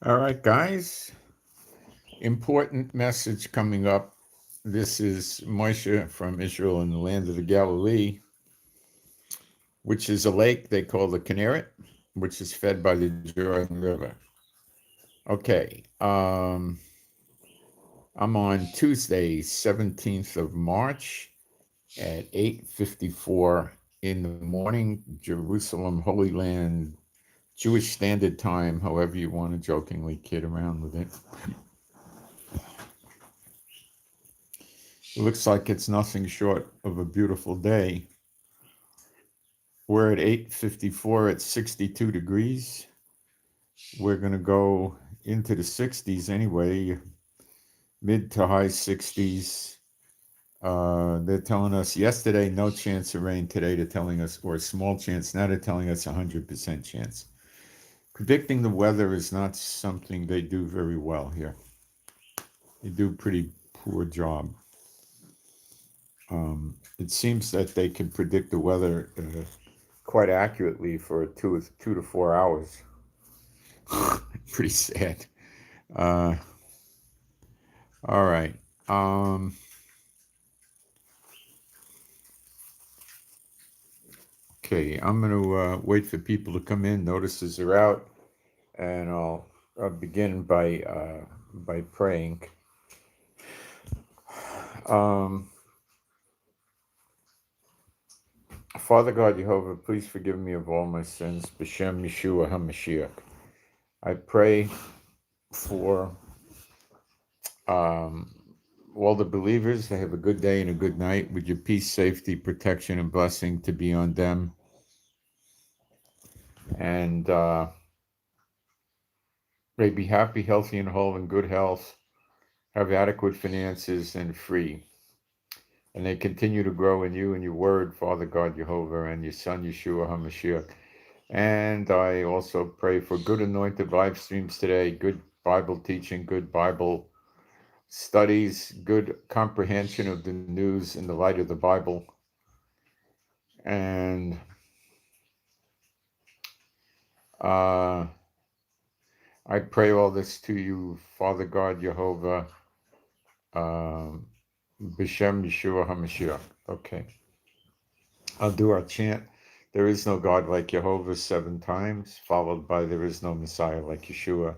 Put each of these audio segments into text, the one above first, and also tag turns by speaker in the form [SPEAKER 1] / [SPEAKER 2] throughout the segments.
[SPEAKER 1] All right, guys. Important message coming up. This is Moshe from Israel in the land of the Galilee, which is a lake they call the Kinneret, which is fed by the Jordan River. Okay. I'm on Tuesday, 17th of March at 8:54 in the morning, Jerusalem, Holy Land, Jewish Standard Time, however you want to jokingly kid around with it. It looks like it's nothing short of a beautiful day. We're at 8:54 at 62 degrees. We're going to go into the 60s anyway, mid to high 60s. They're telling us yesterday no chance of rain. Today they're telling us, or a small chance. Now they're telling us 100% chance. Predicting the weather is not something they do very well here. They do a pretty poor job. It seems that they can predict the weather quite accurately for 2 to 4 hours. Pretty sad. Uh, all right. Um, okay, I'm going to wait for people to come in. Notices are out, and I'll begin by praying. Um, Father God, Jehovah, please forgive me of all my sins. B'Shem Yeshua HaMashiach. I pray for um, all the believers to have a good day and a good night. With your peace, safety, protection, and blessing to be on them. And may be happy, healthy, and whole, in good health, have adequate finances, and free. And they continue to grow in you and your word, Father God Jehovah, and your Son Yeshua HaMashiach. And I also pray for good anointed live streams today, good Bible teaching, good Bible studies, good comprehension of the news in the light of the Bible. And uh, I pray all this to you, Father God Jehovah, um, B'Shem Yeshua HaMashiach. Okay. I'll do our chant. There is no God like Jehovah 7 times, followed by there is no Messiah like Yeshua,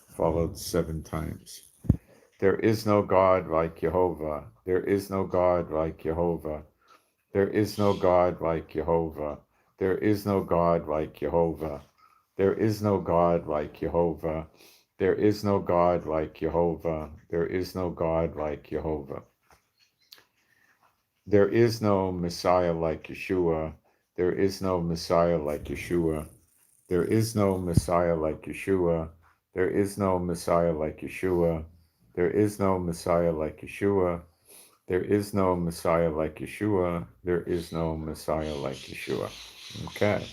[SPEAKER 1] followed 7 times. There is no God like Jehovah. There is no God like Jehovah. There is no God like Jehovah. There is no God like Jehovah. There is no God like Jehovah. There is no God like Jehovah. There is no God like Jehovah. There is no Messiah like Yeshua. There is no Messiah like Yeshua. There is no Messiah like Yeshua. There is no Messiah like Yeshua. There is no Messiah like Yeshua. There is no Messiah like Yeshua. There is no Messiah like Yeshua. Okay.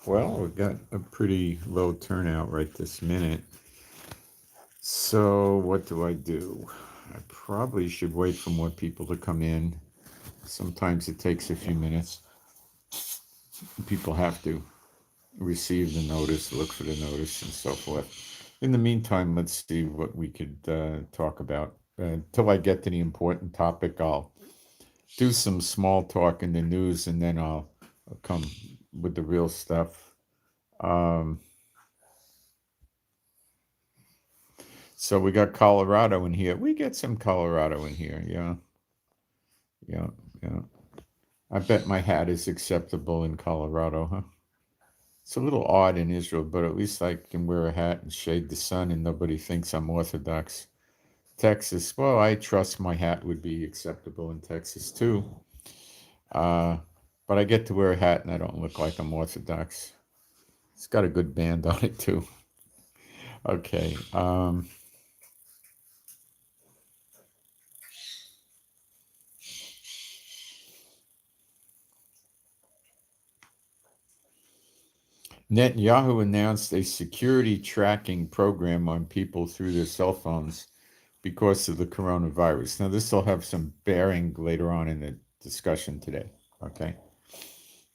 [SPEAKER 1] Well, we've got a pretty low turnout right this minute. So what do? I probably should wait for more people to come in. Sometimes it takes a few minutes. People have to receive the notice, look for the notice, and so forth. In the meantime, let's see what we could talk about. Until I get to the important topic, I'll do some small talk in the news, and then I'll come with the real stuff. Um, so we got Colorado in here. We get some Colorado in here. Yeah, yeah, yeah. I bet my hat is acceptable in Colorado, huh? It's a little odd in Israel, but at least I can wear a hat and shade the sun and nobody thinks I'm Orthodox. Texas, well, I trust my hat would be acceptable in Texas too. Uh, but I get to wear a hat and I don't look like I'm Orthodox. It's got a good band on it too. Okay. Netanyahu announced a security tracking program on people through their cell phones because of the coronavirus. Now, this will have some bearing later on in the discussion today. Okay.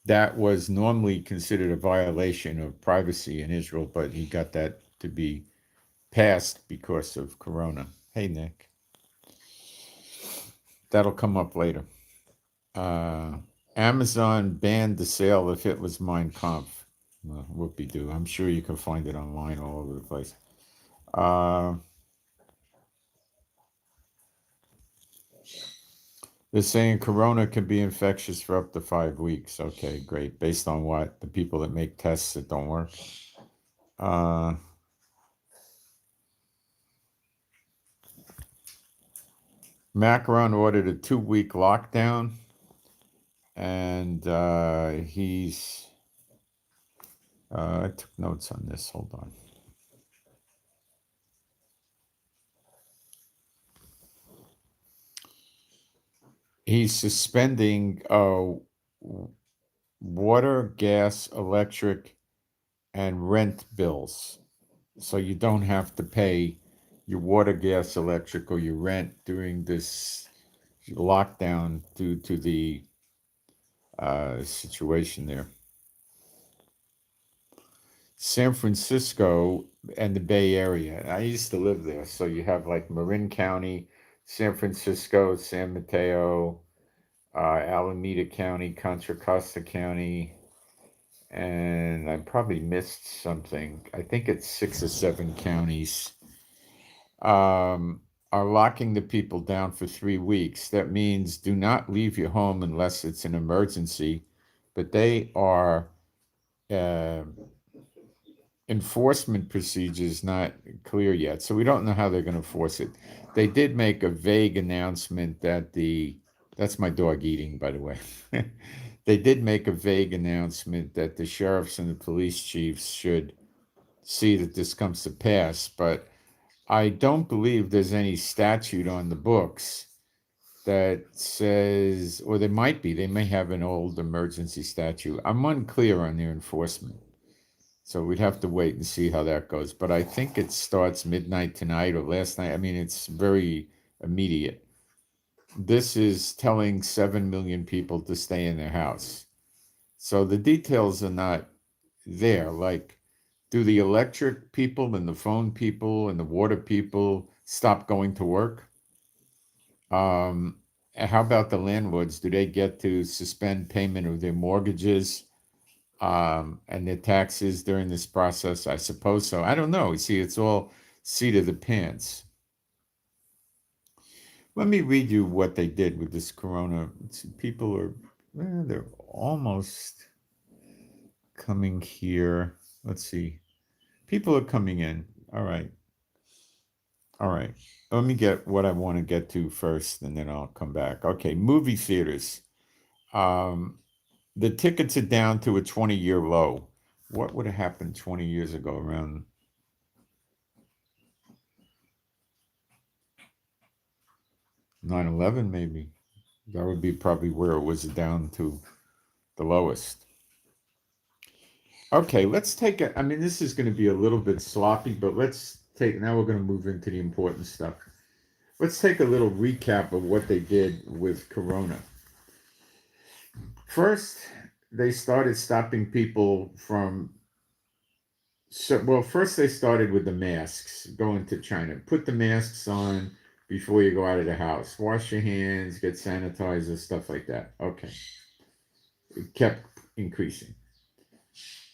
[SPEAKER 1] that was normally considered a violation of privacy in Israel, but he got that to be passed because of Corona. Hey, Nick, that'll come up later. Uh, Amazon banned the sale of Hitler's Mein Kampf. Whoopie doo. I'm sure you can find it online all over the place. Uh, they're saying Corona can be infectious for up to 5 weeks. Okay, great. Based on what? The people that make tests that don't work. Uh, Macron ordered a 2-week lockdown, and he's. I took notes on this. Hold on. He's suspending water, gas, electric, and rent bills. So you don't have to pay your water, gas, electric, or your rent during this lockdown due to the situation there. San Francisco and the Bay Area. I used to live there. So you have like Marin County, San Francisco, San Mateo, Alameda County, Contra Costa County, and I probably missed something. I think it's 6 or 7 counties um, are locking the people down for 3 weeks. That means do not leave your home unless it's an emergency, but they are uh, enforcement procedures not clear yet, so we don't know how they're going to force it. They did make a vague announcement that that's my dog eating, by the way. They did make a vague announcement that the sheriffs and the police chiefs should see that this comes to pass, but I don't believe there's any statute on the books that says, or there might be, they may have an old emergency statute. I'm unclear on their enforcement. So we'd have to wait and see how that goes. But I think it starts midnight tonight or last night. I mean, it's very immediate. This is telling 7 million people to stay in their house. So the details are not there. Like, do the electric people and the phone people and the water people stop going to work? How about the landlords? Do they get to suspend payment of their mortgages and their taxes during this process? I suppose so. I don't know. You see, it's all seat of the pants. Let me read you what they did with this corona. People are, they're almost coming here. Let's see. People are coming in. All right. All right. Let me get what I want to get to first, and then I'll come back. Okay. Movie theaters. Um, the tickets are down to a 20-year low. What would have happened 20 years ago around 9/11, maybe? That would be probably where it was down to the lowest. Okay, let's take it. I mean, this is going to be a little bit sloppy, but now we're going to move into the important stuff. Let's take a little recap of what they did with Corona. First, they started stopping people from. Well, first they started with the masks, going to China. Put the masks on before you go out of the house. Wash your hands, get sanitizer, stuff like that. Okay. It kept increasing.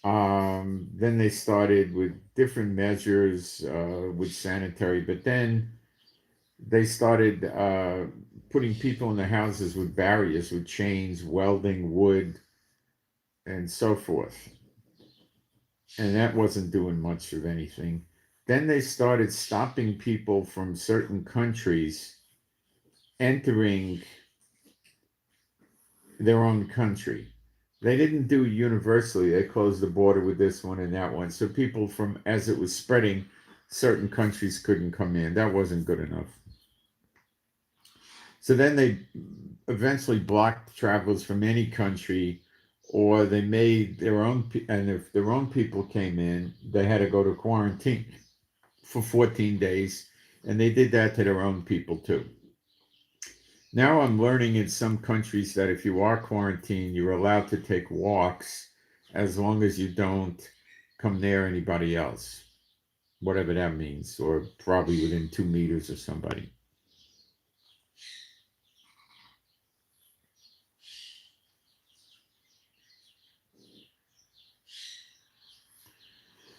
[SPEAKER 1] Then they started with different measures with sanitary, but then they started putting people in the houses with barriers, with chains, welding wood, and so forth. And that wasn't doing much of anything. Then they started stopping people from certain countries entering their own country. They didn't do universally. They closed the border with this one and that one. So people from, as it was spreading, certain countries couldn't come in. That wasn't good enough. So then they eventually blocked travelers from any country, or they made their own, and if their own people came in, they had to go to quarantine for 14 days. And they did that to their own people too. Now I'm learning in some countries that if you are quarantined, you're allowed to take walks as long as you don't come near anybody else, whatever that means, or probably within 2 meters of somebody.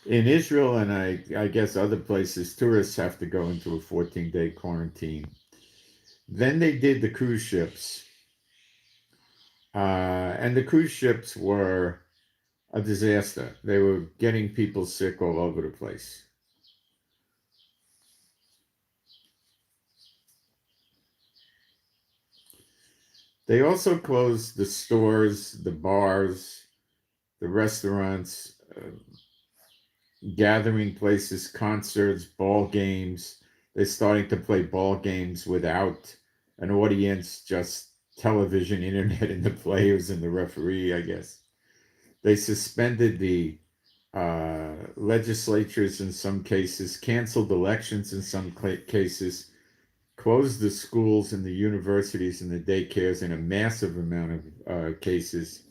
[SPEAKER 1] In Israel and I guess other places, tourists have to go into a 14-day quarantine. Then they did the cruise ships, and the cruise ships were a disaster. They were getting people sick all over the place. They also closed the stores, the bars, the restaurants, gathering places, concerts, ball games. They're starting to play ball games without an audience, just television, internet, and the players and the referee, I guess. They suspended the legislatures in some cases, canceled elections in some cases, closed the schools and the universities and the daycares in a massive amount of cases,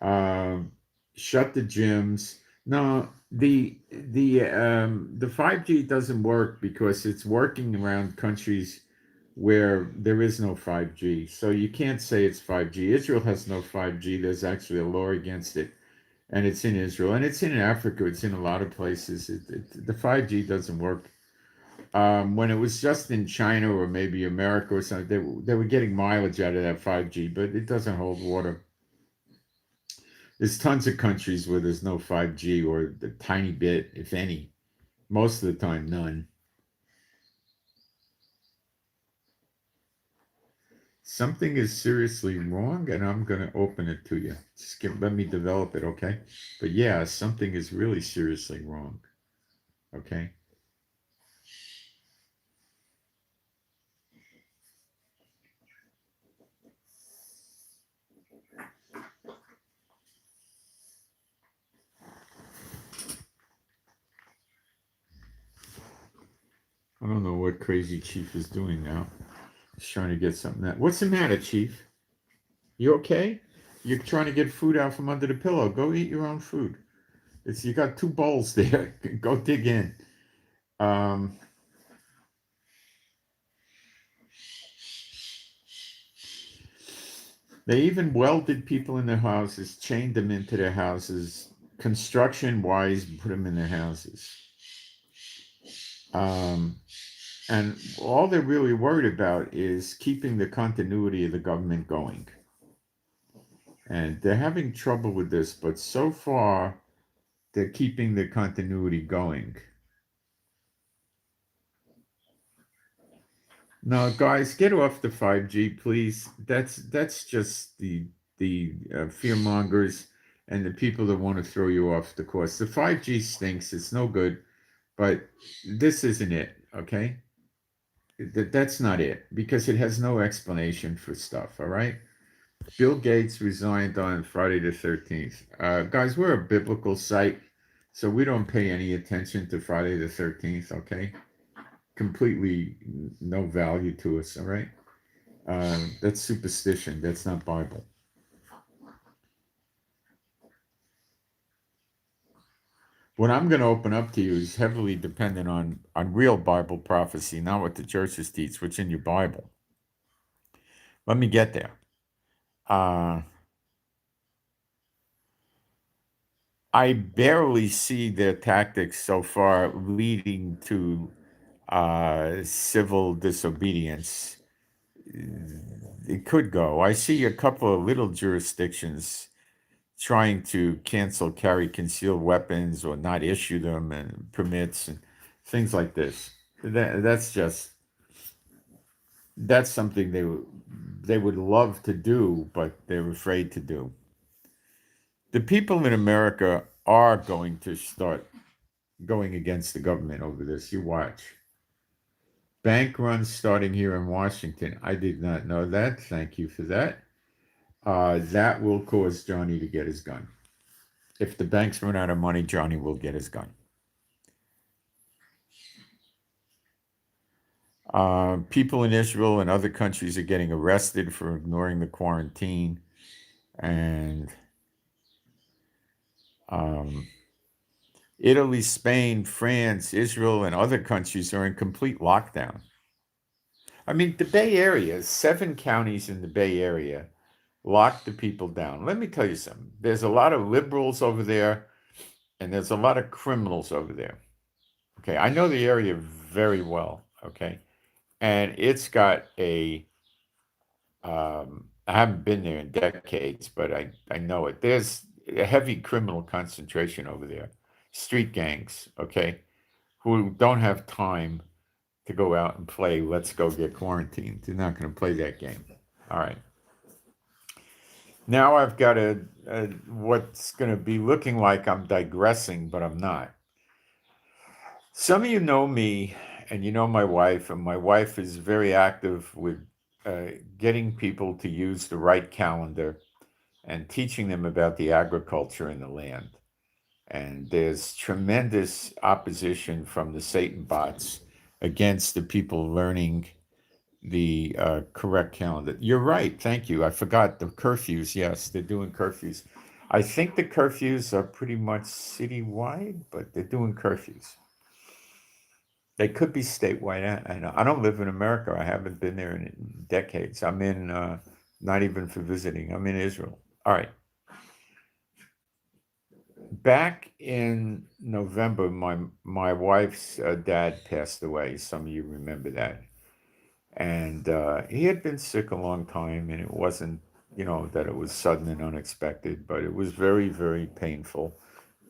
[SPEAKER 1] um, shut the gyms. No, the 5G doesn't work because it's working around countries where there is no 5G. So you can't say it's 5G. Israel has no 5G. There's actually a law against it, and it's in Israel, and it's in Africa. It's in a lot of places. The 5G doesn't work. When it was just in China or maybe America or something, they were getting mileage out of that 5G, but it doesn't hold water. There's tons of countries where there's no 5G or a tiny bit, if any. Most of the time, none. Something is seriously wrong, and I'm going to open it to you. Let me develop it, okay? But yeah, something is really seriously wrong, okay? I don't know what crazy Chief is doing now. He's trying to get something that. What's the matter, Chief? You okay? You're trying to get food out from under the pillow. Go eat your own food. It's you got two bowls there. Go dig in. Um, they even welded people in their houses, chained them into their houses, construction wise, put them in their houses. Um, and all they're really worried about is keeping the continuity of the government going. And they're having trouble with this, but so far they're keeping the continuity going. No, guys, get off the 5G, please. That's just the fear mongers and the people that want to throw you off the course. The 5G stinks. It's no good, but this isn't it. Okay, that's not it because it has no explanation for stuff. All right. Bill Gates resigned on Friday the 13th. Guys, we're a biblical site, so we don't pay any attention to Friday the 13th. Okay, completely no value to us. All right. That's superstition. That's not Bible. What I'm going to open up to you is heavily dependent on real Bible prophecy, not what the churches teach, what's in your Bible. Let me get there. Uh, I barely see their tactics so far leading to civil disobedience. It could go. I see a couple of little jurisdictions trying to cancel carry concealed weapons or not issue them and permits and things like this. That's something they would love to do, but they're afraid to do. The people in America are going to start going against the government over this. You watch. Bank runs starting here in Washington. I did not know that. Thank you for that. That will cause Johnny to get his gun. If the banks run out of money, Johnny will get his gun. People in Israel and other countries are getting arrested for ignoring the quarantine. And um, Italy, Spain, France, Israel, and other countries are in complete lockdown. I mean, the Bay Area, 7 counties in the Bay Area locked the people down. Let me tell you something. There's a lot of liberals over there, and there's a lot of criminals over there. Okay, I know the area very well. Okay, and it's got a I haven't been there in decades, but I know it. There's a heavy criminal concentration over there. Street gangs, okay, who don't have time to go out and play let's go get quarantined. They're not going to play that game. All right. Now I've got a what's going to be looking like I'm digressing, but I'm not. Some of you know me, and you know my wife, and my wife is very active with getting people to use the right calendar and teaching them about the agriculture in the land. And there's tremendous opposition from the Satan bots against the people learning the correct calendar. You're right. Thank you. I forgot the curfews. Yes, they're doing curfews. I think the curfews are pretty much citywide, but they're doing curfews. They could be statewide. I don't live in America. I haven't been there in decades. I'm in, not even for visiting. I'm in Israel. All right. Back in November, my wife's dad passed away. Some of you remember that, and he had been sick a long time, and it wasn't, that it was sudden and unexpected, but it was very, very painful.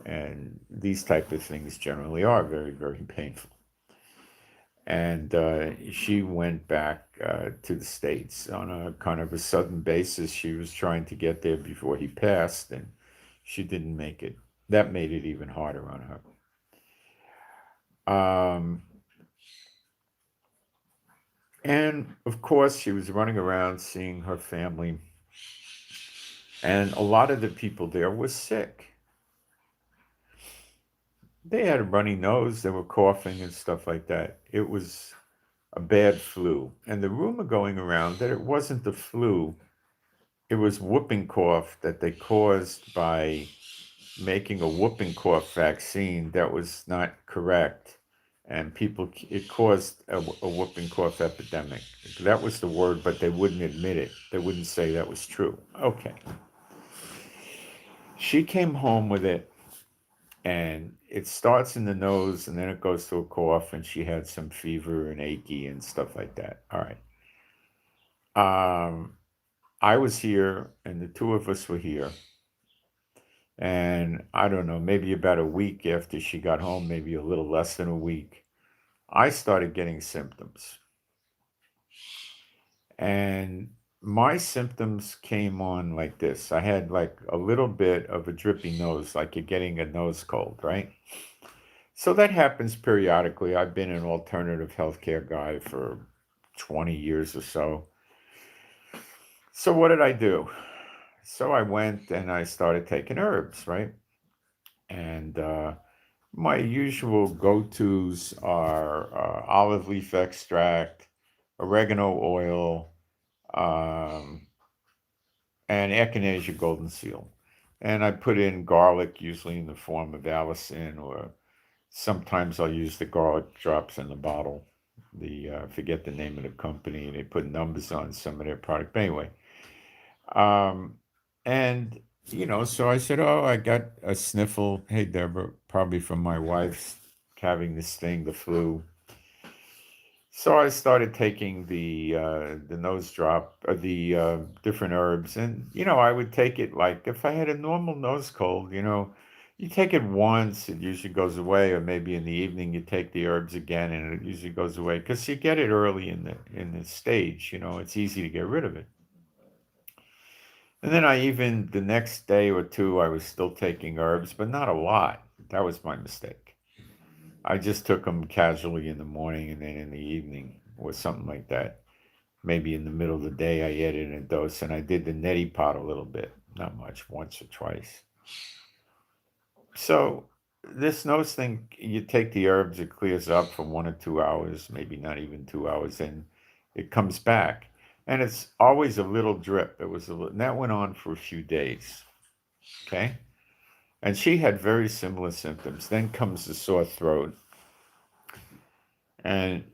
[SPEAKER 1] And these type of things generally are very, very painful. And she went back to the States on a kind of a sudden basis. She was trying to get there before he passed, and she didn't make it. That made it even harder on her. And of course, she was running around seeing her family, and a lot of the people there were sick. They had a runny nose, they were coughing and stuff like that. It was a bad flu. And the rumor going around that it wasn't the flu, it was whooping cough that they caused by making a whooping cough vaccine that was not correct. And it caused a whooping cough epidemic. That was the word, but they wouldn't admit it. They wouldn't say that was true. Okay. She came home with it, and it starts in the nose, and then it goes to a cough, and she had some fever and achy and stuff like that. All right. Um, I was here, and the two of us were here. And I don't know, maybe about a week after she got home, maybe a little less than a week, I started getting symptoms. And my symptoms came on like this. I had like a little bit of a drippy nose, like you're getting a nose cold, right? So that happens periodically. I've been an alternative healthcare guy for 20 years or so. So what did I do? So I went and I started taking herbs, right? And my usual go-tos are olive leaf extract, oregano oil, um, and echinacea golden seal. And I put in garlic, usually in the form of Allicin, or sometimes I'll use the garlic drops in the bottle. I forget the name of the company. They put numbers on some of their product. But anyway, um, and so I said, "Oh, I got a sniffle. Hey, Deborah, probably from my wife's having this thing, the flu." So I started taking the nose drop, the different herbs, and I would take it like if I had a normal nose cold, you take it once, it usually goes away, or maybe in the evening you take the herbs again, and it usually goes away because you get it early in the stage. It's easy to get rid of it. And then the next day or two, I was still taking herbs, but not a lot. That was my mistake. I just took them casually in the morning and then in the evening or something like that. Maybe in the middle of the day, I added a dose, and I did the neti pot a little bit, not much, once or twice. So this nose thing, you take the herbs, it clears up for 1 or 2 hours, maybe not even 2 hours, and it comes back. And it's always a little drip. And that went on for a few days. Okay. And she had very similar symptoms. Then comes the sore throat. And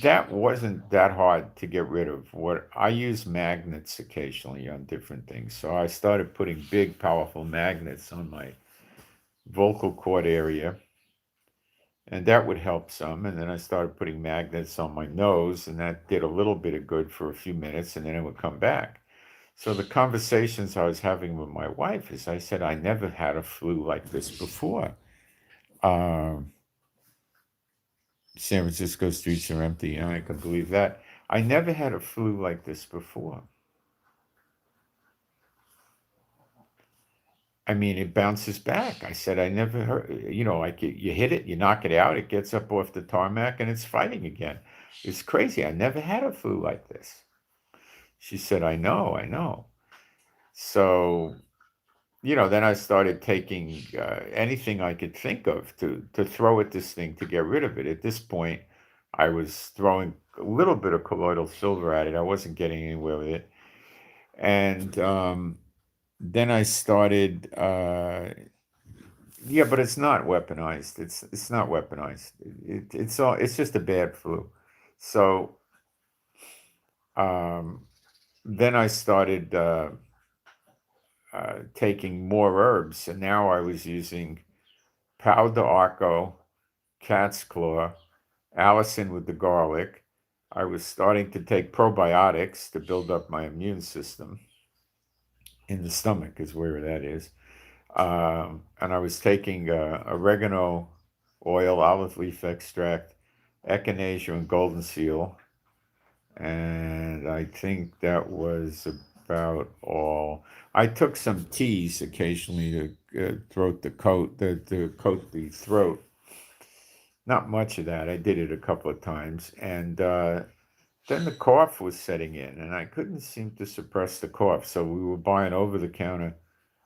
[SPEAKER 1] that wasn't that hard to get rid of. What I use magnets occasionally on different things. So I started putting big, powerful magnets on my vocal cord area, and that would help some. And then I started putting magnets on my nose, and that did a little bit of good for a few minutes, and then it would come back. So the conversations I was having with my wife is I said, I never had a flu like this before. Um, San Francisco streets are empty. I can believe that. I never had a flu like this before. I mean, it bounces back. I said, I never heard, like you hit it, you knock it out, it gets up off the tarmac and it's fighting again. It's crazy. I never had a flu like this. She said, I know, I know. So, then I started taking anything I could think of to throw at this thing to get rid of it. At this point, I was throwing a little bit of colloidal silver at it. I wasn't getting anywhere with it. And then I started, yeah, but it's not weaponized. It's not weaponized. It's just a bad flu. So um, then I started taking more herbs, and now I was using Pau d'Arco, cat's claw, Allison with the garlic. I was starting to take probiotics to build up my immune system. In the stomach is where that is. And I was taking oregano oil, olive leaf extract, echinacea, and golden seal. And I think that was about all. I took some teas occasionally to to coat the throat. Not much of that. I did it a couple of times, and then the cough was setting in, and I couldn't seem to suppress the cough. So we were buying over-the-counter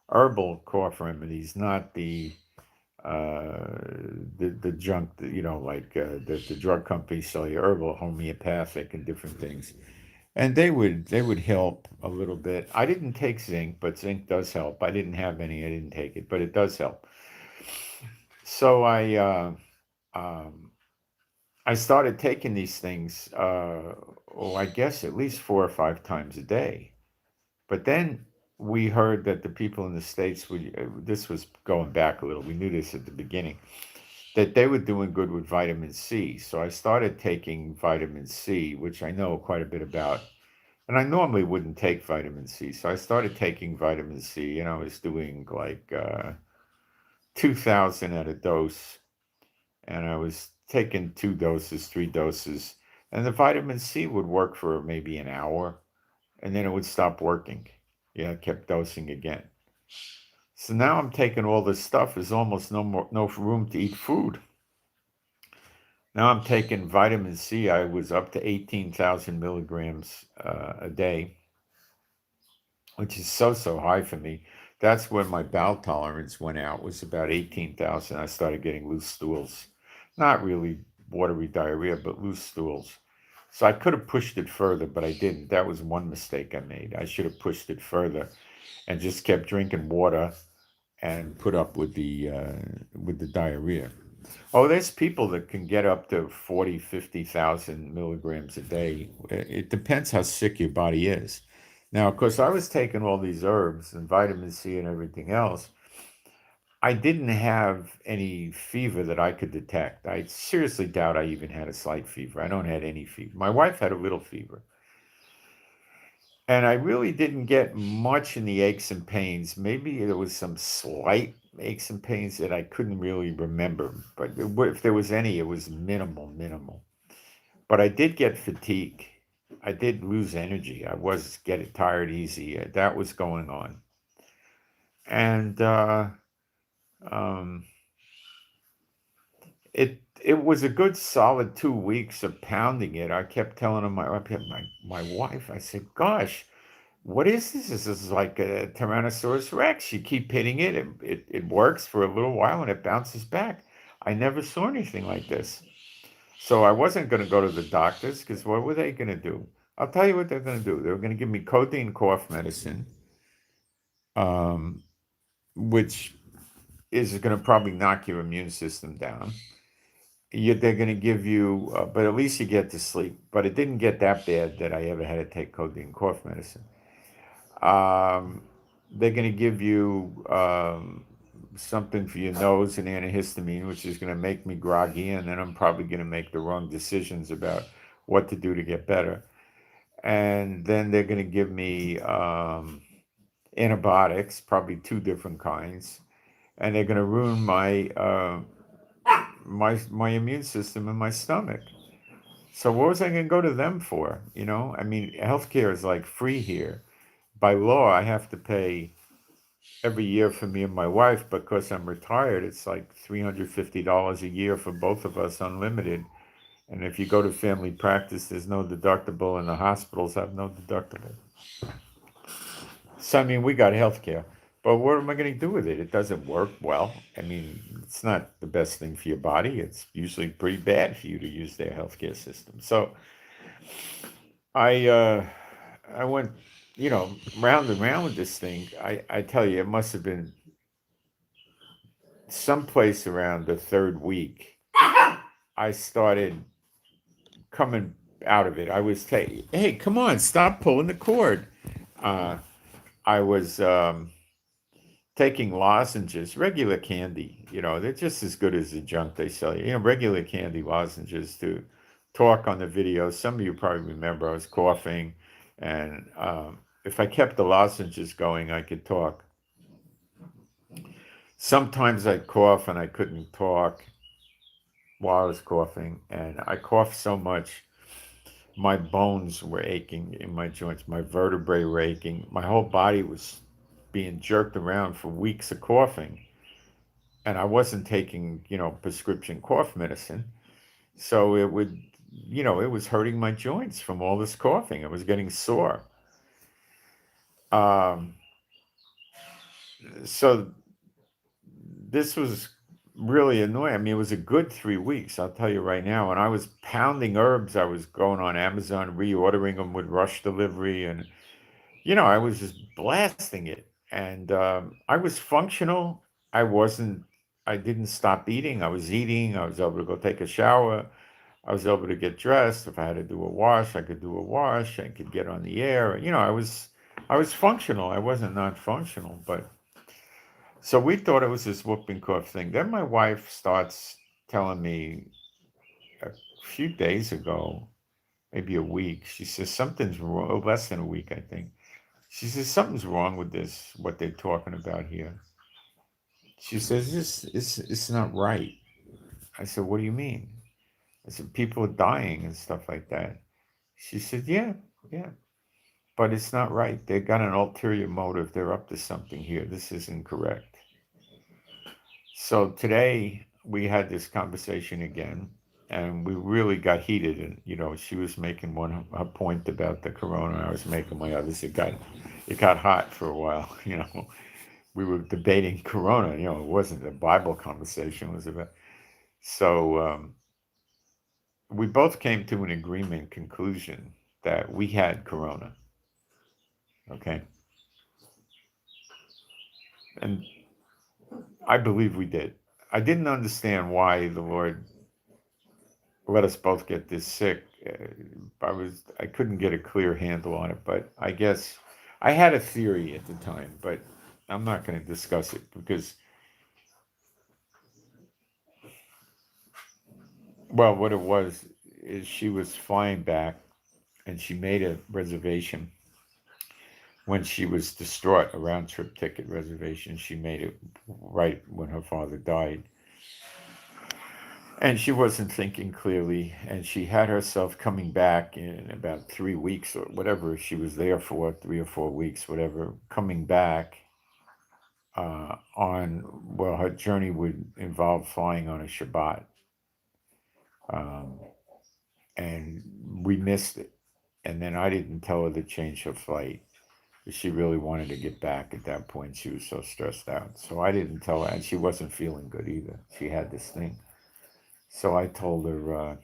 [SPEAKER 1] herbal cough remedies, not uh, the junk that, like the drug companies sell you herbal, homeopathic, and different things. And they would help a little bit. I didn't take zinc, but zinc does help. I didn't have any. I didn't take it, but it does help. So um, I started taking these things. I guess at least 4 or 5 times a day. But then we heard that the people in the States would, this was going back a little, we knew this at the beginning, that they were doing good with vitamin C. So I started taking vitamin C, which I know quite a bit about. And I normally wouldn't take vitamin C. So I started taking vitamin C, and I was doing like 2,000 at a dose. And I was taking 2 doses, 3 doses. And the vitamin C would work for maybe an hour, and then it would stop working. Yeah, I kept dosing again. So now I'm taking all this stuff. There's almost no room to eat food. Now I'm taking vitamin C. I was up to 18,000 milligrams a day, which is so high for me. That's when my bowel tolerance went out. Was about 18,000. I started getting loose stools, not really watery diarrhea, but loose stools. So I could have pushed it further, but I didn't. That was one mistake I made. I should have pushed it further and just kept drinking water and put up with the diarrhea. Oh, there's people that can get up to 40, 50,000 milligrams a day. It depends how sick your body is. Now, of course, I was taking all these herbs and vitamin C and everything else. I didn't have any fever that I could detect. I seriously doubt I even had a slight fever. I don't have any fever. My wife had a little fever. And I really didn't get much in the aches and pains. Maybe there was some slight aches and pains that I couldn't really remember. But if there was any, it was minimal, minimal. But I did get fatigue. I did lose energy. I was getting tired easy. That was going on. And um, it was a good solid 2 weeks of pounding it. I kept telling my wife, I said, gosh, what is this? This is like a Tyrannosaurus Rex. You keep hitting it, it works for a little while and it bounces back. I never saw anything like this. So I wasn't going to go to the doctors because what were they going to do? I'll tell you what they're going to do. They're going to give me codeine cough medicine, um, which is going to probably knock your immune system down. They're going to give you, but at least you get to sleep. But it didn't get that bad that I ever had to take codeine cough medicine. Um, they're going to give you something for your nose, an antihistamine, which is going to make me groggy, and then I'm probably going to make the wrong decisions about what to do to get better. And then they're going to give me antibiotics, probably two different kinds, and they're going to ruin my immune system in my stomach. So what was I going to go to them for? You know, I mean, healthcare is like free here. By law, I have to pay every year for me and my wife, because I'm retired. It's like $350 a year for both of us, unlimited. And if you go to family practice, there's no deductible, and the hospitals have no deductible. So I mean, we got health care, but what am I going to do with it? It doesn't work well. I mean, it's not the best thing for your body. It's usually pretty bad for you to use their healthcare system. So I uh, I went, round and round with this thing. I tell you, it must have been someplace around the third week. I started coming out of it. I was saying, "Hey, come on, stop pulling the cord." Uh, I was taking lozenges, regular candy. They're just as good as the junk they sell you. Regular candy lozenges to talk on the video. Some of you probably remember I was coughing, and if I kept the lozenges going, I could talk. Sometimes I'd cough and I couldn't talk while I was coughing, and I coughed so much my bones were aching in my joints, my vertebrae were aching, my whole body was being jerked around for weeks of coughing. And I wasn't taking, prescription cough medicine. So it was hurting my joints from all this coughing. It was getting sore. Um, so this was really annoying. I mean, it was a good 3 weeks, I'll tell you right now. And I was pounding herbs. I was going on Amazon, reordering them with rush delivery. And, I was just blasting it. And I was functional. I didn't stop eating. I was eating. I was able to go take a shower. I was able to get dressed. If I had to do a wash, I could do a wash. I could get on the air. I was functional. I wasn't non-functional, but so we thought it was this whooping cough thing. Then my wife starts telling me a few days ago, maybe a week. She says something's wrong. Less than a week, I think. She says something's wrong with this. What they're talking about here. She says it's not right. I said, what do you mean? I said, people are dying and stuff like that. She said, yeah, yeah. But it's not right. They got an ulterior motive. They're up to something here. This isn't correct. So today we had this conversation again, and we really got heated. And she was making one a point about the corona. I was making my others. It got hot for a while. We were debating corona. It wasn't a Bible conversation. It was about so. We both came to an agreement conclusion that we had corona. Okay, and I believe we did. I didn't understand why the Lord let us both get this sick. I couldn't get a clear handle on it, but I guess I had a theory at the time, but I'm not going to discuss it because, well, what it was is she was flying back and she made a reservation when she was distraught, a round trip ticket reservation. She made it right when her father died. And she wasn't thinking clearly, and she had herself coming back in about 3 weeks or whatever she was there for, 3 or 4 weeks, whatever, coming back well, her journey would involve flying on a Shabbat. Um, and we missed it. And then I didn't tell her to change her flight. She really wanted to get back at that point. She was so stressed out. So I didn't tell her, and she wasn't feeling good either. She had this thing. So I told her,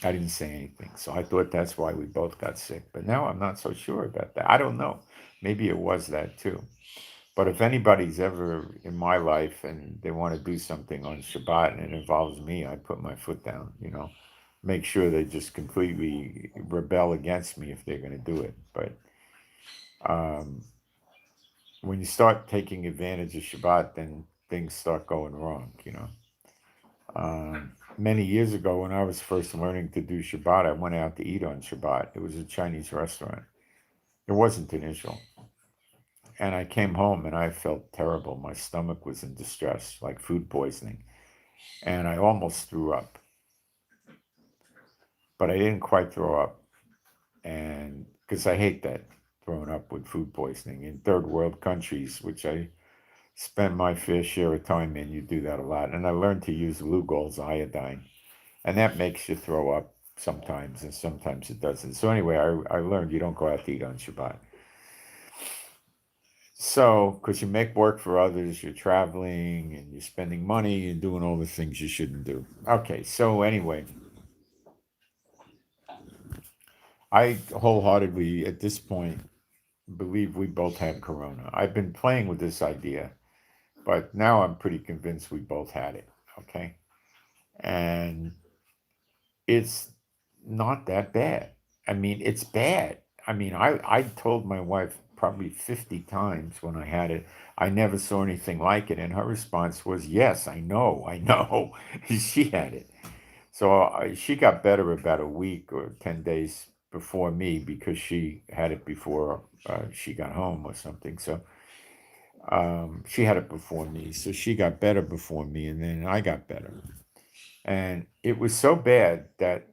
[SPEAKER 1] I didn't say anything. So I thought that's why we both got sick. But now I'm not so sure about that. I don't know. Maybe it was that too. But if anybody's ever in my life and they want to do something on Shabbat and it involves me, I put my foot down, make sure they just completely rebel against me if they're going to do it. But um, when you start taking advantage of Shabbat, then things start going wrong. Many years ago, when I was first learning to do Shabbat, I went out to eat on Shabbat. It was a Chinese restaurant. It wasn't an Israel. And I came home and I felt terrible. My stomach was in distress, like food poisoning. And I almost threw up, but I didn't quite throw up. And because I hate that, throwing up with food poisoning in third world countries, which I spent my fair share of time in, you do that a lot. And I learned to use Lugol's iodine, and that makes you throw up sometimes, and sometimes it doesn't. So anyway, I learned you don't go out to eat on Shabbat. So, because you make work for others, you're traveling and you're spending money and doing all the things you shouldn't do. Okay, so anyway, I wholeheartedly, at this point, believe we both had corona. I've been playing with this idea, but now I'm pretty convinced we both had it. Okay. And it's not that bad. I mean, it's bad. I mean, I told my wife probably 50 times when I had it, I never saw anything like it. And her response was, yes, I know, I know. She had it. So she got better about a week or 10 days before me because she had it before she got home or something. So she had it before me. So she got better before me, and then I got better. And it was so bad that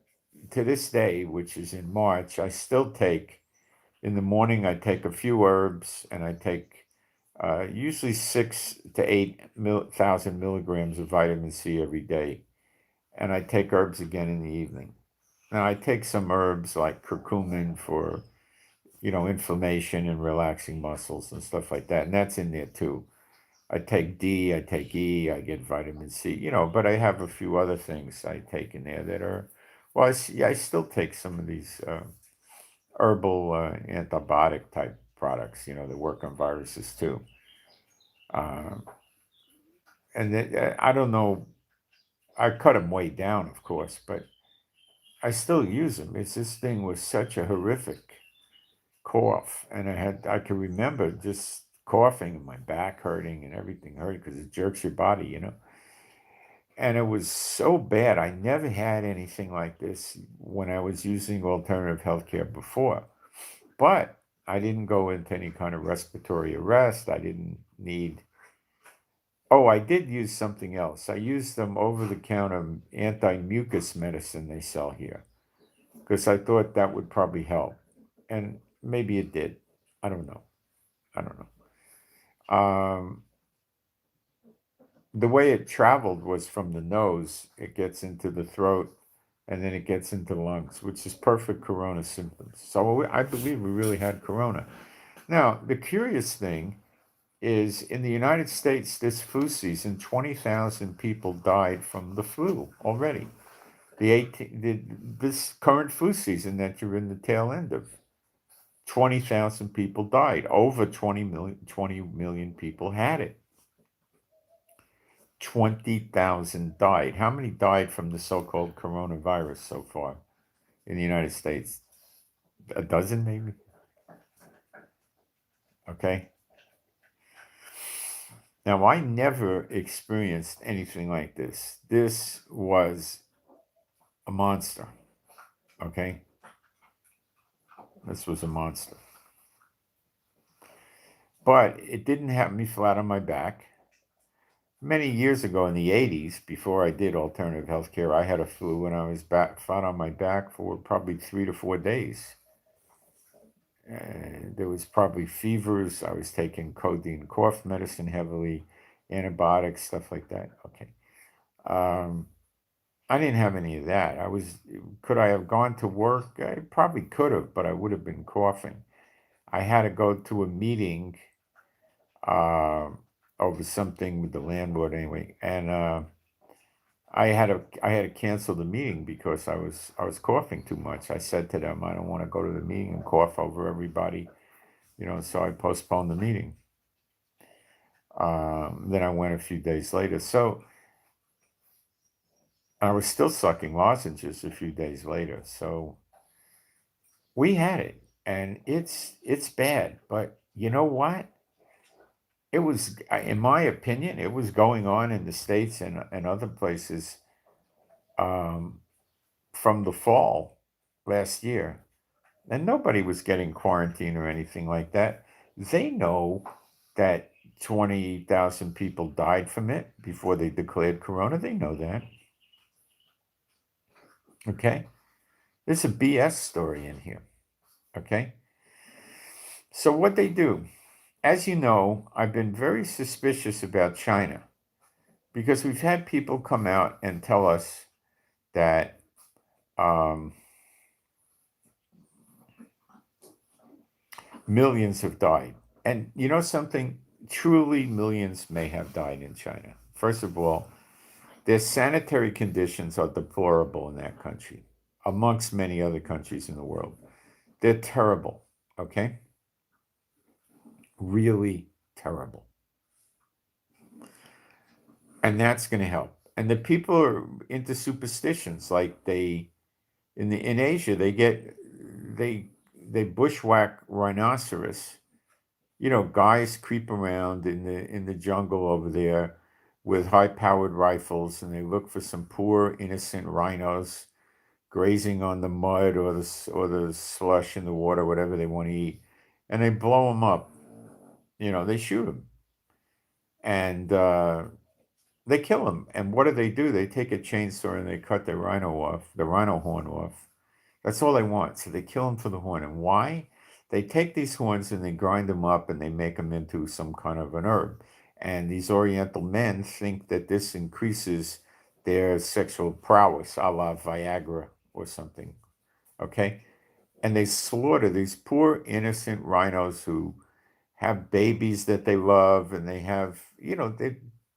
[SPEAKER 1] to this day, which is in March, I still take, in the morning, I take a few herbs and I take usually 6 to 8 thousand milligrams of vitamin C every day. And I take herbs again in the evening. Now, I take some herbs like curcumin for, inflammation and relaxing muscles and stuff like that. And that's in there too. I take D, I take E, I get vitamin C, but I have a few other things I take in there that are, well, I still take some of these herbal antibiotic type products, that work on viruses too. Uh, and I don't know, I cut them way down, of course, but I still use them. It's this thing was such a horrific cough, and I could remember just coughing and my back hurting and everything hurting because it jerks your body. And it was so bad. I never had anything like this when I was using alternative healthcare before. But I didn't go into any kind of respiratory arrest. I didn't need. Oh, I did use something else. I used them over the counter anti mucus medicine they sell here because I thought that would probably help. And maybe it did. I don't know. I don't know. The way it traveled was from the nose, it gets into the throat, and then it gets into the lungs, which is perfect corona symptoms. So I believe we really had corona. Now, the curious thing is in the United States this flu season, 20,000 people died from the flu already. This current flu season that you're in the tail end of, 20,000 people died. Over 20 million people had it. 20,000 died. How many died from the so-called coronavirus so far in the United States? A dozen, maybe? Okay. Now, I never experienced anything like this. This was a monster. Okay. This was a monster. But it didn't have me flat on my back. Many years ago in the 80s, before I did alternative healthcare, I had a flu and I was flat on my back for probably 3 to 4 days. There was probably fevers. I was taking codeine cough medicine heavily, antibiotics, stuff like that. Okay. Um, I didn't have any of that. Could I have gone to work? I probably could have, but I would have been coughing. I had to go to a meeting uh, over something with the landlord anyway, and I had to cancel the meeting because I was coughing too much. I said to them, I don't want to go to the meeting and cough over everybody, so I postponed the meeting. Then I went a few days later. So I was still sucking lozenges a few days later. So we had it, and it's bad. But you know what? It was, in my opinion, it was going on in the States and other places um, from the fall last year. And nobody was getting quarantined or anything like that. They know that 20,000 people died from it before they declared corona. They know that. Okay. There's a BS story in here. Okay. So, what they do, as you know, I've been very suspicious about China because we've had people come out and tell us that um, millions have died. And you know something? Truly, millions may have died in China. First of all, their sanitary conditions are deplorable in that country, amongst many other countries in the world. They're terrible, okay? Really terrible. And that's going to help. And the people are into superstitions, like in Asia they they bushwhack rhinoceros. Guys creep around in the jungle over there with high-powered rifles, and they look for some poor innocent rhinos grazing on the mud or the slush in the water, whatever they want to eat, and they blow them up. They shoot them, and they kill them. And what do? They take a chainsaw and they cut the rhino horn off. That's all they want. So they kill them for the horn. And why? They take these horns and they grind them up and they make them into some kind of an herb. And these Oriental men think that this increases their sexual prowess, a la Viagra or something. Okay? And they slaughter these poor innocent rhinos who have babies that they love, and they have,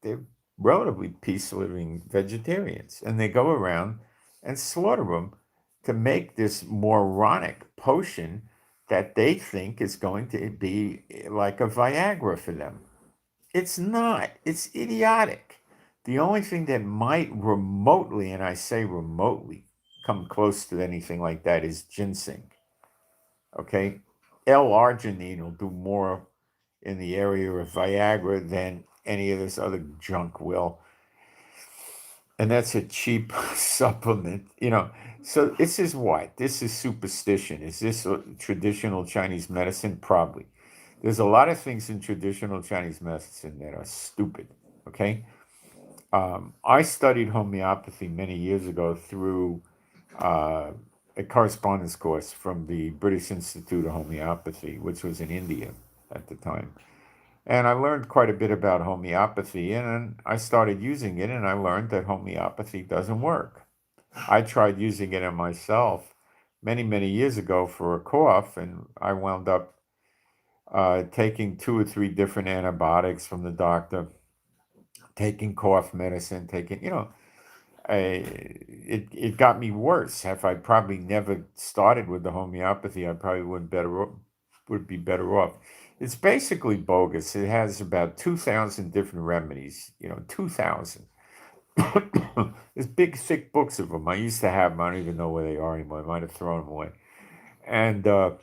[SPEAKER 1] they're relatively peace living vegetarians, and they go around and slaughter them to make this moronic potion that they think is going to be like a Viagra for them. It's not. It's idiotic. The only thing that might remotely, and I say remotely, come close to anything like that is ginseng. Okay? L-arginine will do more in the area of Viagra than any of this other junk will. And that's a cheap supplement. So this is what? This is superstition. Is this a traditional Chinese medicine? Probably. There's a lot of things in traditional Chinese medicine that are stupid. Okay. I studied homeopathy many years ago through uh, a correspondence course from the British Institute of Homeopathy, which was in India at the time. And I learned quite a bit about homeopathy, and I started using it, and I learned that homeopathy doesn't work. I tried using it on myself many, many years ago for a cough, and I wound up taking 2 or 3 different antibiotics from the doctor, taking cough medicine, it got me worse. If I probably never started with the homeopathy, I probably would be better off. It's basically bogus. It has about 2,000 different remedies. 2,000. There's big, thick books of them. I used to have them. I don't even know where they are anymore. I might have thrown them away. And the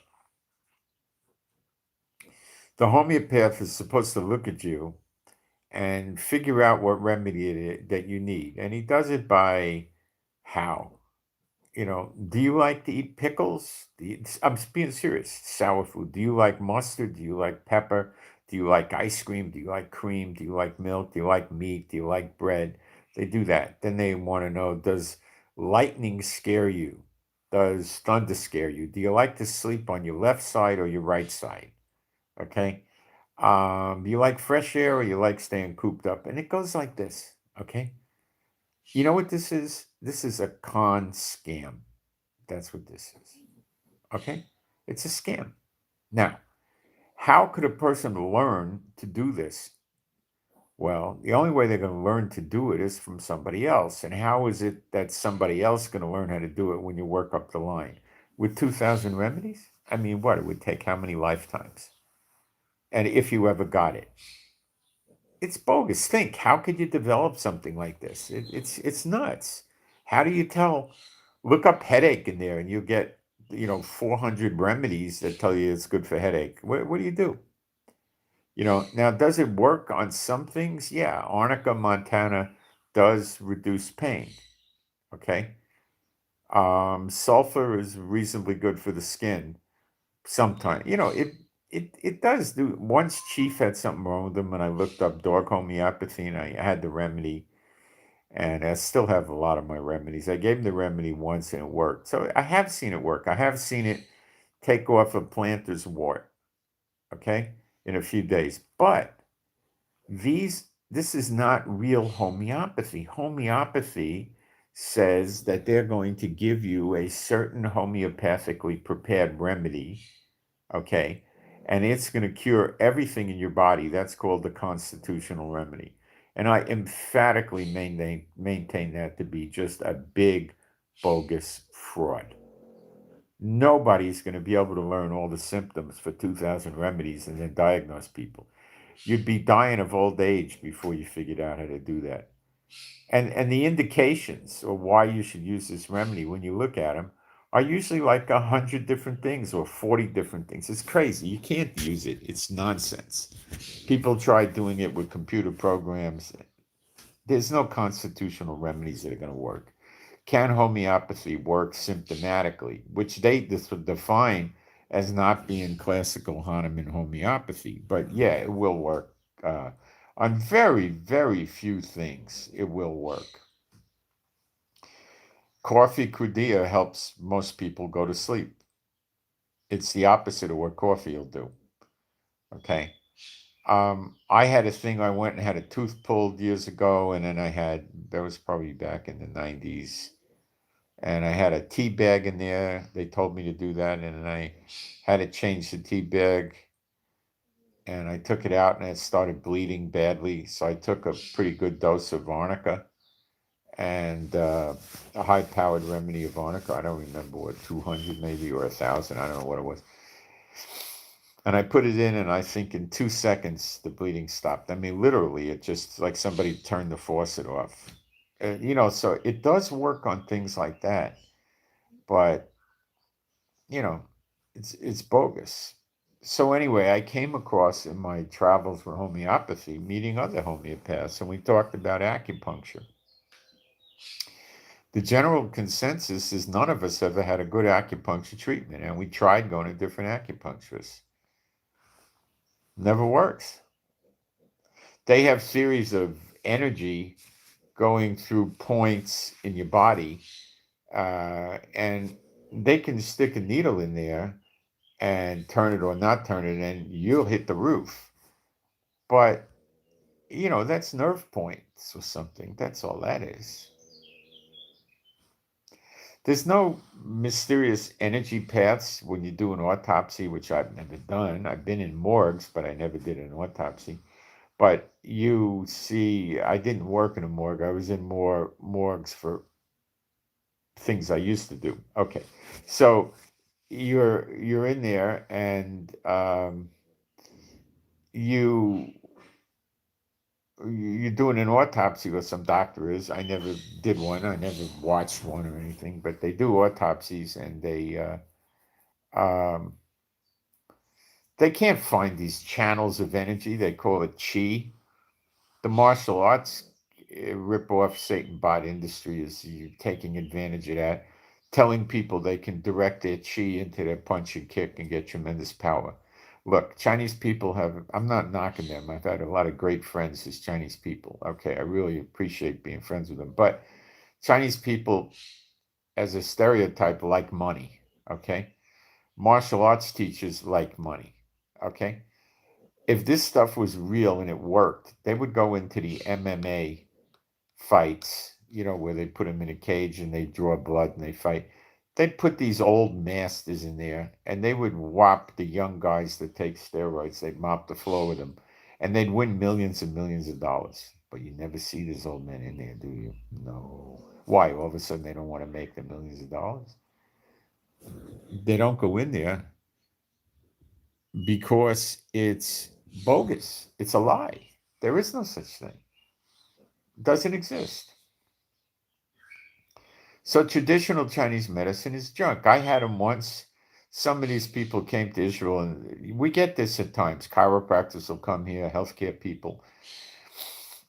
[SPEAKER 1] homeopath is supposed to look at you and figure out what remedy it is that you need. And he does it by how? Do you like to eat pickles? I'm being serious. Sour food. Do you like mustard? Do you like pepper? Do you like ice cream? Do you like cream? Do you like milk? Do you like meat? Do you like bread? They do that. Then they want to know, does lightning scare you? Does thunder scare you? Do you like to sleep on your left side or your right side? Okay. Do you like fresh air or you like staying cooped up? And it goes like this. Okay. You know what this is? This is a con scam. That's what this is. Okay? It's a scam. Now, How could a person learn to do this? Well, the only way they're going to learn to do it is from somebody else. And how is it that somebody else going to learn how to do it when you work up the line? With 2,000 remedies? I mean, what? It would take how many lifetimes? And if you ever got it, it's bogus. Think, how could you develop something like this? It's nuts. How do you tell? Look up headache in there, and you get 400 remedies that tell you it's good for headache. What do you do? Now, does it work on some things? Yeah, arnica montana does reduce pain. Okay, sulfur is reasonably good for the skin. Sometimes, it does do. Once Chief had something wrong with him, and I looked up dog homeopathy, and I had the remedy, and I still have a lot of my remedies. I gave him the remedy once, and it worked. So I have seen it work. I have seen it take off a planter's wart. Okay, in a few days, but this is not real homeopathy. Homeopathy says that they're going to give you a certain homeopathically prepared remedy, okay, and it's going to cure everything in your body. That's called the constitutional remedy. And I emphatically maintain that to be just a big bogus fraud. Nobody's going to be able to learn all the symptoms for 2,000 remedies and then diagnose people. You'd be dying of old age before you figured out how to do that. And the indications or why you should use this remedy, when you look at them, are usually like 100 different things or 40 different things. It's crazy. You can't use it. It's nonsense. People try doing it with computer programs. There's no constitutional remedies that are going to work. Can homeopathy work symptomatically, which they define as not being classical Hahnemann homeopathy? But yeah, it will work. On very, very few things, it will work. Coffee crudea helps most people go to sleep. It's the opposite of what coffee will do. Okay. I had a thing. I went and had a tooth pulled years ago, and then that was probably back in the 90s. And I had a tea bag in there. They told me to do that, and then I had to change the tea bag. And I took it out, and it started bleeding badly. So I took a pretty good dose of arnica and a high-powered remedy of arnica. I don't remember what, 200 maybe or 1,000. I don't know what it was. And I put it in, and I think in 2 seconds the bleeding stopped. I mean, literally, it just like somebody turned the faucet off. So it does work on things like that, but you know, it's bogus. So anyway, I came across in my travels with homeopathy, meeting other homeopaths, and we talked about acupuncture. The general consensus is none of us ever had a good acupuncture treatment, and we tried going to different acupuncturists. Never works. They have theories of energy going through points in your body, and they can stick a needle in there and turn it or not turn it, and you'll hit the roof. But, that's nerve points or something. That's all that is. There's no mysterious energy paths when you do an autopsy, which I've never done. I've been in morgues, but I never did an autopsy. But you see, I didn't work in a morgue. I was in more morgues for things I used to do. Okay, so you're in there, and you you're doing an autopsy, or some doctor is. I never did one. I never watched one or anything, but they do autopsies, and um, they can't find these channels of energy. They call it chi. The martial arts rip-off Satan bot industry is you taking advantage of that, telling people they can direct their chi into their punch and kick and get tremendous power. Look, Chinese people I'm not knocking them. I've had a lot of great friends as Chinese people. Okay, I really appreciate being friends with them. But Chinese people, as a stereotype, like money. Okay, martial arts teachers like money. Okay, if this stuff was real and it worked, they would go into the MMA fights, where they put them in a cage and they draw blood and they fight. they'd put these old masters in there, and they would whop the young guys that take steroids. They'd mop the floor with them, and they'd win millions and millions of dollars. But you never see these old men in there, do you? No. Why? All of a sudden they don't want to make the millions of dollars? They don't go in there because it's bogus. It's a lie. There is no such thing. It doesn't exist. So traditional Chinese medicine is junk. I had them once. Some of these people came to Israel, and we get this at times. Chiropractors will come here, healthcare people,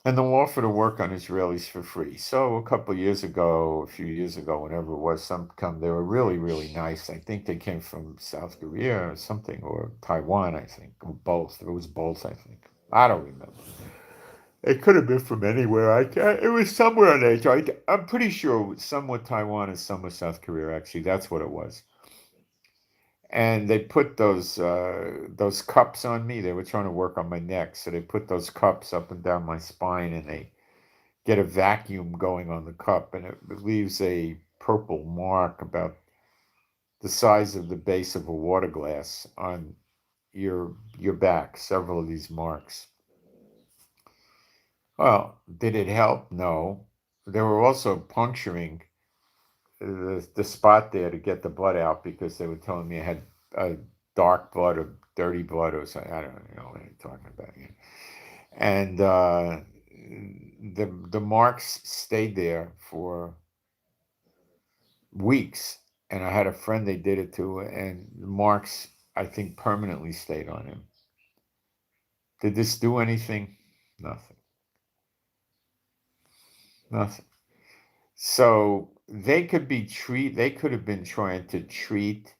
[SPEAKER 1] and they'll offer to work on Israelis for free. So a few years ago, whenever it was, some come. They were really, really nice. I think they came from South Korea or something, or Taiwan. I think, or both. It was both. I think. I don't remember. It could have been from anywhere. It was somewhere in Asia. I'm pretty sure it was some with Taiwan and some with South Korea. Actually, that's what it was. And they put those cups on me. They were trying to work on my neck, so they put those cups up and down my spine, and they get a vacuum going on the cup, and it leaves a purple mark about the size of the base of a water glass on your back. Several of these marks. Well, did it help? No. They were also puncturing the spot there to get the blood out because they were telling me I had dark blood or dirty blood or something. I don't know what you're talking about. And the marks stayed there for weeks. And I had a friend they did it to, and the marks, I think, permanently stayed on him. Did this do anything? Nothing. Nothing. So they could have been trying to treat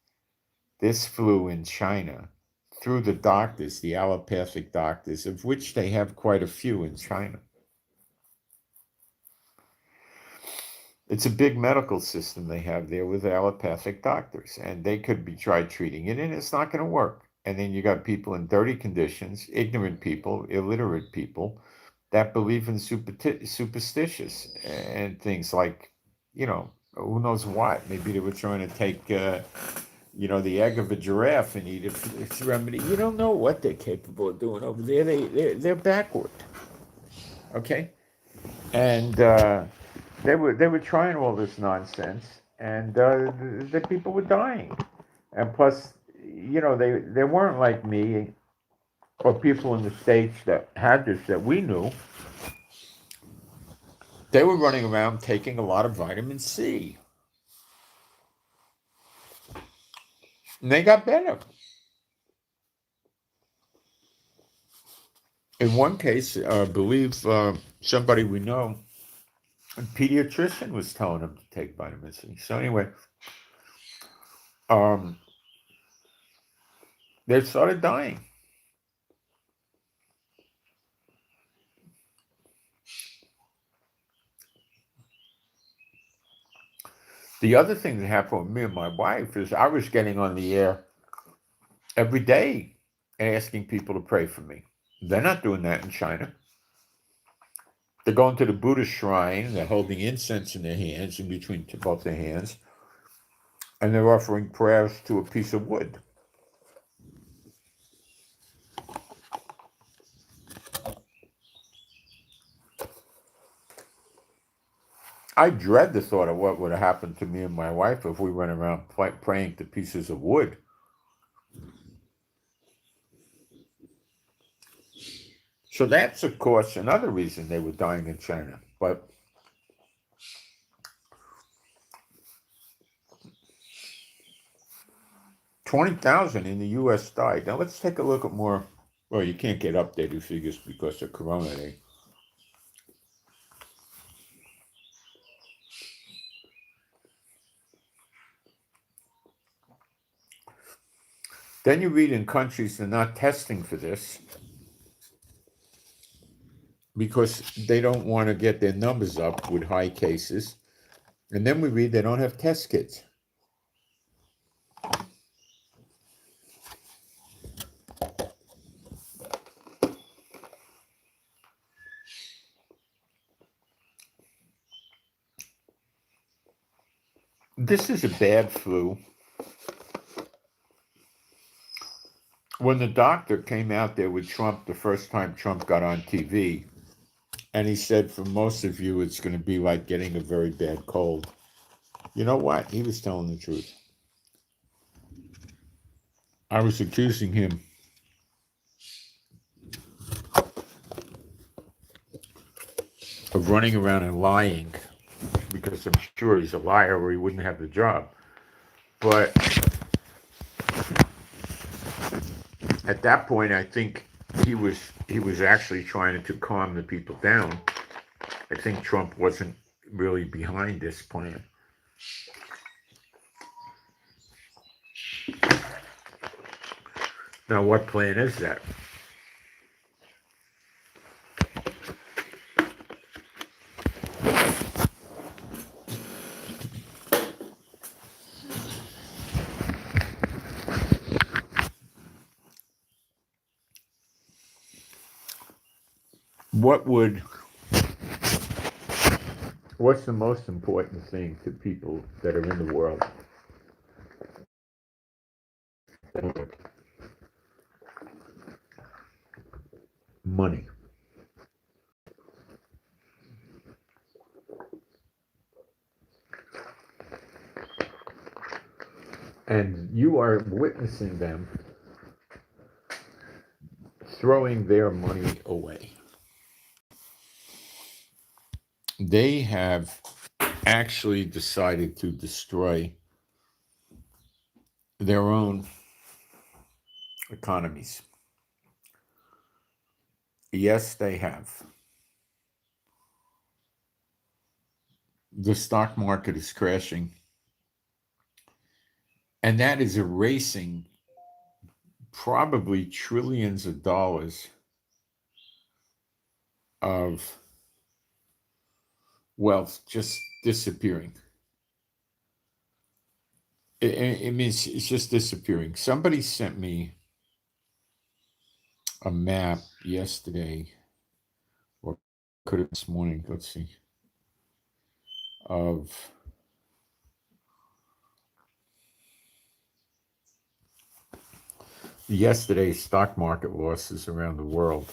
[SPEAKER 1] this flu in China through the doctors, the allopathic doctors, of which they have quite a few in China. It's a big medical system they have there with allopathic doctors, and they could be tried treating it, and it's not going to work. And then you got people in dirty conditions, ignorant people, illiterate people that believe in superstitious and things like, who knows what. Maybe they were trying to take, the egg of a giraffe and eat it for its remedy. You don't know what they're capable of doing over there. They're backward. Okay, and they were trying all this nonsense, and the people were dying. And plus, they weren't like me or people in the States that had this that we knew. They were running around taking a lot of vitamin C. And they got better. In one case, I believe somebody we know, a pediatrician was telling them to take vitamin C. So anyway, um, they started dying. The other thing that happened with me and my wife is I was getting on the air every day asking people to pray for me. They're not doing that in China. They're going to the Buddhist shrine, they're holding incense in their hands, in between both their hands, and they're offering prayers to a piece of wood. I dread the thought of what would have happened to me and my wife if we went around praying to pieces of wood. So that's, of course, another reason they were dying in China. But 20,000 in the U.S. died. Now let's take a look at more. Well, you can't get updated figures because of Corona Day. Then you read in countries they're not testing for this because they don't want to get their numbers up with high cases. And then we read they don't have test kits. This is a bad flu. When the doctor came out there with Trump the first time Trump got on TV, and he said, for most of you, it's going to be like getting a very bad cold. You know what? He was telling the truth. I was accusing him of running around and lying because I'm sure he's a liar or he wouldn't have the job. But at that point, I think he was actually trying to calm the people down. I think Trump wasn't really behind this plan. Now, what plan is that? What would what's the most important thing to people that are in the world? Money. And you are witnessing them throwing their money away. They have actually decided to destroy their own economies. Yes, they have. The stock market is crashing, and that is erasing probably trillions of dollars of wealth just disappearing. It means it's just disappearing. Somebody sent me a map yesterday, or could have this morning. Let's see, of yesterday's stock market losses around the world.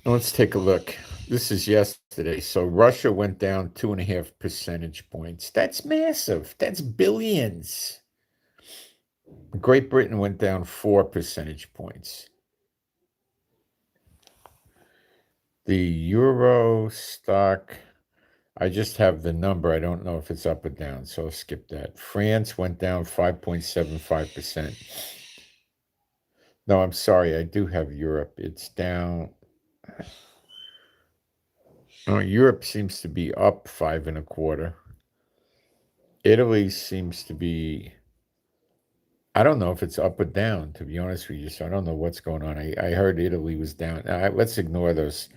[SPEAKER 1] Let's take a look. This is yesterday. So Russia went down 2.5 percentage points. That's massive. That's billions. Great Britain went down 4 percentage points. The Euro stock, I just have the number. I don't know if it's up or down, so I'll skip that. France went down 5.75%. No, I'm sorry. I do have Europe. It's down. Oh, Europe seems to be up 5.25. Italy seems to be. I don't know if it's up or down, to be honest with you. So I don't know what's going on. I heard Italy was down. Let's ignore those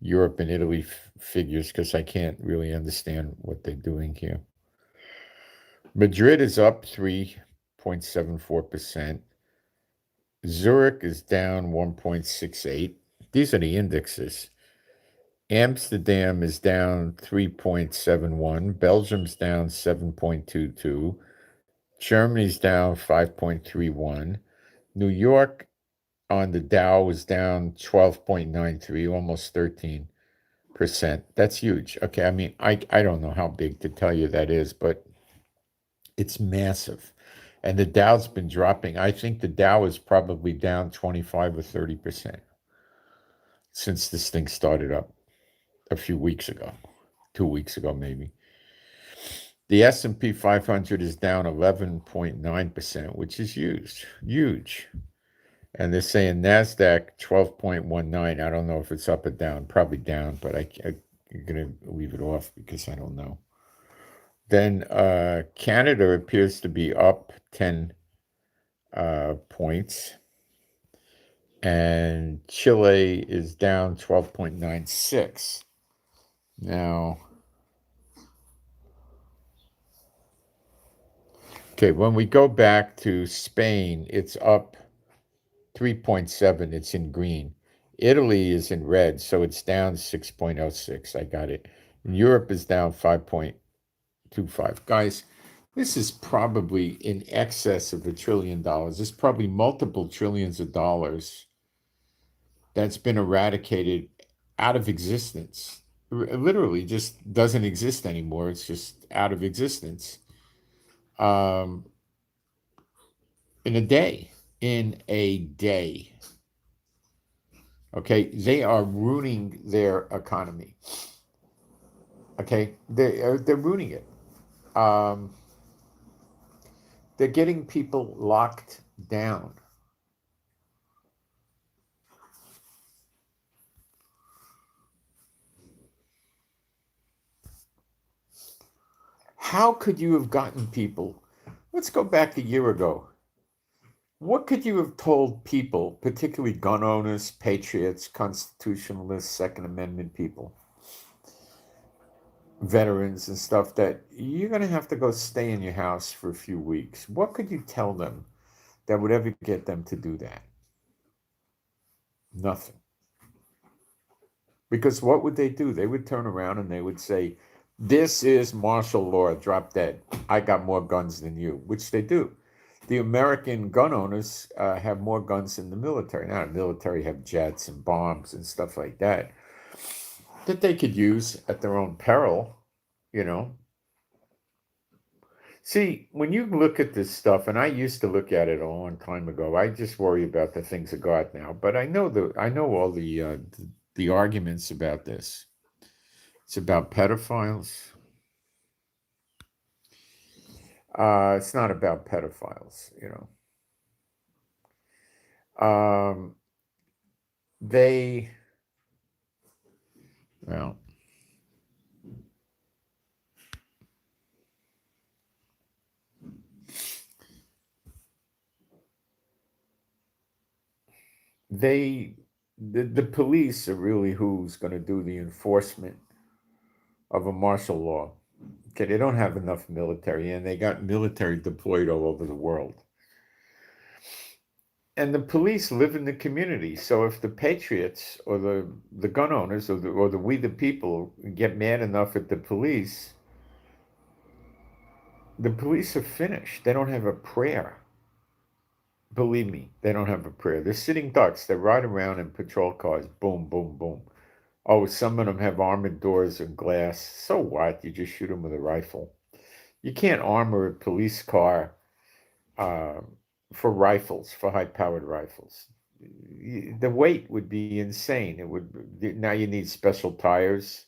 [SPEAKER 1] Europe and Italy figures because I can't really understand what they're doing here. Madrid is up 3.74%. Zurich is down 1.68. These are the indexes. Amsterdam is down 3.71. Belgium's down 7.22. Germany's down 5.31. New York on the Dow was down 12.93, almost 13%. That's huge. Okay, I mean, I don't know how big to tell you that is, but it's massive. And the Dow's been dropping. I think the Dow is probably down 25 or 30% since this thing started up a few weeks ago, 2 weeks ago maybe. The S&P 500 is down 11.9%, which is huge, huge. And they're saying NASDAQ 12.19. I don't know if it's up or down, probably down, but I'm going to leave it off because I don't know. Then Canada appears to be up 10 points. And Chile is down 12.96. Now, okay, when we go back to Spain, it's up 3.7. It's in green. Italy is in red, so it's down 6.06. I got it. And Europe is down 5. 2.5. Guys, this is probably in excess of $1 trillion. There's probably multiple trillions of dollars that's been eradicated out of existence. Literally just doesn't exist anymore. It's just out of existence. Um, in a day. In a day. Okay, they are ruining their economy. Okay, they're ruining it. Um, they're getting people locked down. How could you have gotten people? Let's go back a year ago. What could you have told people, particularly gun owners, patriots, constitutionalists, Second Amendment people, veterans and stuff, that you're going to have to go stay in your house for a few weeks? What could you tell them that would ever get them to do that? Nothing. Because what would they do? They would turn around and they would say, this is martial law, drop dead. I got more guns than you, which they do. The American gun owners have more guns than the military. Now, the military have jets and bombs and stuff like that they could use at their own peril, you know. See, when you look at this stuff, and I used to look at it a long time ago, I just worry about the things of God now. But I know all the arguments about this. It's about pedophiles. It's not about pedophiles, you know. They, well, the police are really who's going to do the enforcement of a martial law. Okay, they don't have enough military, and they got military deployed all over the world. And the police live in the community. So if the patriots or the gun owners or the we the people get mad enough at the police are finished. They don't have a prayer. Believe me, they don't have a prayer. They're sitting ducks. They ride around in patrol cars. Boom, boom, boom. Oh, some of them have armored doors and glass. So what? You just shoot them with a rifle. You can't armor a police car uh, for rifles, for high-powered rifles. The weight would be insane. It would. Now you need special tires.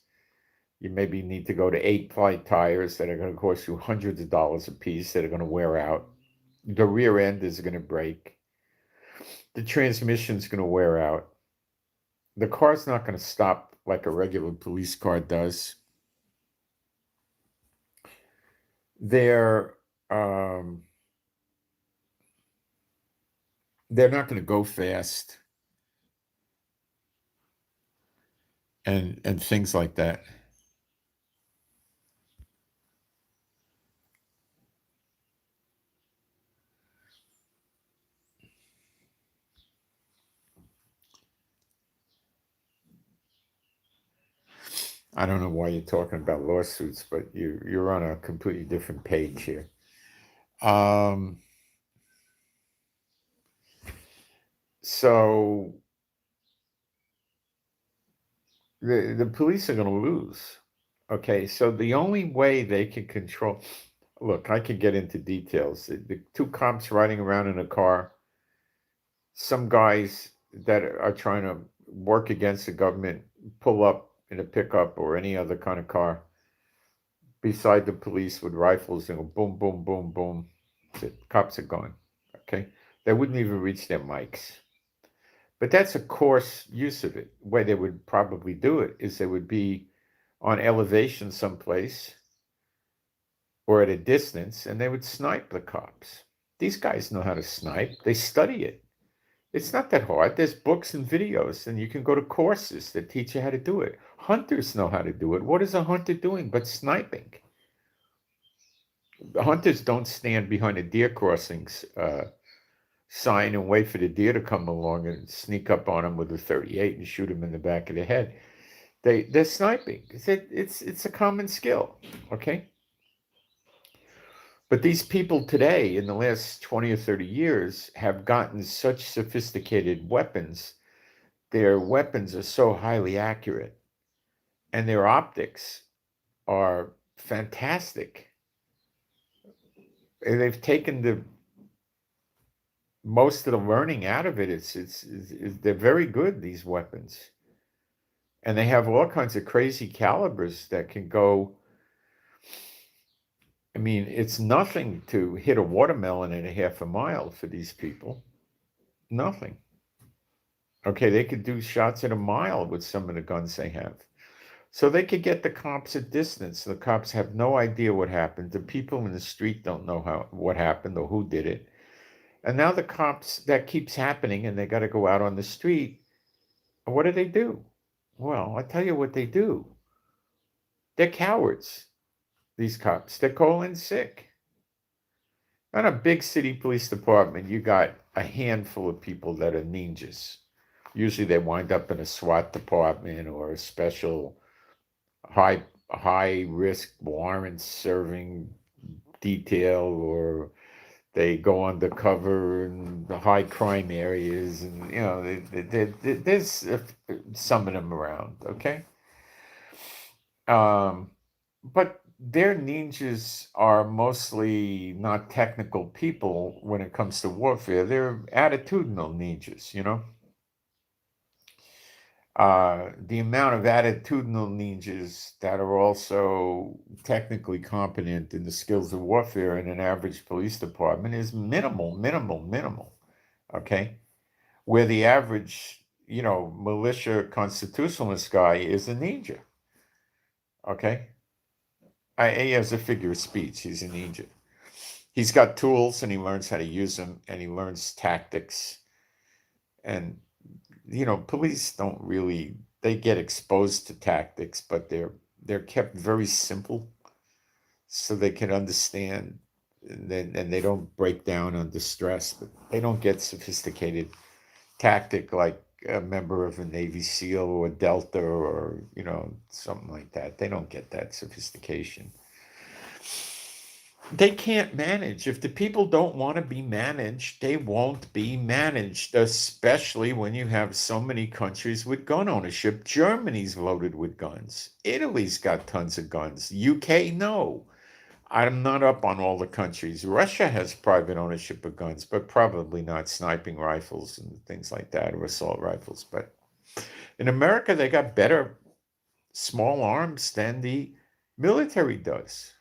[SPEAKER 1] You maybe need to go to 8-ply tires that are going to cost you hundreds of dollars a piece that are going to wear out. The rear end is going to break. The transmission's going to wear out. The car's not going to stop like a regular police car does. They're not going to go fast and things like that. I don't know why you're talking about lawsuits, but you're on a completely different page here. So the police are going to lose. Okay, so the only way they can control. Look, I could get into details. The two cops riding around in a car. Some guys that are trying to work against the government pull up in a pickup or any other kind of car beside the police with rifles and go boom, boom, boom, boom. The cops are gone. Okay, they wouldn't even reach their mics. But that's a coarse use of it. The way they would probably do it is they would be on elevation someplace or at a distance, and they would snipe the cops. These guys know how to snipe. They study it. It's not that hard. There's books and videos, and you can go to courses that teach you how to do it. Hunters know how to do it. What is a hunter doing but sniping? Hunters don't stand behind a deer crossings sign and wait for the deer to come along and sneak up on them with a 38 and shoot them in the back of the head. They're sniping. It's a common skill. Okay. But these people today, in the last 20 or 30 years, have gotten such sophisticated weapons. Their weapons are so highly accurate, and their optics are fantastic. And they've taken the most of the learning out of it. They're very good, these weapons, and they have all kinds of crazy calibers that can go. I mean, it's nothing to hit a watermelon at a half a mile for these people. Nothing. Okay, they could do shots at a mile with some of the guns they have. So they could get the cops at distance. The cops have no idea what happened. The people in the street don't know what happened or who did it. And now the cops, that keeps happening, and they got to go out on the street. What do? Well, I tell you what they do. They're cowards, these cops. They're calling sick. On a big city police department, you got a handful of people that are ninjas. Usually they wind up in a SWAT department or a special high high risk warrant serving detail, or they go undercover in the high crime areas, and there's some of them around. Okay, but their ninjas are mostly not technical people when it comes to warfare. They're attitudinal ninjas, the amount of attitudinal ninjas that are also technically competent in the skills of warfare in an average police department is minimal, minimal, minimal. Okay. Where the average, militia constitutionalist guy is a ninja. Okay. He has a figure of speech. He's a ninja. He's got tools and he learns how to use them, and he learns tactics. And police don't really, they get exposed to tactics, but they're kept very simple so they can understand, and they don't break down under stress, but they don't get sophisticated tactic like a member of a Navy SEAL or Delta or something like that. They don't get that sophistication. They can't manage. If the people don't want to be managed, they won't be managed, especially when you have so many countries with gun ownership. Germany's loaded with guns. Italy's got tons of guns. UK, no. I'm not up on all the countries. Russia has private ownership of guns, but probably not sniping rifles and things like that, or assault rifles. But in America, they got better small arms than the military does.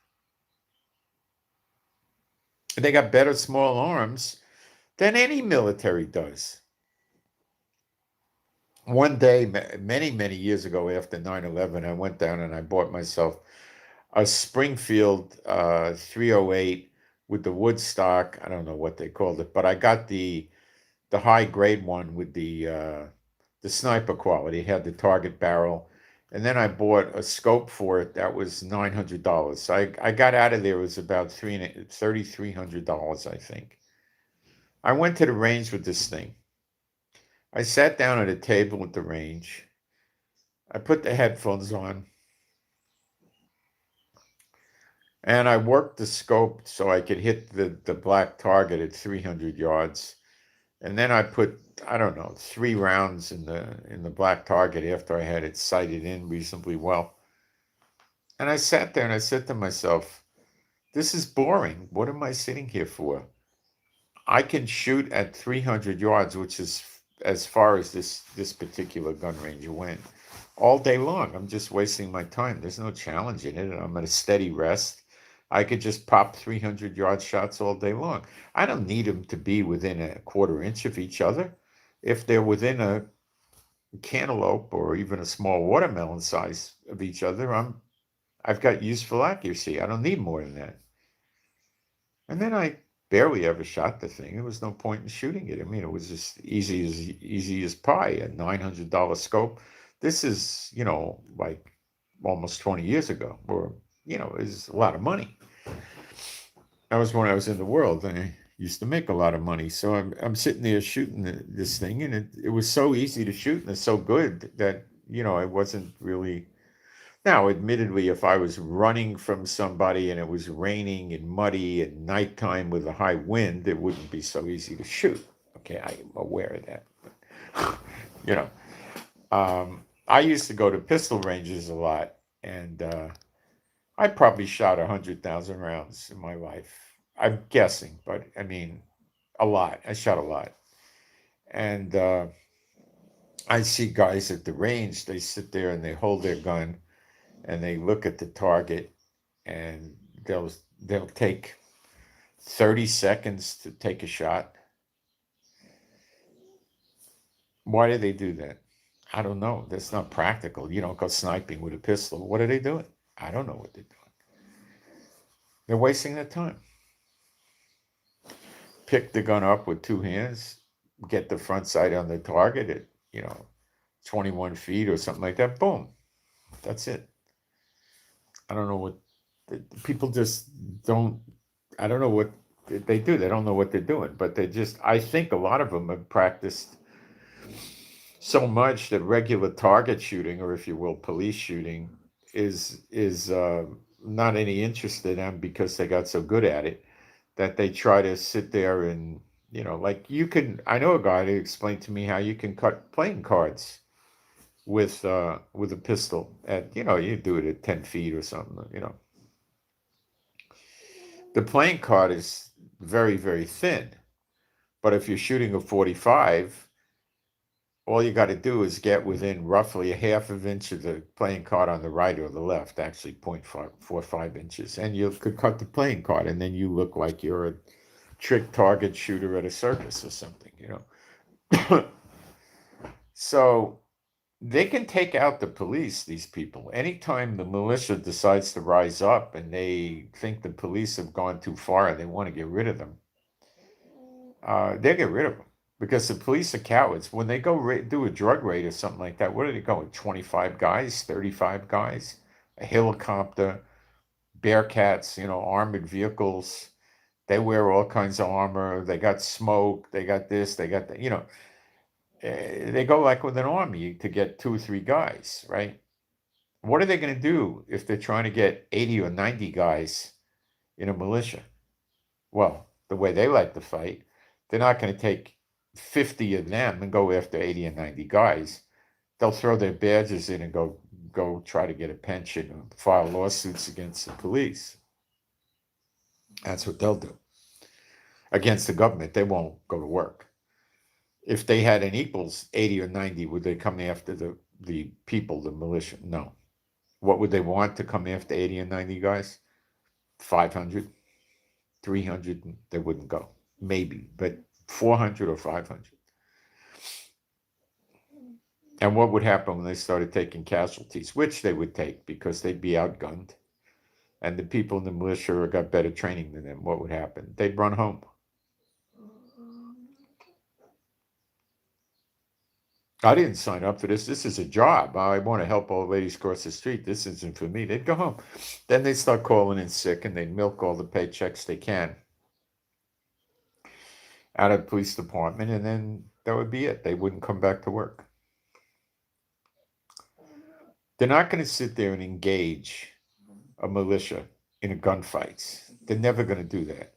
[SPEAKER 1] They got better small arms than any military does. One day, many, many years ago after 9/11, I went down and I bought myself a Springfield 308 with the wood stock. I don't know what they called it, but I got the high grade one with the sniper quality. It had the target barrel. And then I bought a scope for it that was $900. So I got out of there, it was about $3,300, I think. I went to the range with this thing. I sat down at a table at the range. I put the headphones on and I worked the scope so I could hit the black target at 300 yards. And then I put, I don't know, 3 rounds in the black target after I had it sighted in reasonably well. And I sat there and I said to myself, this is boring. What am I sitting here for? I can shoot at 300 yards, which is as far as this particular gun range went, all day long. I'm just wasting my time. There's no challenge in it. I'm at a steady rest. I could just pop 300-yard shots all day long. I don't need them to be within a quarter inch of each other. If they're within a cantaloupe or even a small watermelon size of each other, I've got useful accuracy. I don't need more than that. And then I barely ever shot the thing. There was no point in shooting it. I mean, it was just easy as pie. A $900 scope. This is, like almost 20 years ago, or is a lot of money. That was when I was in the world, and I used to make a lot of money. So I'm sitting there shooting this thing, and it was so easy to shoot, and it's so good that it wasn't really Now, admittedly, if I was running from somebody and it was raining and muddy at nighttime with a high wind, it wouldn't be so easy to shoot. Okay, I am aware of that. you know, I used to go to pistol ranges a lot, and I probably shot 100,000 rounds in my life. I'm guessing, but I mean, a lot. I shot a lot. And I see guys at the range, they sit there and they hold their gun and they look at the target, and they'll take 30 seconds to take a shot. Why do they do that? I don't know. That's not practical. You don't go sniping with a pistol. What are they doing? I don't know what they're doing. They're wasting their time. Pick the gun up with two hands, get the front sight on the target at, you know, 21 feet or something like that. Boom. That's it. I don't know what people just don't. I don't know what they do. They don't know what they're doing, but they just. I think a lot of them have practiced so much that regular target shooting, or if you will, police shooting, is not any interest in them because they got so good at it that they try to sit there and like you can. I know a guy who explained to me how you can cut playing cards with a pistol at you do it at 10 feet or something. The playing card is very very thin, but if you're shooting a 45, all you got to do is get within roughly a half of an inch of the playing card on the right or the left, actually 0.45 inches, and you could cut the playing card, and then you look like you're a trick target shooter at a circus or something. So they can take out the police, these people. Anytime the militia decides to rise up and they think the police have gone too far and they want to get rid of them, they get rid of them because the police are cowards. When they go do a drug raid or something like that, what are they going? 25 guys, 35 guys, a helicopter, Bearcats, armored vehicles. They wear all kinds of armor. They got smoke. They got this. They got that. They go like with an army to get 2 or 3 guys, right? What are they going to do if they're trying to get 80 or 90 guys in a militia? Well, the way they like to fight, they're not going to take 50 of them and go after 80 and 90 guys. They'll throw their badges in and go try to get a pension or file lawsuits against the police. That's what they'll do. Against the government, they won't go to work. If they had an equals 80 or 90, would they come after the people, the militia? No. What would they want to come after 80 and 90 guys? 500, 300, they wouldn't go. Maybe, but 400 or 500. And what would happen when they started taking casualties, which they would take because they'd be outgunned, and the people in the militia got better training than them? What would happen? They'd run home. I didn't sign up for this. This is a job. I want to help old ladies cross the street. This isn't for me. They'd go home. Then they'd start calling in sick and they'd milk all the paychecks they can out of the police department, and then that would be it. They wouldn't come back to work. They're not going to sit there and engage a militia in a gunfight. They're never going to do that.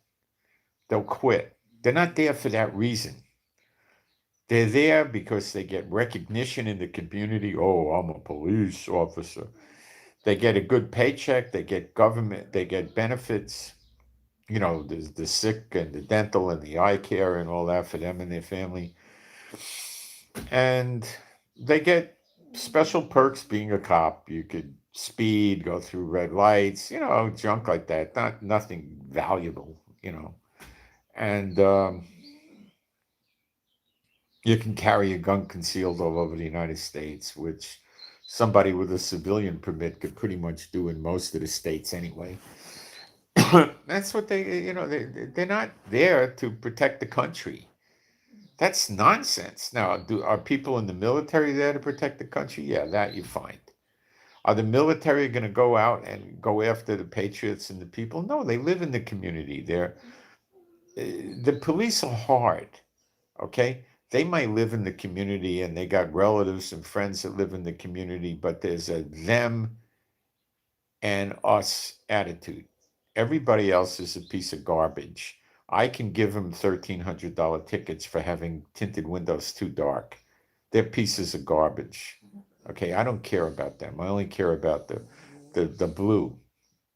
[SPEAKER 1] They'll quit. They're not there for that reason. They're there because they get recognition in the community. Oh, I'm a police officer. They get a good paycheck. They get government. They get benefits. The sick and the dental and the eye care and all that for them and their family. And they get special perks being a cop. You could speed, go through red lights, junk like that. Nothing valuable, And you can carry a gun concealed all over the United States, which somebody with a civilian permit could pretty much do in most of the states anyway. That's what they're not there to protect the country. That's nonsense. Now, are people in the military there to protect the country? Yeah, that you find. Are the military going to go out and go after the patriots and the people? No, they live in the community. The police are hard, okay? They might live in the community and they got relatives and friends that live in the community, but there's a them and us attitude. Everybody else is a piece of garbage. I can give them $1,300 tickets for having tinted windows too dark. They're pieces of garbage. Okay, I don't care about them. I only care about the blue,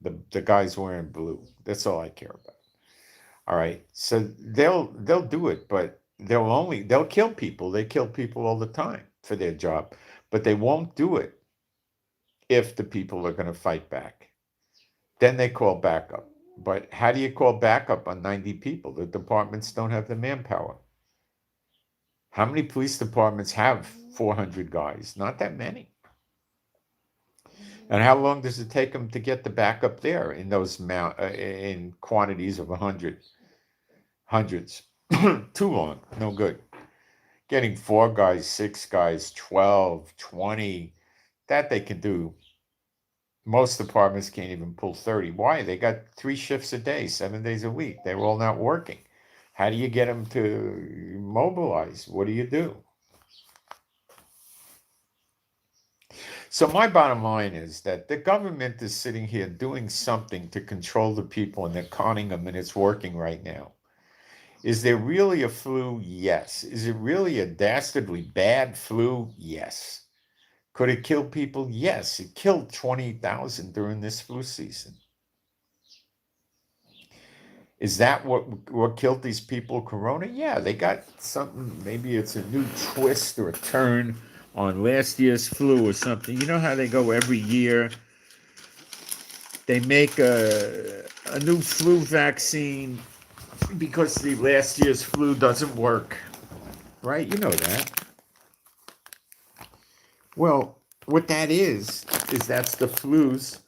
[SPEAKER 1] the guys wearing blue. That's all I care about. All right, so they'll do it, but they'll kill people. They kill people all the time for their job, but they won't do it if the people are going to fight back. Then they call backup. But how do you call backup on 90 people? The departments don't have the manpower. How many police departments have 400 guys? Not that many. And how long does it take them to get the backup there in those in quantities of hundreds? Too long, no good. Getting 4 guys, 6 guys, 12, 20, that they can do. Most departments can't even pull 30. Why? They got 3 shifts a day, 7 days a week. They're all not working. How do you get them to mobilize? What do you do? So my bottom line is that the government is sitting here doing something to control the people, and they're conning them, and it's working right now. Is there really a flu? Yes. Is it really a dastardly bad flu? Yes. Could it kill people? Yes. It killed 20,000 during this flu season. Is that what killed these people, corona? Yeah, they got something, maybe it's a new twist or a turn on last year's flu or something. You know how they go every year? They make a new flu vaccine because the last year's flu doesn't work, right? You know that. Well, what that is that's the flus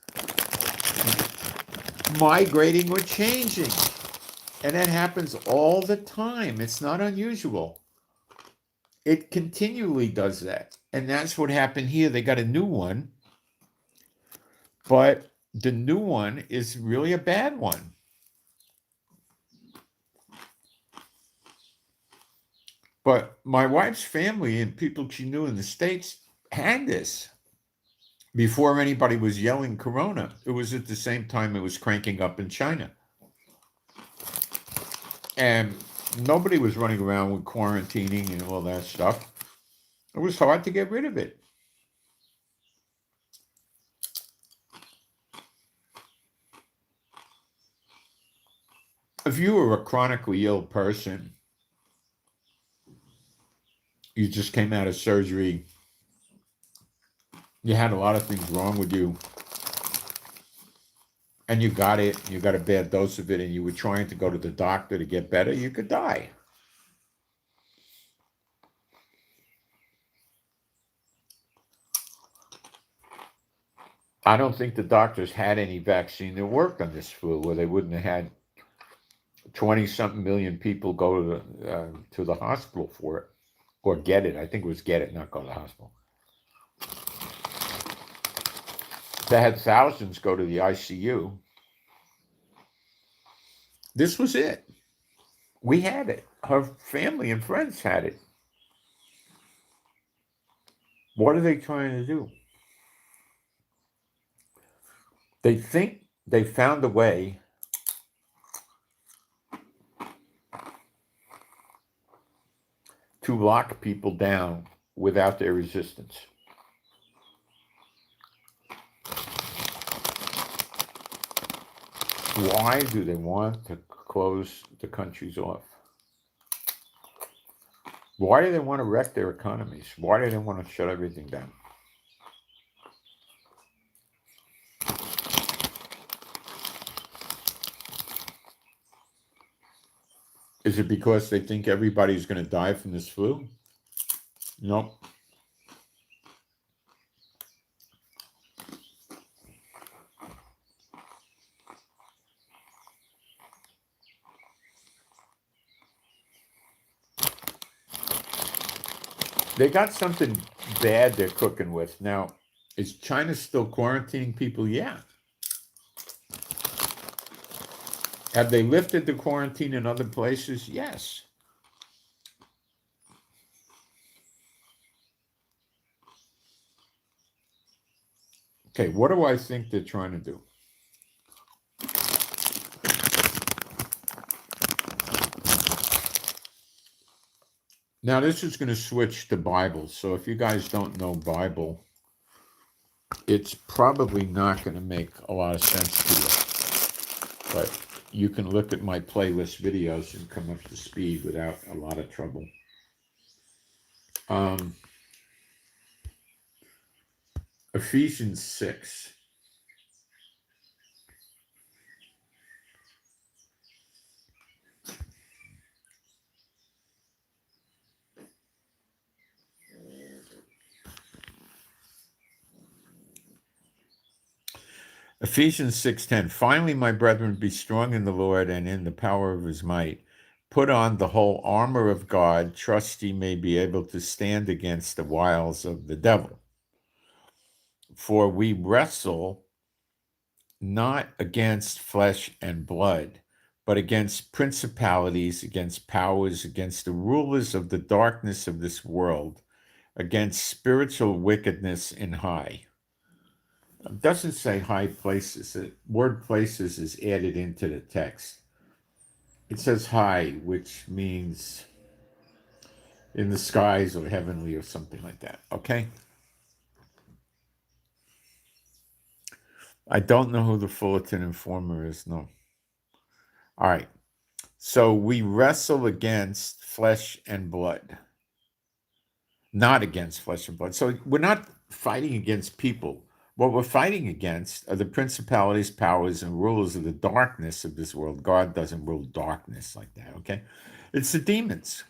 [SPEAKER 1] migrating or changing. And that happens all the time. It's not unusual. It continually does that. And that's what happened here. They got a new one, but the new one is really a bad one. But my wife's family and people she knew in the States had this before anybody was yelling corona. It was at the same time it was cranking up in China. And nobody was running around with quarantining and all that stuff. It was hard to get rid of it. If you were a chronically ill person, you just came out of surgery, you had a lot of things wrong with you, and you got a bad dose of it, and you were trying to go to the doctor to get better, you could die. I don't think the doctors had any vaccine that worked on this flu, or they wouldn't have had 20-something million people go to the hospital for it, or get it. I think it was get it, not go to the hospital. They had thousands go to the ICU. This was it. We had it. Her family and friends had it. What are they trying to do? They think they found a way to lock people down without their resistance. Why do they want to close the countries off? Why do they want to wreck their economies? Why do they want to shut everything down? Is it because they think everybody's going to die from this flu? Nope. They got something bad they're cooking with. Now, is China still quarantining people? Yeah. Have they lifted the quarantine in other places? Yes. Okay, what do I think they're trying to do? Now, this is going to switch to Bible. So if you guys don't know Bible, it's probably not going to make a lot of sense to you. But you can look at my playlist videos and come up to speed without a lot of trouble. Ephesians 6. Ephesians 6:10. Finally, my brethren, be strong in the Lord and in the power of his might. Put on the whole armor of God, trust ye may be able to stand against the wiles of the devil. For we wrestle not against flesh and blood, but against principalities, against powers, against the rulers of the darkness of this world, against spiritual wickedness in high. It doesn't say high places. The word places is added into the text. It says high, which means in the skies or heavenly or something like that. Okay? I don't know who the Fullerton Informer is, no. All right. So we wrestle against flesh and blood, not against flesh and blood. So we're not fighting against people. What we're fighting against are the principalities, powers, and rulers of the darkness of this world. God doesn't rule darkness like that, okay? It's the demons.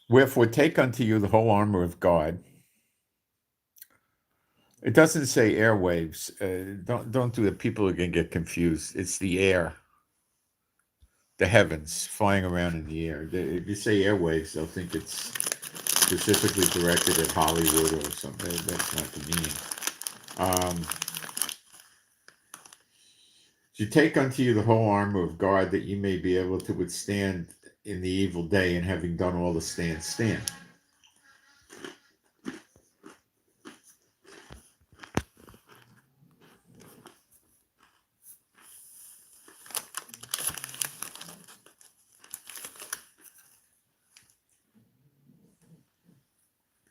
[SPEAKER 1] Wherefore, take unto you the whole armor of God. It doesn't say airwaves. Don't do it. People are going to get confused. It's the air, the heavens, flying around in the air. If you say airwaves, they'll think it's specifically directed at Hollywood or something. That's not the meaning. You take unto you the whole armor of God, that you may be able to withstand in the evil day, and having done all to stand, stand.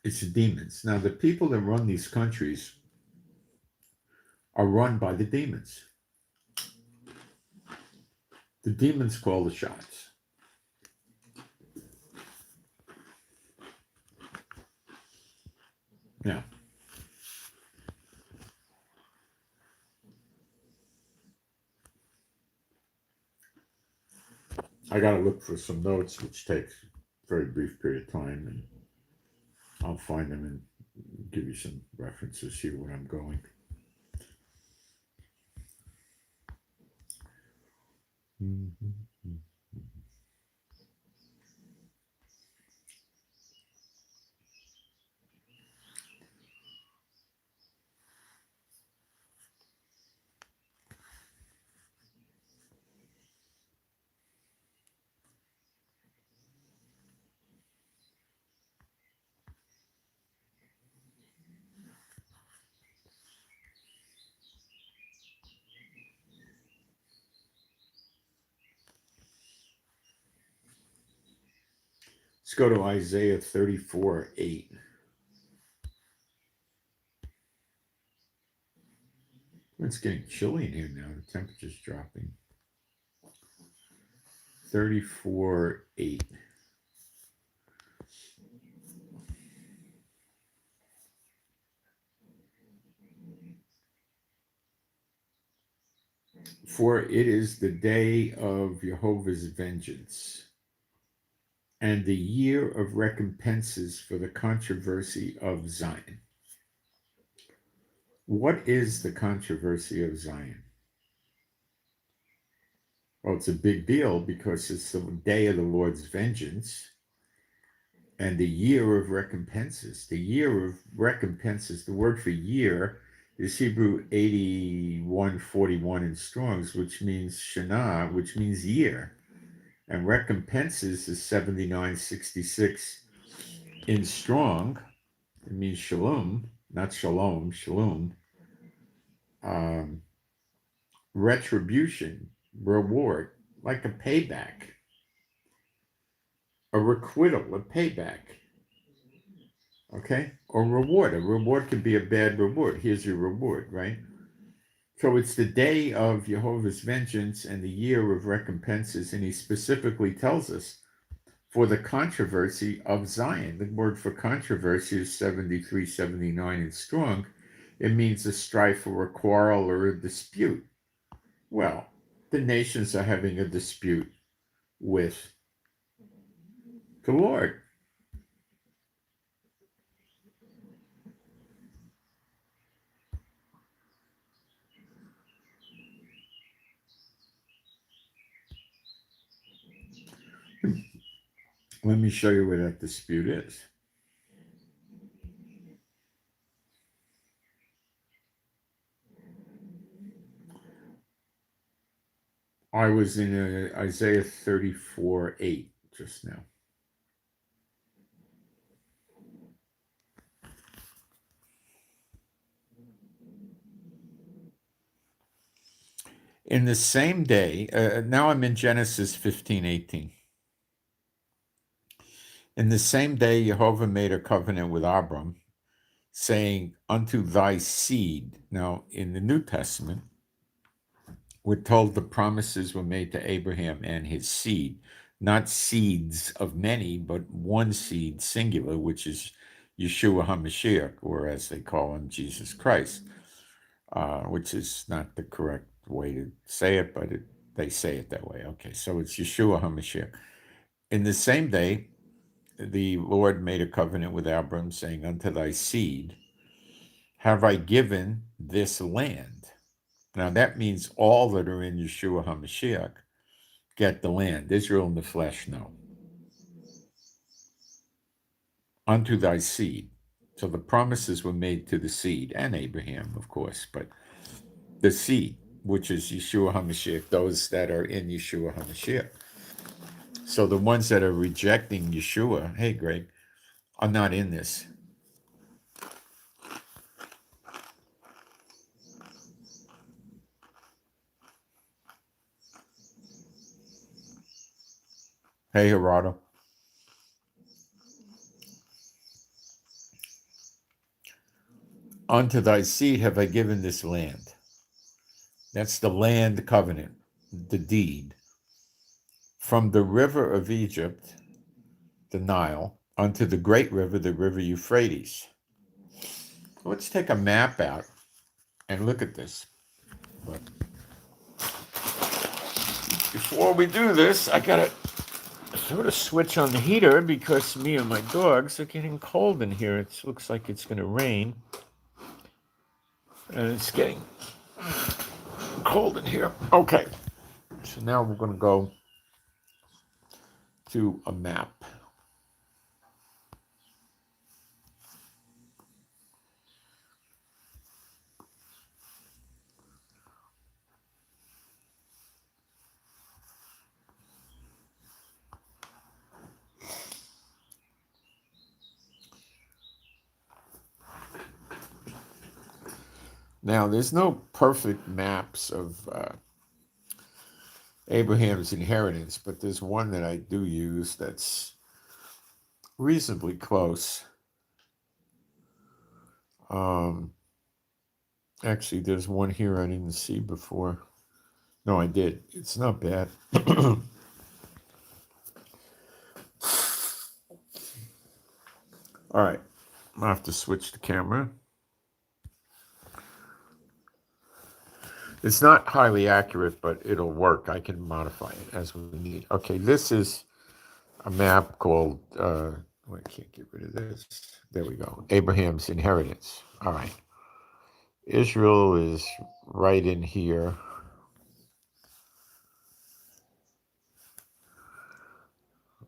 [SPEAKER 1] It's the demons. Now, the people that run these countries are run by the demons. The demons call the shots. Now, I got to look for some notes, which takes a very brief period of time, and I'll find them and give you some references here where I'm going. Let's go to Isaiah 34:8. It's getting chilly in here now. The temperature's dropping. 34:8. For it is the day of Jehovah's vengeance, and the year of recompenses for the controversy of Zion. What is the controversy of Zion? Well, it's a big deal because it's the day of the Lord's vengeance and the year of recompenses. The year of recompenses, the word for year is Hebrew 8141 in Strong's, which means Shana, which means year. And recompenses is 7966 in Strong. It means shalom, not shalom, shalom. Um, Retribution, reward, like a payback, a requital, a payback. Okay? Or reward. A reward could be a bad reward. Here's your reward, right? So it's the day of Jehovah's vengeance and the year of recompenses. And he specifically tells us for the controversy of Zion. The word for controversy is 73, 79 and strong. It means a strife or a quarrel or a dispute. Well, the nations are having a dispute with the Lord. Let me show you where that dispute is. I was in Isaiah 34:8 just now. In the same day, now I'm in Genesis 15:18. In the same day, Jehovah made a covenant with Abram, saying, unto thy seed. Now, in the New Testament, we're told the promises were made to Abraham and his seed, not seeds of many, but one seed, singular, which is Yeshua HaMashiach, or as they call him, Jesus Christ, which is not the correct way to say it, but they say it that way. Okay, so it's Yeshua HaMashiach. In the same day, the Lord made a covenant with Abram, saying, unto thy seed have I given this land. Now that means all that are in Yeshua HaMashiach get the land. Israel in the flesh, no. Unto thy seed. So the promises were made to the seed, and Abraham, of course, but the seed, which is Yeshua HaMashiach, those that are in Yeshua HaMashiach. So the ones that are rejecting Yeshua, hey, Greg, are not in this. Hey, Gerardo. Unto thy seed have I given this land. That's the land covenant, the deed. From the river of Egypt, the Nile, unto the great river, the river Euphrates. Let's take a map out and look at this. But before we do this, I gotta sort of switch on the heater because me and my dogs are getting cold in here. It looks like it's gonna rain. And it's getting cold in here. Okay. So now we're gonna go to a map. Now, there's no perfect maps of Abraham's inheritance, but there's one that I do use that's reasonably close. Actually, there's one here I didn't see before. No, I did. It's not bad. All right. I'll have to switch the camera. It's not highly accurate, but it'll work. I can modify it as we need. Okay, this is a map called, I can't get rid of this. There we go. Abraham's inheritance. All right. Israel is right in here.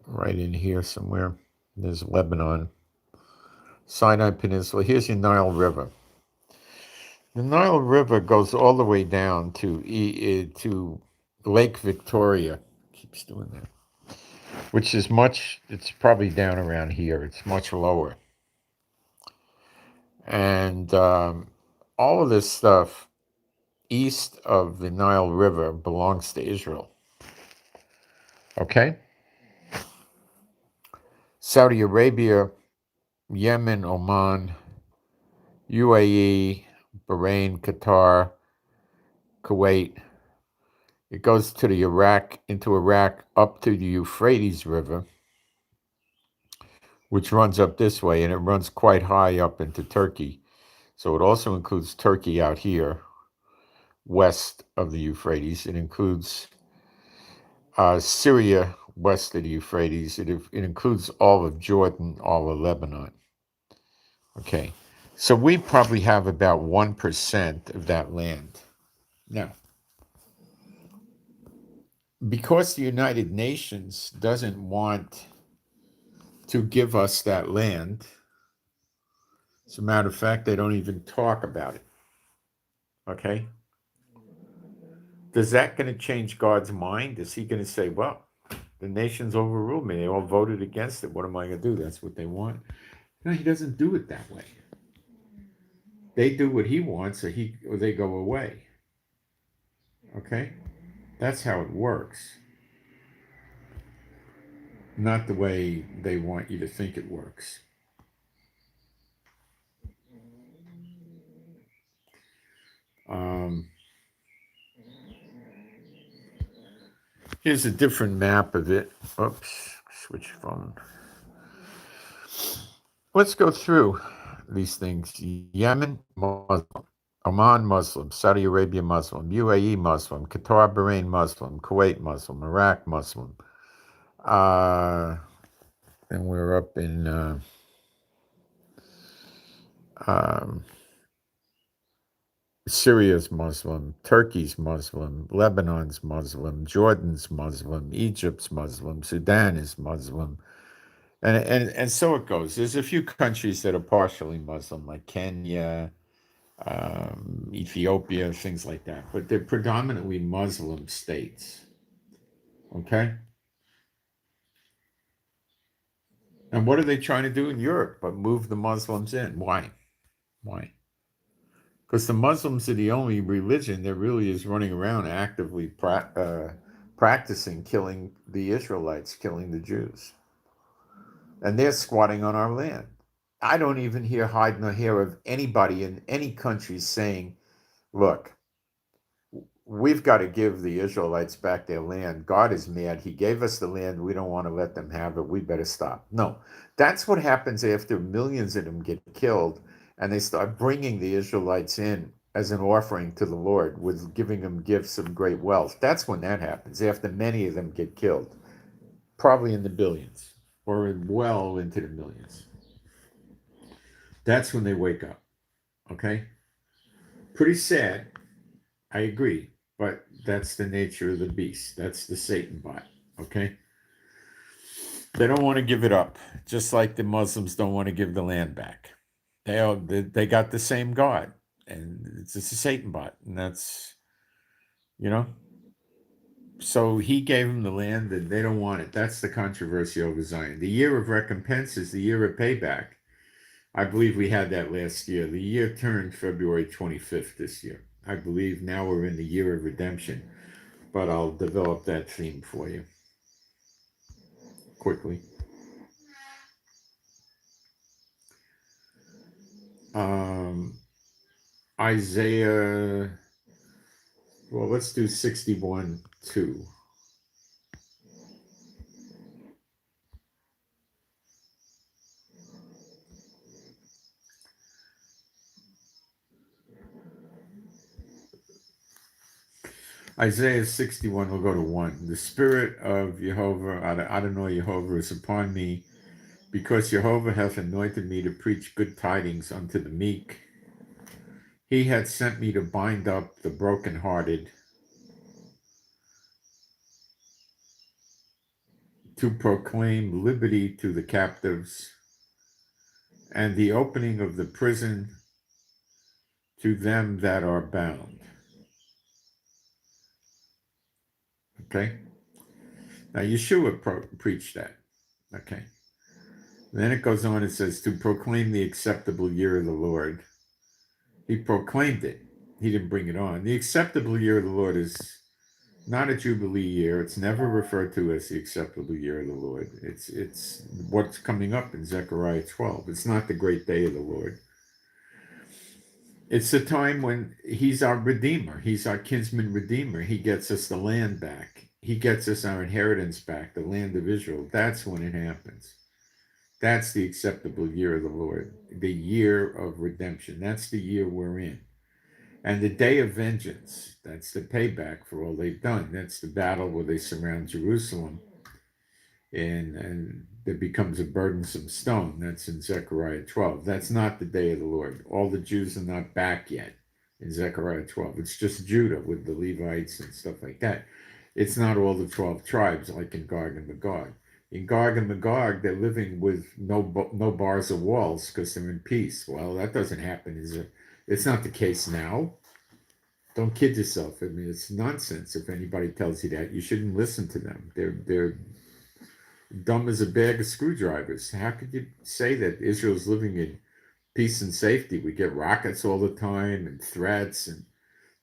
[SPEAKER 1] Right in here somewhere. There's Lebanon. Sinai Peninsula. Here's your Nile River. The Nile River goes all the way down to Lake Victoria. Keeps doing that. Which is much, it's probably down around here. It's much lower. And all of this stuff east of the Nile River belongs to Israel. Okay? Saudi Arabia, Yemen, Oman, UAE, Bahrain, Qatar, Kuwait. It goes to the into Iraq, up to the Euphrates River, which runs up this way, and it runs quite high up into Turkey. So it also includes Turkey out here, west of the Euphrates. It includes Syria, west of the Euphrates. It includes all of Jordan, all of Lebanon. Okay. So we probably have about 1% of that land. Now, because the United Nations doesn't want to give us that land, as a matter of fact, they don't even talk about it. Okay? Is that going to change God's mind? Is he going to say, well, the nations overruled me. They all voted against it. What am I going to do? That's what they want. No, he doesn't do it that way. They do what he wants, or they go away. Okay? That's how it works. Not the way they want you to think it works. Um, Here's a different map of it. Oops, switch phone. Let's go through these things. Yemen, Muslim. Oman, Muslim. Saudi Arabia, Muslim. UAE, Muslim. Qatar, Bahrain, Muslim. Kuwait, Muslim. Iraq, Muslim. And we're up in um, Syria's Muslim, Turkey's Muslim, Lebanon's Muslim, Jordan's Muslim, Egypt's Muslim, Sudan is Muslim, and so it goes. There's a few countries that are partially Muslim, like Kenya, Ethiopia, things like that, but they're predominantly Muslim states. Okay, and what are they trying to do in Europe? But move the Muslims in. Why? Why? Because the Muslims are the only religion that really is running around actively practicing killing the Israelites, killing the Jews. And they're squatting on our land. I don't even hear hide nor hair of anybody in any country saying, look, we've got to give the Israelites back their land. God is mad. He gave us the land. We don't want to let them have it. We better stop. No, that's what happens after millions of them get killed and they start bringing the Israelites in as an offering to the Lord with giving them gifts of great wealth. That's when that happens, after many of them get killed, probably in the billions or well into the millions. That's when they wake up. Okay? Pretty sad. I agree. But that's the nature of the beast. That's the Satan bot. Okay? They don't want to give it up, just like the Muslims don't want to give the land back. They got the same God, and it's a Satan bot, and that's, you know. So he gave them the land, and they don't want it. That's the controversy over Zion. The year of recompense is the year of payback. I believe we had that last year. The year turned February 25th this year. I believe now we're in the year of redemption, but I'll develop that theme for you quickly. Um, Isaiah, well, let's do 61:2. Isaiah 61, we'll go to 1. The Spirit of Jehovah, Adonai Jehovah, is upon me, because Jehovah hath anointed me to preach good tidings unto the meek. He hath sent me to bind up the brokenhearted, to proclaim liberty to the captives, and the opening of the prison to them that are bound. Okay? Now, Yeshua preached that. Okay? Then it goes on, it says, to proclaim the acceptable year of the Lord. He proclaimed it. He didn't bring it on. The acceptable year of the Lord is not a Jubilee year. It's never referred to as the acceptable year of the Lord. It's what's coming up in Zechariah 12. It's not the great day of the Lord. It's the time when he's our Redeemer. He's our kinsman Redeemer. He gets us the land back. He gets us our inheritance back, the land of Israel. That's when it happens. That's the acceptable year of the Lord, the year of redemption. That's the year we're in. And the day of vengeance, that's the payback for all they've done. That's the battle where they surround Jerusalem and it becomes a burdensome stone. That's in Zechariah 12. That's not the day of the Lord. All the Jews are not back yet in Zechariah 12. It's just Judah with the Levites and stuff like that. It's not all the 12 tribes like in Gog and Magog. In Gog and Magog, they're living with no bars or walls because they're in peace. Well, that doesn't happen. It's not the case now. Don't kid yourself. I mean, it's nonsense if anybody tells you that. You shouldn't listen to them. They're dumb as a bag of screwdrivers. How could you say that Israel's living in peace and safety? We get rockets all the time and threats, and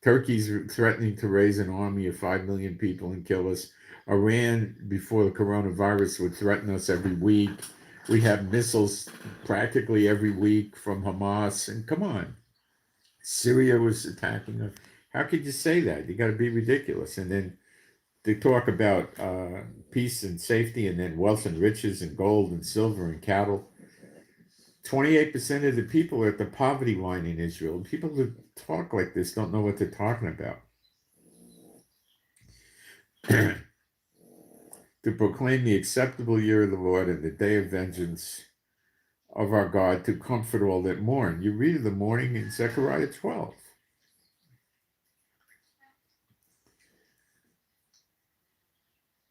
[SPEAKER 1] Turkey's threatening to raise an army of 5 million people and kill us. Iran, before the coronavirus, would threaten us every week. We have missiles practically every week from Hamas. And come on, Syria was attacking us. How could you say that? You got to be ridiculous. And then they talk about peace and safety, and then wealth and riches, and gold and silver and cattle. 28% of the people are at the poverty line in Israel. People who talk like this don't know what they're talking about. To proclaim the acceptable year of the Lord and the day of vengeance of our God, to comfort all that mourn. You read of the mourning in Zechariah 12.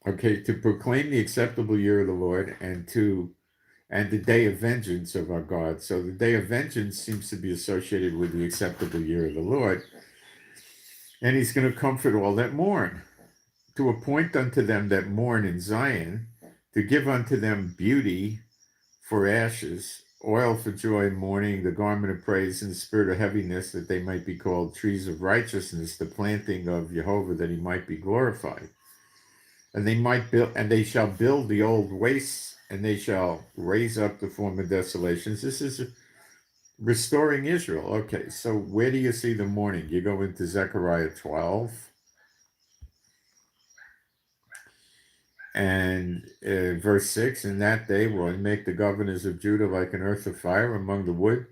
[SPEAKER 1] Okay, to proclaim the acceptable year of the Lord and the day of vengeance of our God. So the day of vengeance seems to be associated with the acceptable year of the Lord. And he's going to comfort all that mourn, to appoint unto them that mourn in Zion, to give unto them beauty for ashes, oil for joy in mourning, the garment of praise and the spirit of heaviness, that they might be called trees of righteousness, the planting of Jehovah, that he might be glorified. And they shall build the old wastes, and they shall raise up the former desolations. This is restoring Israel. Okay, so where do you see the mourning? You go into Zechariah 12, and verse 6, in that day will I make the governors of Judah like an earth of fire among the wood.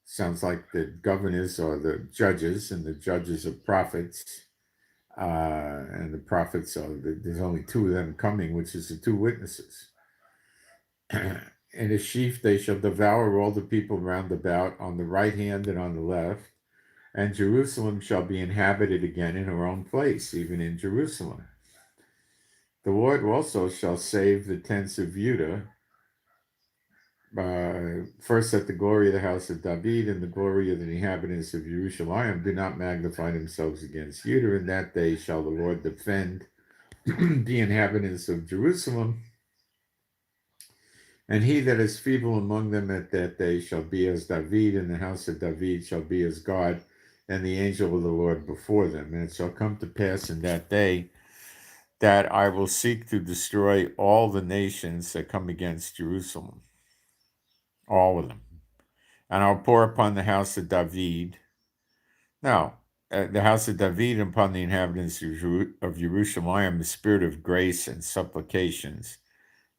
[SPEAKER 1] Sounds like the governors are the judges, and the judges are prophets. And the prophets there's only two of them coming, which is the two witnesses. In a sheaf they shall devour all the people round about, on the right hand and on the left. And Jerusalem shall be inhabited again in her own place, even in Jerusalem. The Lord also shall save the tents of Judah, first that the glory of the house of David and the glory of the inhabitants of Jerusalem do not magnify themselves against Judah. In that day shall the Lord defend the inhabitants of Jerusalem. And he that is feeble among them at that day shall be as David, and the house of David shall be as God, and the angel of the Lord before them. And it shall come to pass in that day that I will seek to destroy all the nations that come against Jerusalem, all of them. And I'll pour upon the house of David. Now, the house of David, upon the inhabitants of Jerusalem, the spirit of grace and supplications,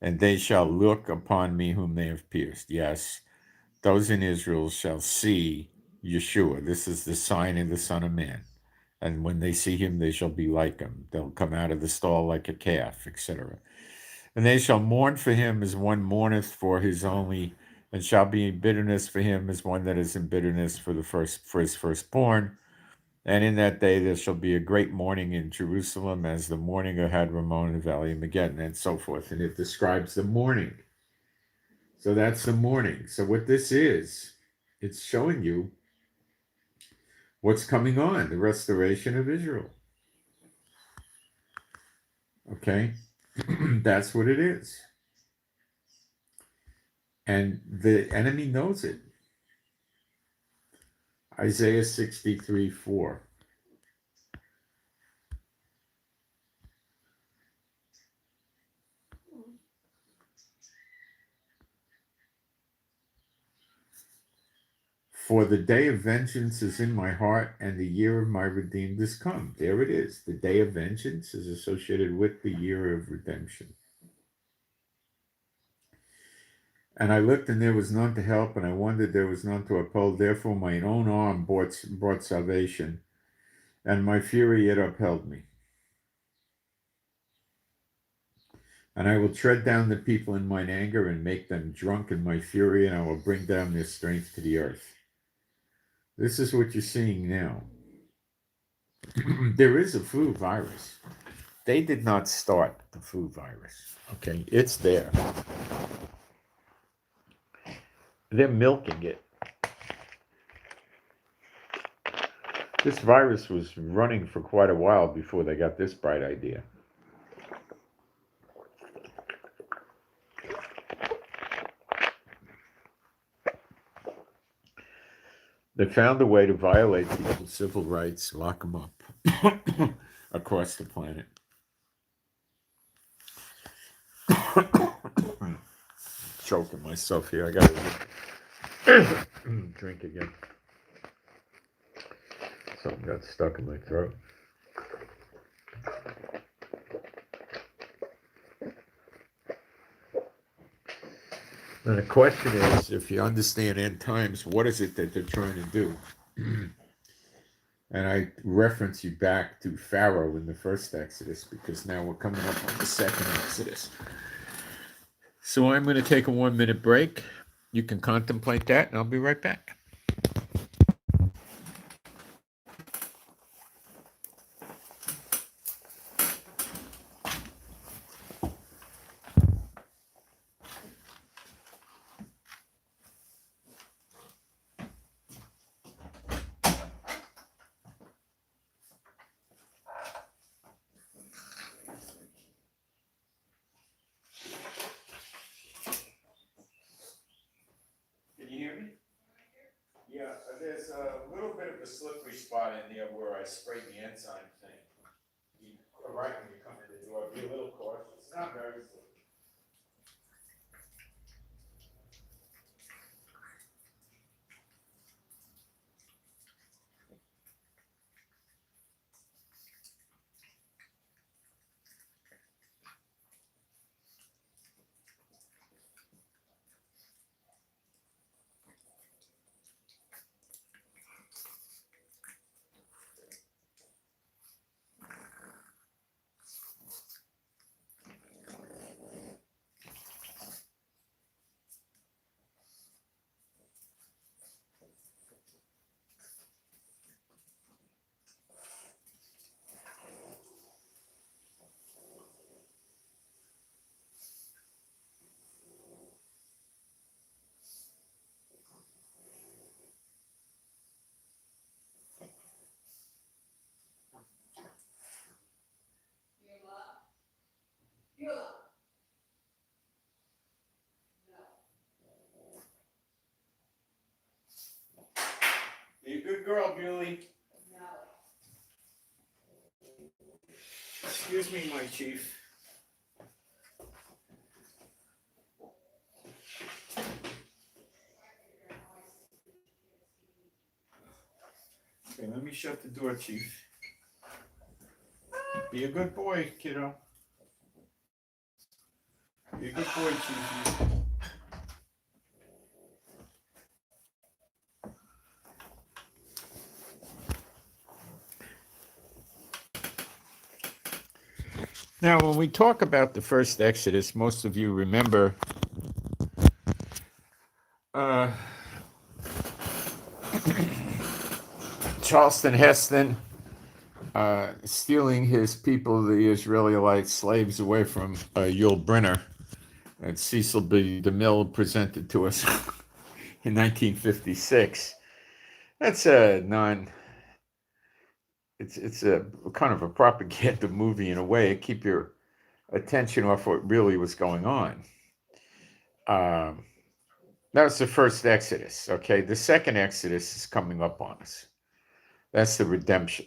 [SPEAKER 1] and they shall look upon me whom they have pierced. Yes, those in Israel shall see Yeshua. This is the sign of the Son of Man. And when they see him, they shall be like him. They'll come out of the stall like a calf, etc. And they shall mourn for him as one mourneth for his only, and shall be in bitterness for him as one that is in bitterness for his firstborn. And in that day there shall be a great mourning in Jerusalem, as the mourning of Hadramon in the valley of Megiddon, and so forth. And it describes the mourning. So that's the mourning. So what this is, it's showing you what's coming on, the restoration of Israel. Okay? That's what it is. And the enemy knows it. Isaiah 63:4. For the day of vengeance is in my heart, and the year of my redeemed is come. There it is. The day of vengeance is associated with the year of redemption. And I looked, and there was none to help, and I wondered there was none to uphold. Therefore mine own arm brought salvation, and my fury it upheld me. And I will tread down the people in mine anger, and make them drunk in my fury, and I will bring down their strength to the earth. This is what you're seeing now. There is a flu virus. They did not start the flu virus. Okay, it's there. They're milking it. This virus was running for quite a while before they got this bright idea. They found a way to violate people's civil rights, lock them up across the planet. Choking myself here. I gotta drink again. Something got stuck in my throat. And the question is, if you understand end times, what is it that they're trying to do? And I reference you back to Pharaoh in the first Exodus, because now we're coming up on the second Exodus. So I'm going to take a 1-minute break. You can contemplate that, and I'll be right back. Can you hear me? Yeah, there's a little bit of a slippery spot in there where I sprayed the enzyme thing. Right when you come in the door, be a little cautious. It's not very slippery. Be a good girl, Julie. Excuse me, my chief. Okay, let me shut the door, chief. Be a good boy, kiddo. Be a good boy, chief. Now, when we talk about the first Exodus, most of you remember Charleston Heston stealing his people, the Israelite slaves, away from Yul Brynner that Cecil B. DeMille presented to us in 1956. That's a it's a kind of a propaganda movie in a way. It keep your attention off what really was going on. That was the first Exodus, okay? The second Exodus is coming up on us. That's the redemption,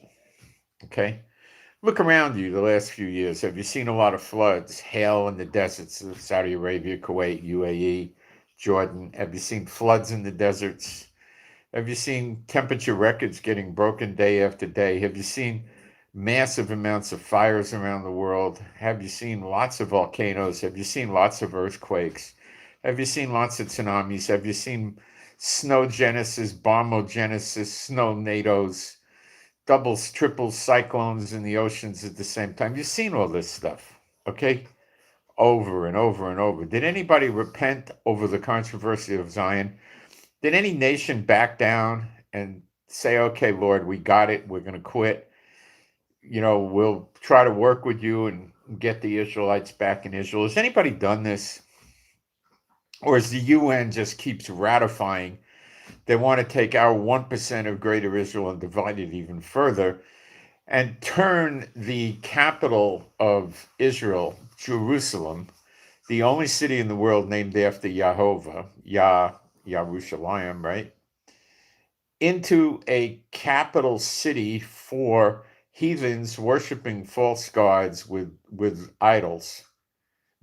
[SPEAKER 1] okay? Look around you the last few years. Have you seen a lot of floods, hail in the deserts of Saudi Arabia, Kuwait, UAE, Jordan? Have you seen floods in the deserts? Have you seen temperature records getting broken day after day? Have you seen massive amounts of fires around the world? Have you seen lots of volcanoes? Have you seen lots of earthquakes? Have you seen lots of tsunamis? Have you seen snow genesis, bombogenesis, snow nados, doubles, triples, cyclones in the oceans at the same time? You've seen all this stuff, okay? Over and over and over. Did anybody repent over the controversy of Zion? Did any nation back down and say, okay, Lord, we got it, we're going to quit? We'll try to work with you and get the Israelites back in Israel. Has anybody done this? Or is the UN just keeps ratifying? They want to take our 1% of Greater Israel and divide it even further and turn the capital of Israel, Jerusalem, the only city in the world named after Yehovah, Yerushalayim, right? Into a capital city for heathens worshiping false gods with idols,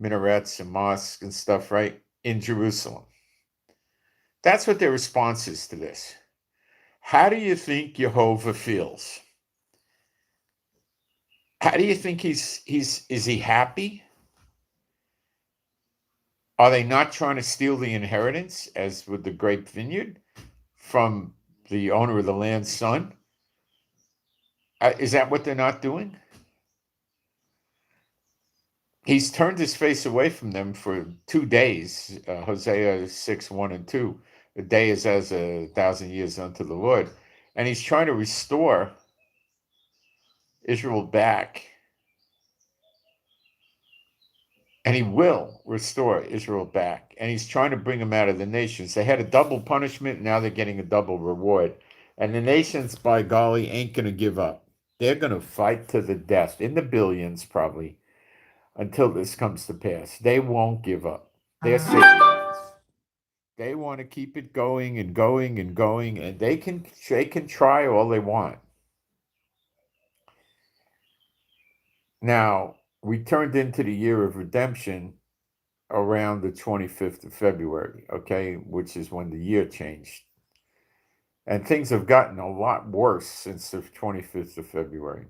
[SPEAKER 1] minarets and mosques and stuff, right? In Jerusalem. That's what their response is to this. How do you think Jehovah feels? How do you think is he happy? Are they not trying to steal the inheritance, as with the grape vineyard, from the owner of the land's son? Is that what they're not doing? He's turned his face away from them for 2 days. Hosea 6, 1 and 2. A day is as 1,000 years unto the Lord. And he's trying to restore Israel back. And he will restore Israel back. And he's trying to bring them out of the nations. They had a double punishment. Now they're getting a double reward. And the nations, by golly, ain't going to give up. They're going to fight to the death, in the billions probably, until this comes to pass. They won't give up. They're Satanists. They want to keep it going and going and going, and they can try all they want. Now, we turned into the year of redemption around the 25th of February, okay, which is when the year changed. And things have gotten a lot worse since the 25th of February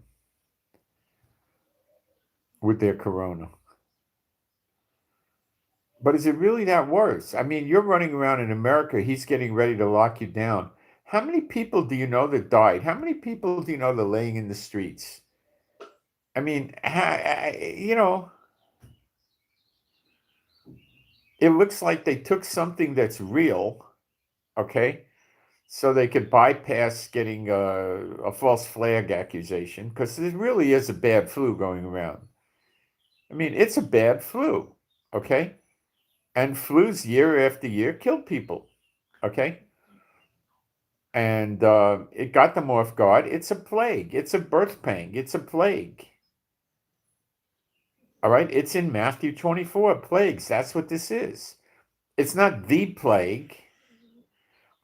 [SPEAKER 1] with their corona. But is it really that worse? I mean, you're running around in America, he's getting ready to lock you down. How many people do you know that died? How many people do you know that are laying in the streets? I mean, it looks like they took something that's real, okay, so they could bypass getting a false flag accusation, because there really is a bad flu going around. I mean, it's a bad flu, okay? And flus year after year kill people, okay? And it got them off guard. It's a plague. It's a birth pang. It's a plague. All right? It's in Matthew 24, plagues. That's what this is. It's not the plague.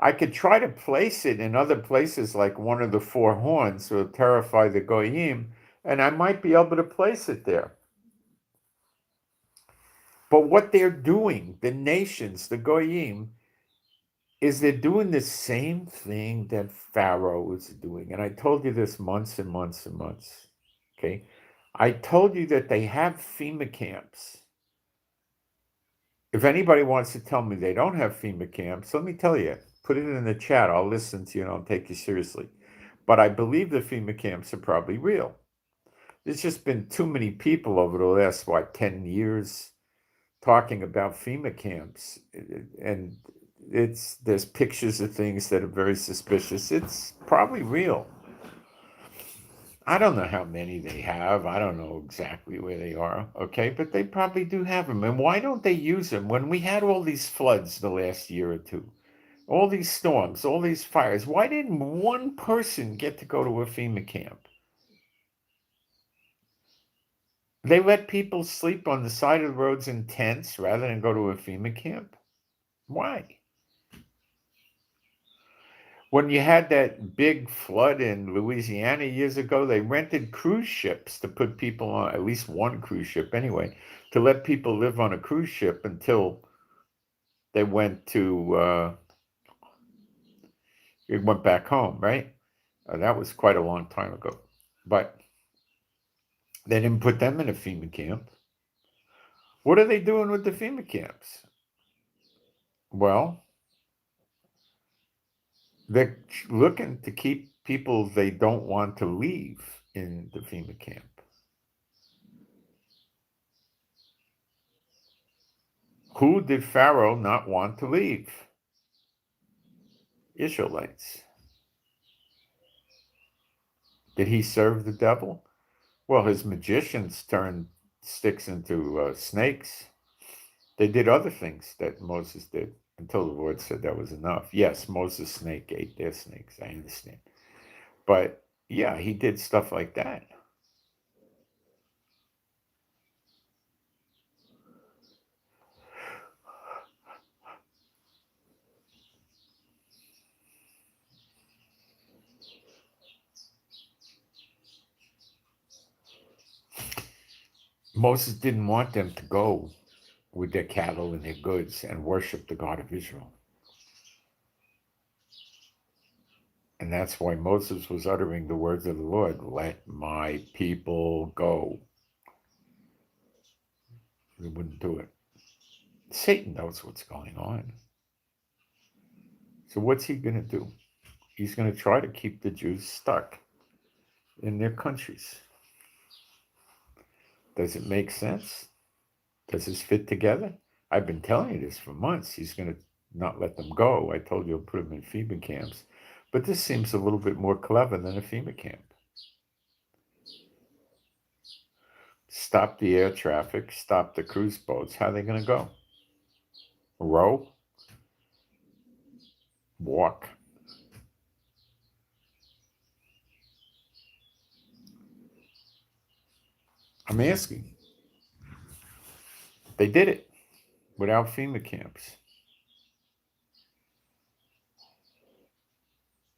[SPEAKER 1] I could try to place it in other places like one of the four horns will terrify the Goyim, and I might be able to place it there. But what they're doing, the nations, the Goyim, is they're doing the same thing that Pharaoh was doing. And I told you this months and months and months. Okay? I told you that they have FEMA camps. If anybody wants to tell me they don't have FEMA camps, let me tell you. Put it in the chat. I'll listen to you and I'll take you seriously. But I believe the FEMA camps are probably real. There's just been too many people over the last, 10 years talking about FEMA camps. And there's pictures of things that are very suspicious. It's probably real. I don't know how many they have. I don't know exactly where they are, okay? But they probably do have them. And why don't they use them? When we had all these floods the last year or two, all these storms, all these fires, why didn't one person get to go to a FEMA camp? They let people sleep on the side of the roads in tents rather than go to a FEMA camp? Why? When you had that big flood in Louisiana years ago, they rented cruise ships to put people on, at least one cruise ship anyway, to let people live on a cruise ship until they went back home, right? That was quite a long time ago. But they didn't put them in a FEMA camp. What are they doing with the FEMA camps? Well, they're looking to keep people they don't want to leave in the FEMA camp. Who did Pharaoh not want to leave? Israelites. Did he serve the devil? Well, his magicians turned sticks into snakes. They did other things that Moses did until the Lord said that was enough. Yes, Moses' snake ate their snakes. I understand. But yeah, he did stuff like that. Moses didn't want them to go with their cattle and their goods and worship the God of Israel. And that's why Moses was uttering the words of the Lord, let my people go. They wouldn't do it. Satan knows what's going on. So what's he going to do? He's going to try to keep the Jews stuck in their countries. Does it make sense? Does this fit together? I've been telling you this for months. He's going to not let them go. I told you I'll put them in FEMA camps. But this seems a little bit more clever than a FEMA camp. Stop the air traffic, stop the cruise boats. How are they going to go? Row? Walk? I'm asking. They did it without FEMA camps.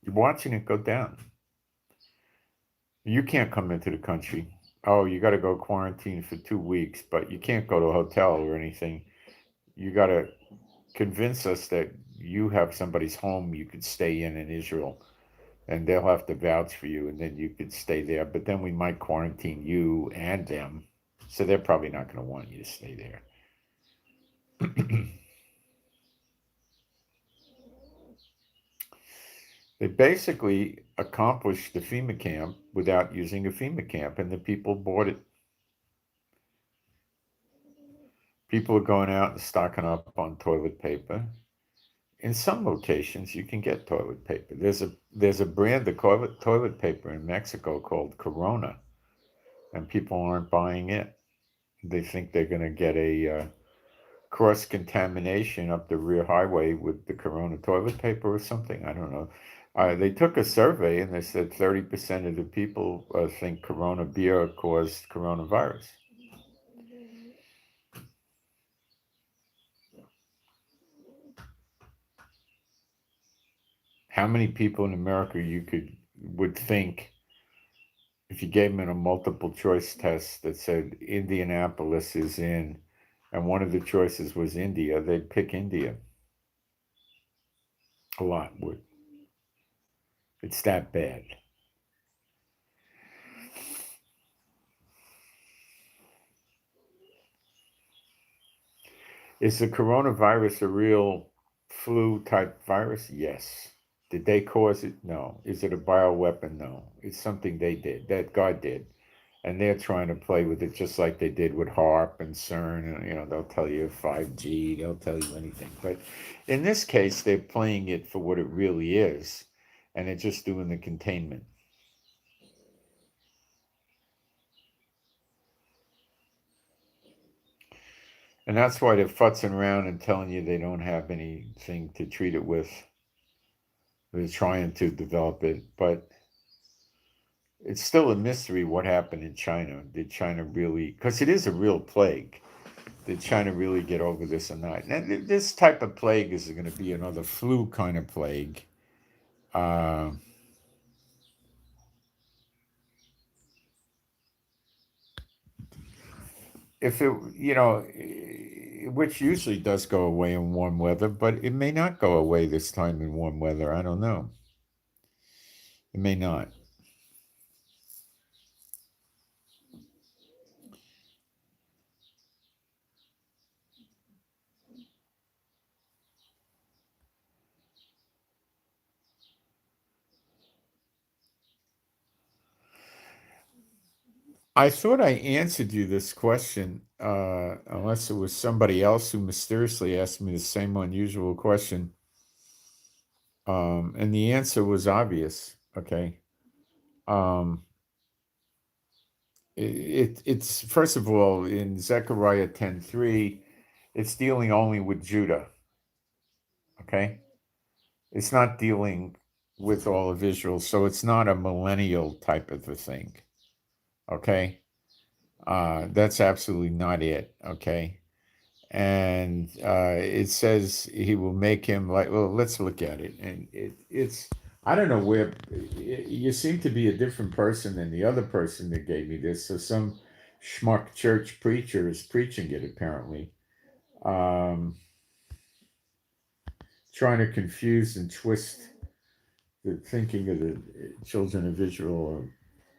[SPEAKER 1] You're watching it go down. You can't come into the country. Oh, you got to go quarantine for 2 weeks, but you can't go to a hotel or anything. You got to convince us that you have somebody's home you could stay in Israel, and they'll have to vouch for you, and then you could stay there. But then we might quarantine you and them, so they're probably not going to want you to stay there. They basically accomplished the FEMA camp without using a FEMA camp, and the people bought it. People are going out and stocking up on toilet paper. In some locations, you can get toilet paper. There's a brand of toilet paper in Mexico called Corona, and people aren't buying it. They think they're going to get a cross contamination up the rear highway with the Corona toilet paper or something. I don't know. They took a survey and they said 30% of the people think Corona beer caused coronavirus. How many people in America would think if you gave them a multiple choice test that said Indianapolis is in, and one of the choices was India, they'd pick India. A lot would. It's that bad. Is the coronavirus a real flu type virus? Yes. Did they cause it? No. Is it a bioweapon? No. It's something they did, that God did. And they're trying to play with it just like they did with HARP and CERN. And, they'll tell you 5G, they'll tell you anything. But in this case, they're playing it for what it really is. And they're just doing the containment. And that's why they're futzing around and telling you they don't have anything to treat it with. They're trying to develop it, but it's still a mystery what happened in China. Did China really, because it is a real plague, did China really get over this or not? And this type of plague is going to be another flu kind of plague. Uh, if it, which usually does go away in warm weather, but it may not go away this time in warm weather. I don't know. It may not. I thought I answered you this question, unless it was somebody else who mysteriously asked me the same unusual question. And the answer was obvious. Okay. Um, it's first of all in Zechariah 10:3, it's dealing only with Judah. Okay. It's not dealing with all of Israel. So it's not a millennial type of a thing. Okay. That's absolutely not it. Okay. And it says he will make him like, well, let's look at it. And it's, I don't know where, you seem to be a different person than the other person that gave me this. So some schmuck church preacher is preaching it apparently, um, trying to confuse and twist the thinking of the children of Israel.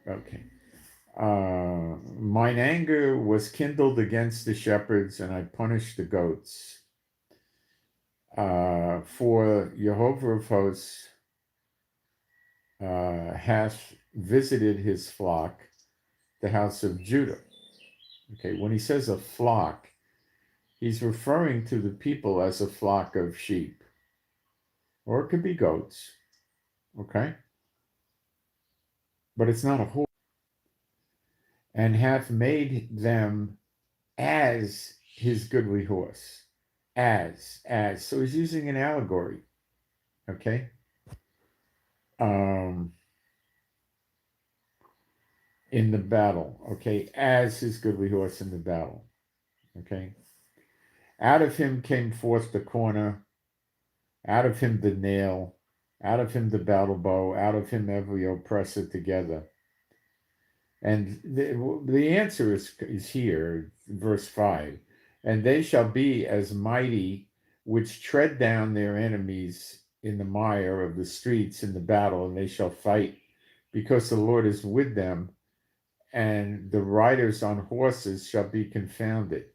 [SPEAKER 1] Okay. Mine anger was kindled against the shepherds, and I punished the goats. For Jehovah of hosts hath visited his flock, the house of Judah. Okay, when he says a flock, he's referring to the people as a flock of sheep, or it could be goats. Okay, but it's not a whole. And hath made them as his goodly horse. As. So he's using an allegory. Okay. Um, in the battle. Okay. As his goodly horse in the battle. Okay. Out of him came forth the corner, out of him the nail, out of him the battle bow, out of him every oppressor together. And the answer is here, verse 5. And they shall be as mighty which tread down their enemies in the mire of the streets in the battle, and they shall fight because the Lord is with them, and the riders on horses shall be confounded.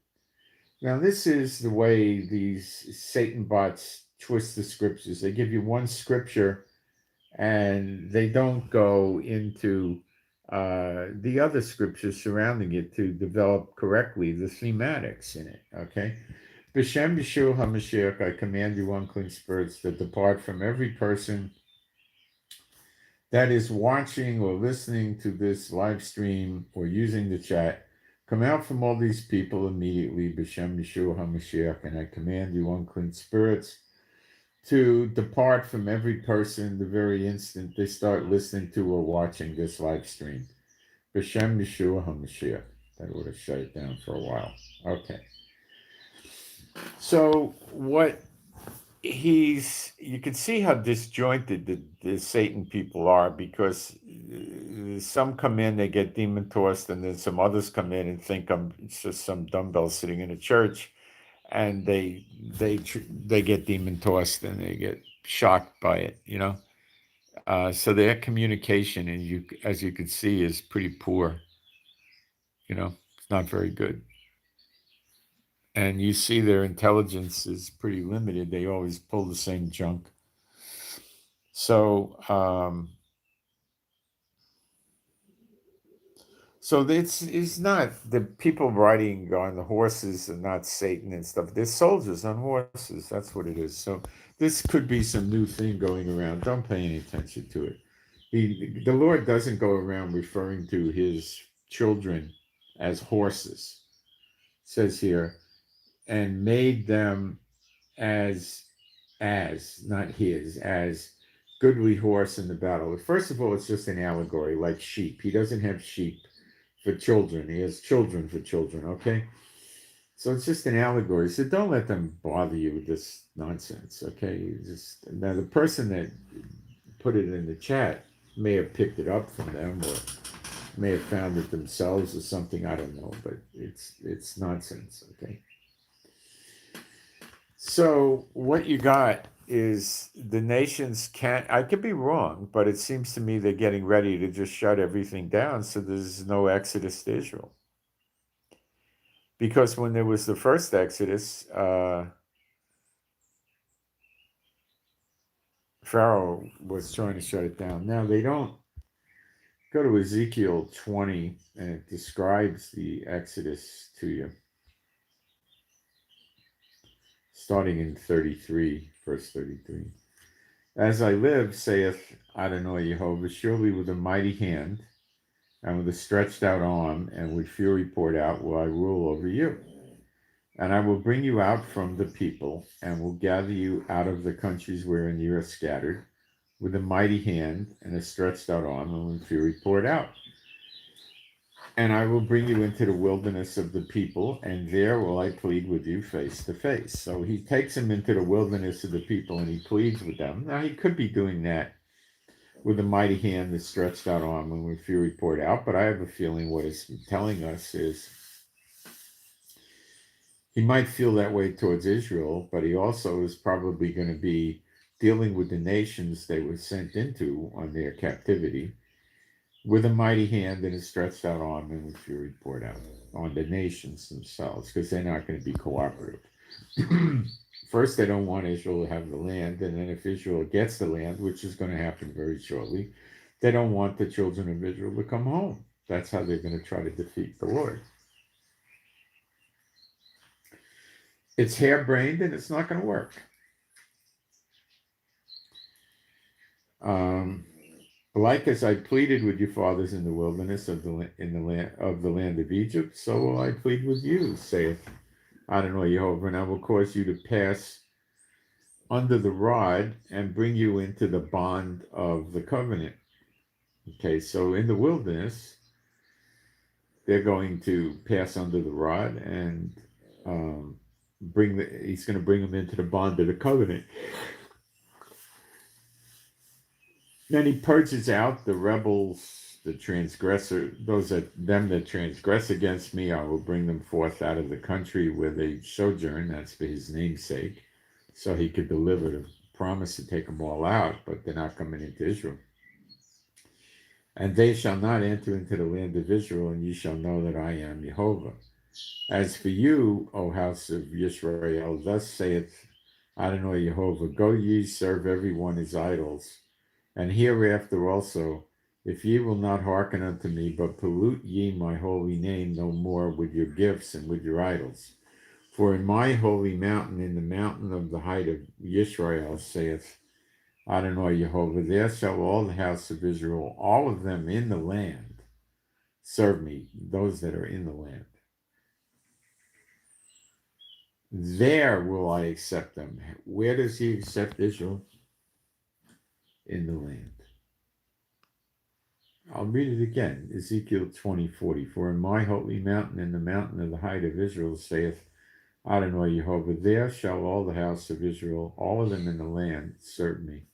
[SPEAKER 1] Now, this is the way these Satan bots twist the scriptures. They give you one scripture and they don't go into the other scriptures surrounding it to develop correctly the thematics in it. Okay. B'Shem Yeshua HaMashiach, I command you, unclean spirits, that depart from every person that is watching or listening to this live stream or using the chat. Come out from all these people immediately, B'Shem Yeshua HaMashiach, and I command you, unclean spirits, to depart from every person the very instant they start listening to or watching this live stream. B'Shem Yeshua HaMashiach. That would have shut it down for a while. Okay. So what you can see how disjointed the Satan people are, because some come in, they get demon tossed, and then some others come in and think it's just some dumbbell sitting in a church, and they get demon tossed and they get shocked by it. So their communication, and as you can see, is pretty poor. It's not very good, and you see their intelligence is pretty limited. They always pull the same junk. So, so it's not the people riding on the horses and not Satan and stuff. They're soldiers on horses. That's what it is. So this could be some new thing going around. Don't pay any attention to it. The Lord doesn't go around referring to his children as horses. It says here, and made them as not his, as goodly horse in the battle. First of all, it's just an allegory, like sheep. He doesn't have sheep for children. He has children for children, okay? So it's just an allegory. So don't let them bother you with this nonsense, okay? Now the person that put it in the chat may have picked it up from them or may have found it themselves or something. I don't know, but it's nonsense. Okay. So what you got is the nations can't. I could be wrong, but it seems to me they're getting ready to just shut everything down, so there's no exodus to Israel. Because when there was the first exodus, Pharaoh was trying to shut it down. Now they don't. Go to Ezekiel 20, and it describes the exodus to you, starting in 33, verse 33. As I live, saith Adonai Jehovah, surely with a mighty hand and with a stretched out arm and with fury poured out will I rule over you. And I will bring you out from the people and will gather you out of the countries wherein you are scattered with a mighty hand and a stretched out arm and with fury poured out. And I will bring you into the wilderness of the people, and there will I plead with you face to face. So he takes them into the wilderness of the people and he pleads with them. Now he could be doing that with a mighty hand that stretched out arm and with fury poured out, but I have a feeling what he's telling us is he might feel that way towards Israel, but he also is probably going to be dealing with the nations they were sent into on their captivity with a mighty hand and a stretched out arm and with fury poured out on the nations themselves, because they're not going to be cooperative. First, they don't want Israel to have the land, and then if Israel gets the land, which is going to happen very shortly, they don't want the children of Israel to come home. That's how they're going to try to defeat the Lord. It's harebrained, and it's not going to work. Like as I pleaded with your fathers in the wilderness of the land of Egypt, so will I plead with you, saith Adonai Jehovah, and I will cause you to pass under the rod and bring you into the bond of the covenant. Okay, so in the wilderness, they're going to pass under the rod and he's going to bring them into the bond of the covenant. Then he purges out the rebels, the transgressor, that transgress against me. I will bring them forth out of the country where they sojourn. That's for his name's sake, so he could deliver the promise to take them all out, but they're not coming into Israel. And they shall not enter into the land of Israel, and ye shall know that I am Jehovah. As for you, O house of Israel, thus saith Adonai Jehovah, go ye serve every one his idols. And hereafter also, if ye will not hearken unto me, but pollute ye my holy name no more with your gifts and with your idols. For in my holy mountain, in the mountain of the height of Israel, saith Adonai Jehovah, there shall all the house of Israel, all of them in the land, serve me, those that are in the land. There will I accept them. Where does he accept Israel? In the land. I'll read it again. Ezekiel 20:40. For in my holy mountain, in the mountain of the height of Israel, saith Adonai Jehovah, there shall all the house of Israel, all of them in the land, serve me.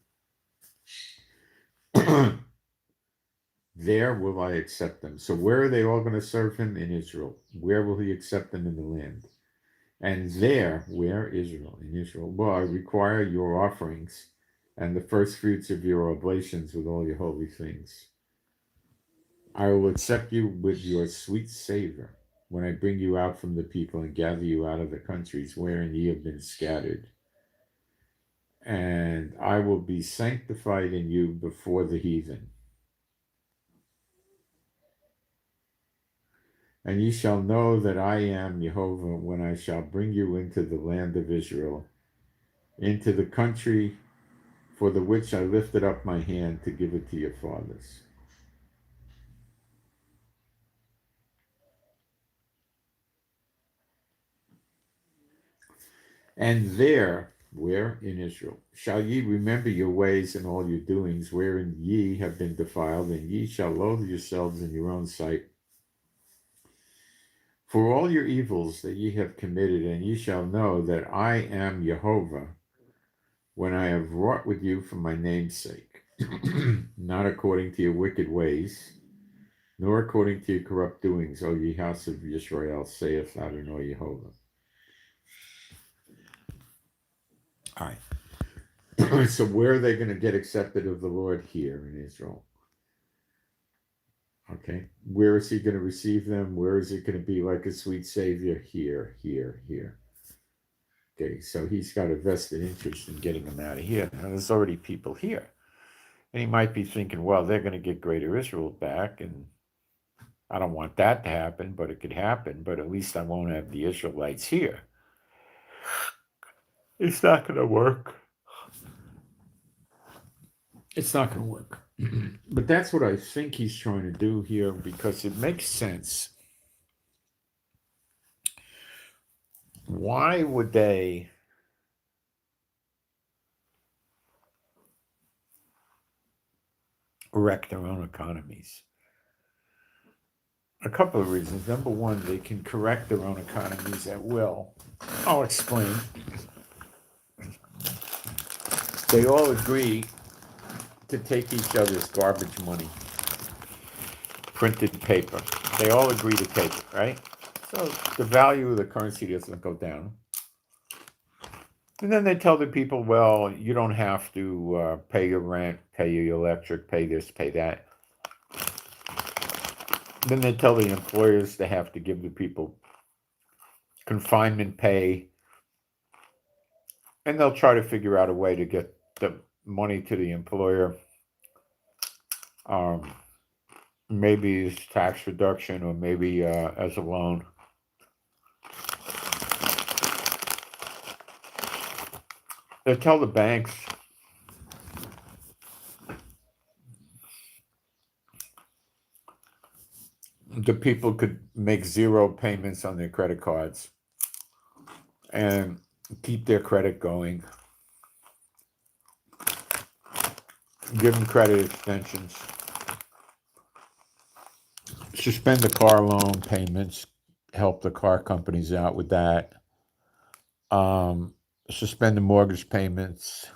[SPEAKER 1] There will I accept them. So where are they all going to serve him? In Israel. Where will he accept them? In the land. And there, where? Israel. In Israel. Will I require your offerings and the first fruits of your oblations with all your holy things. I will accept you with your sweet savor when I bring you out from the people and gather you out of the countries wherein ye have been scattered. And I will be sanctified in you before the heathen. And ye shall know that I am Jehovah when I shall bring you into the land of Israel, into the country for the which I lifted up my hand to give it to your fathers. And there, where? In Israel, shall ye remember your ways and all your doings, wherein ye have been defiled, and ye shall loathe yourselves in your own sight for all your evils that ye have committed, and ye shall know that I am Jehovah when I have wrought with you for my name's sake. not according to your wicked ways, nor according to your corrupt doings, O ye house of Israel, saith Adonai Jehovah. All right. So where are they going to get accepted of the Lord? Here in Israel. Okay. Where is he going to receive them? Where is it going to be like a sweet savior? Here, here, here. Okay. So he's got a vested interest in getting them out of here. Now, there's already people here. And he might be thinking, well, they're going to get Greater Israel back. And I don't want that to happen, but it could happen. But at least I won't have the Israelites here. It's not going to work. It's not going to work. But that's what I think he's trying to do here because it makes sense. Why would they wreck their own economies? A couple of reasons. Number one, they can correct their own economies at will. I'll explain. They all agree to take each other's garbage money, printed paper. They all agree to take it, right? So the value of the currency doesn't go down. And then they tell the people, well, you don't have to pay your rent, pay your electric, pay this, pay that. Then they tell the employers they have to give the people confinement pay. And they'll try to figure out a way to get the money to the employer. Maybe as tax reduction or maybe as a loan. They tell the banks the people could make zero payments on their credit cards and keep their credit going. Give them credit extensions. Suspend the car loan payments. Help the car companies out with that. Suspend the mortgage payments.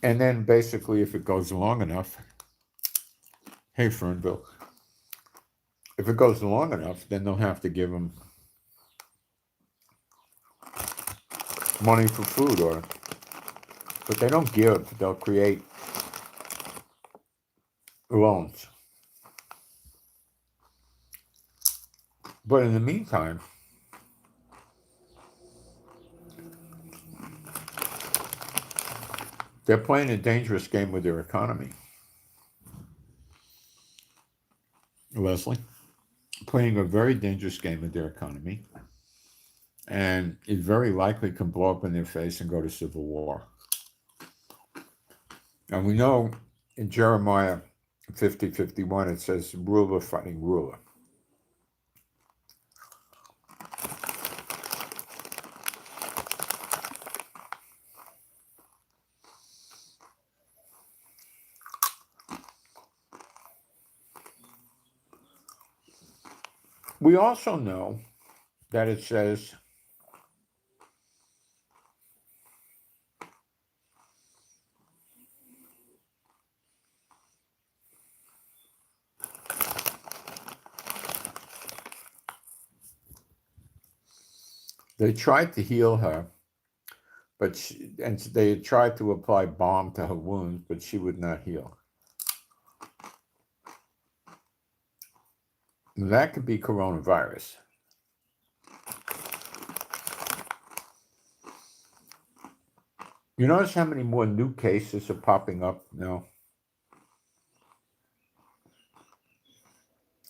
[SPEAKER 1] And then basically, if it goes long enough, hey, Fernville, if it goes long enough, then they'll have to give them money for food, but they don't give. They'll create loans. But in the meantime, they're playing a dangerous game with their economy. Leslie, playing a very dangerous game with their economy, and it very likely can blow up in their face and go to civil war. And we know in Jeremiah 50:51 it says ruler fighting ruler. We also know that it says they tried to heal her, but they tried to apply balm to her wounds, but she would not heal. That could be coronavirus. You notice how many more new cases are popping up now?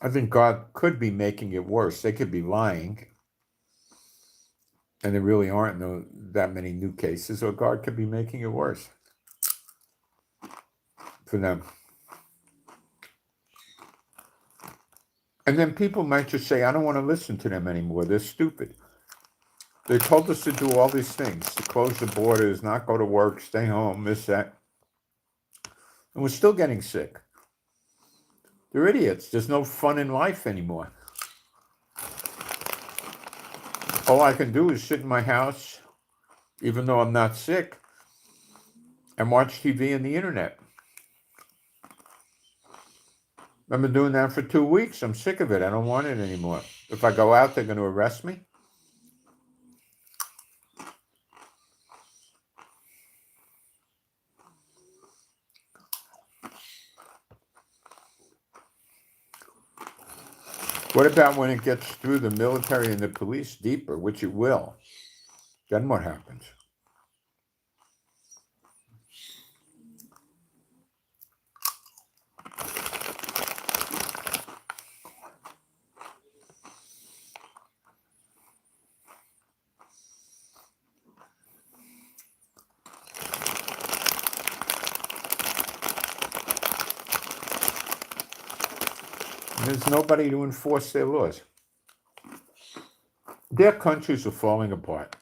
[SPEAKER 1] I think God could be making it worse. They could be lying, and there really aren't that many new cases, or God could be making it worse for them. And then people might just say, I don't want to listen to them anymore. They're stupid. They told us to do all these things, to close the borders, not go to work, stay home, this, that. And we're still getting sick. They're idiots. There's no fun in life anymore. All I can do is sit in my house, even though I'm not sick, and watch TV and the internet. I've been doing that for 2 weeks. I'm sick of it. I don't want it anymore. If I go out, they're going to arrest me. What about when it gets through the military and the police deeper, which it will? Then what happens? There's nobody to enforce their laws. Their countries are falling apart.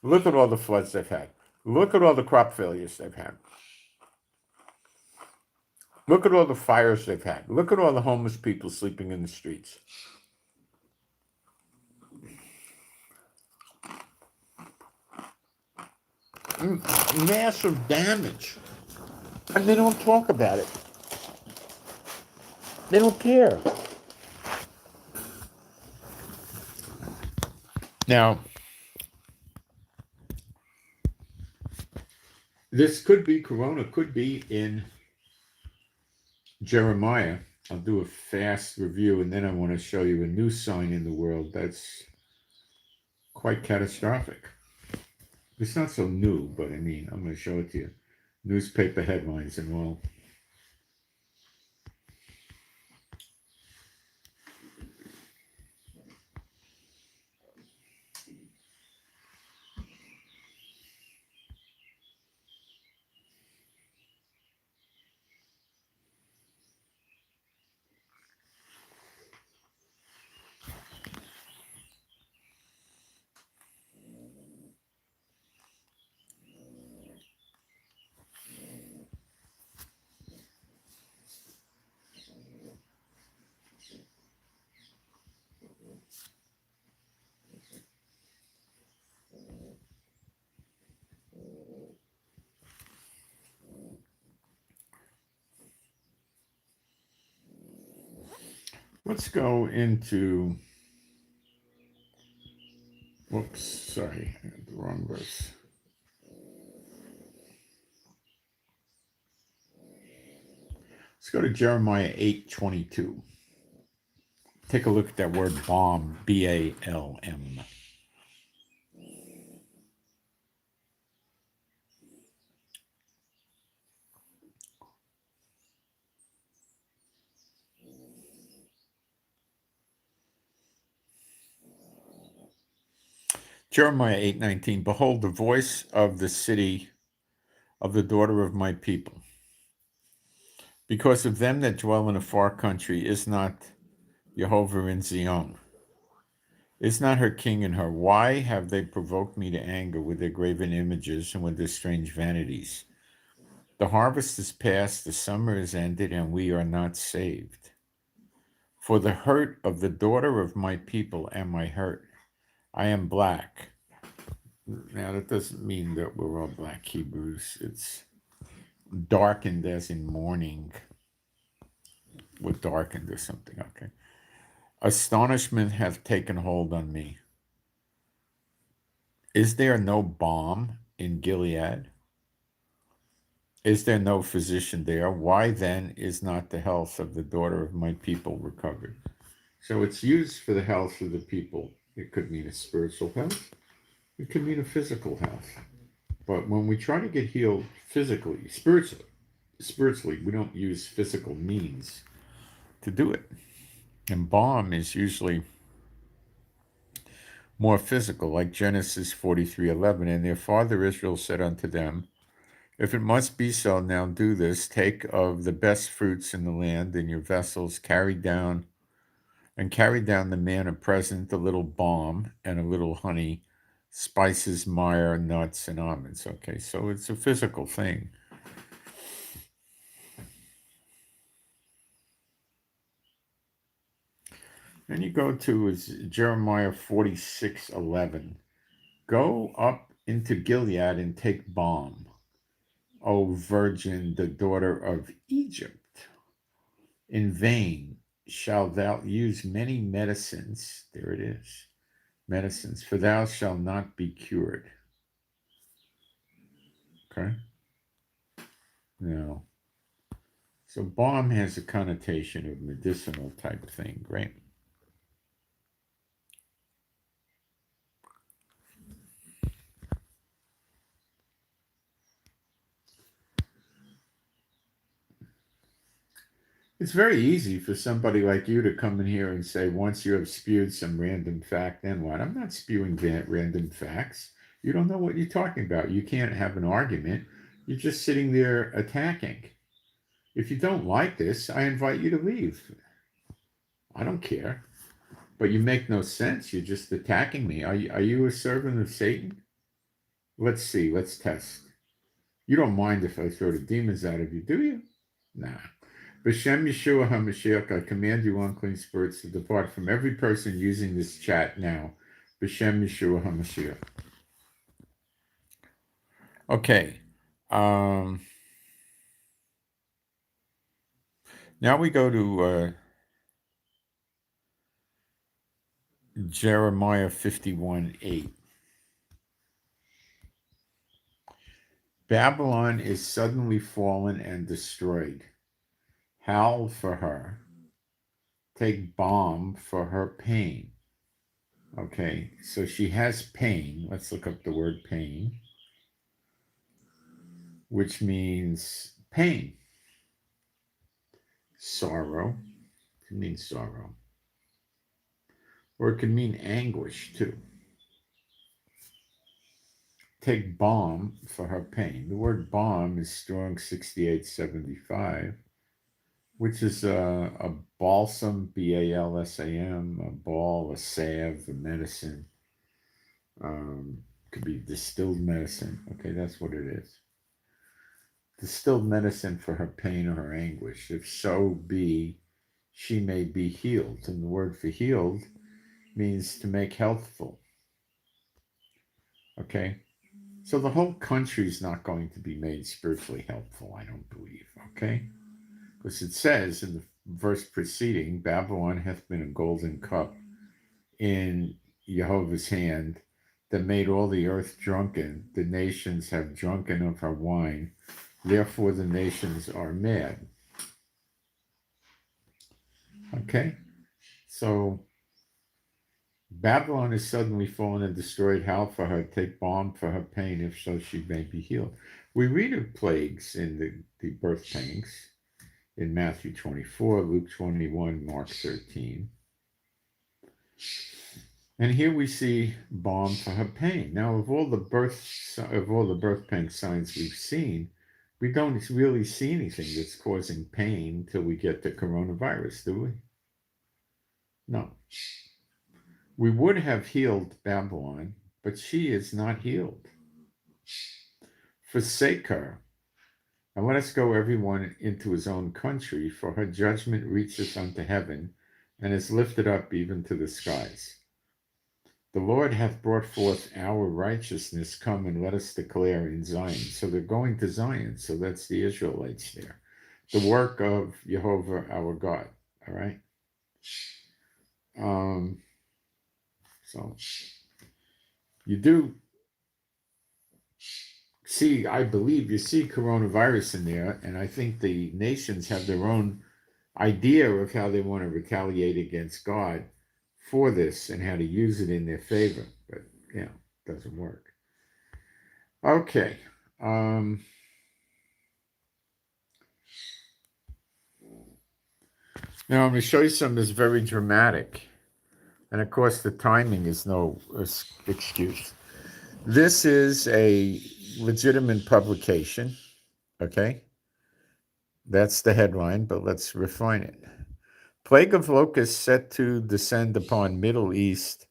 [SPEAKER 1] Look at all the floods they've had. Look at all the crop failures they've had. Look at all the fires they've had. Look at all the homeless people sleeping in the streets. Massive damage. And they don't talk about it. They don't care. Now, this could be Corona, could be in Jeremiah. I'll do a fast review, and then I want to show you a new sign in the world that's quite catastrophic. It's not so new, but I mean, I'm going to show it to you. Newspaper headlines and all. Let's go into, whoops, sorry, I got the wrong verse. Let's go to Jeremiah 8:22. Take a look at that word balm, B-A-L-M. Jeremiah 8:19. Behold, the voice of the city of the daughter of my people. Because of them that dwell in a far country, is not Jehovah in Zion? Is not her king in her? Why have they provoked me to anger with their graven images and with their strange vanities? The harvest is past, the summer is ended, and we are not saved. For the hurt of the daughter of my people am I hurt. I am black. Now, that doesn't mean that we're all black Hebrews. It's darkened as in mourning. We're darkened or something, okay. Astonishment hath taken hold on me. Is there no balm in Gilead? Is there no physician there? Why then is not the health of the daughter of my people recovered? So it's used for the health of the people. It could mean a spiritual health. It could mean a physical health. But when we try to get healed physically, spiritually, we don't use physical means to do it. And balm is usually more physical, like Genesis 43:11. And their father Israel said unto them, if it must be so, now do this. Take of the best fruits in the land in your vessels, carry down the man a present, a little balm and a little honey, spices, myrrh, nuts, and almonds. Okay, so it's a physical thing. Then you go to Jeremiah 46:11. Go up into Gilead and take balm. O virgin, the daughter of Egypt. In vain shalt thou use many medicines. There it is. Medicines, for thou shalt not be cured. Okay? Now, so balm has a connotation of medicinal type thing, right? It's very easy for somebody like you to come in here and say, once you have spewed some random fact, then what? I'm not spewing random facts. You don't know what you're talking about. You can't have an argument. You're just sitting there attacking. If you don't like this, I invite you to leave. I don't care. But you make no sense. You're just attacking me. Are you a servant of Satan? Let's see. Let's test. You don't mind if I throw the demons out of you, do you? Nah. B'Shem Yeshua HaMashiach, I command you unclean spirits to depart from every person using this chat now. B'Shem Yeshua HaMashiach. Okay. Now we go to Jeremiah 51:8. Babylon is suddenly fallen and destroyed. Howl for her. Take balm for her pain. Okay, so she has pain. Let's look up the word pain, which means pain. Sorrow. It can mean sorrow. Or it can mean anguish too. Take balm for her pain. The word balm is Strong 6875, which is a balsam, B-A-L-S-A-M, a ball, a salve, a medicine. Could be distilled medicine. Okay, that's what it is. Distilled medicine for her pain or her anguish. If so be, she may be healed. And the word for healed means to make healthful. Okay? So the whole country is not going to be made spiritually helpful, I don't believe. Okay? Because it says in the verse preceding, Babylon hath been a golden cup in Jehovah's hand that made all the earth drunken. The nations have drunken of her wine. Therefore the nations are mad. Okay? So Babylon is suddenly fallen and destroyed. Howl for her, take balm for her pain, if so she may be healed. We read of plagues in the birth pangs in Matthew 24, Luke 21, Mark 13. And here we see balm for her pain. Now, of all the birth pang signs we've seen, we don't really see anything that's causing pain till we get to coronavirus, do we? No. We would have healed Babylon, but she is not healed. Forsake her, and let us go everyone into his own country, for her judgment reacheth unto heaven, and is lifted up even to the skies. The Lord hath brought forth our righteousness. Come and let us declare in Zion. So they're going to Zion. So that's the Israelites there. The work of Jehovah our God. All right. So you do see, I believe you see coronavirus in there, and I think the nations have their own idea of how they want to retaliate against God for this and how to use it in their favor. But, it doesn't work. Okay. Now I'm going to show you something that's very dramatic. And of course, the timing is no excuse. This is a legitimate publication. Okay. That's the headline, but let's refine it. Plague of locusts set to descend upon Middle East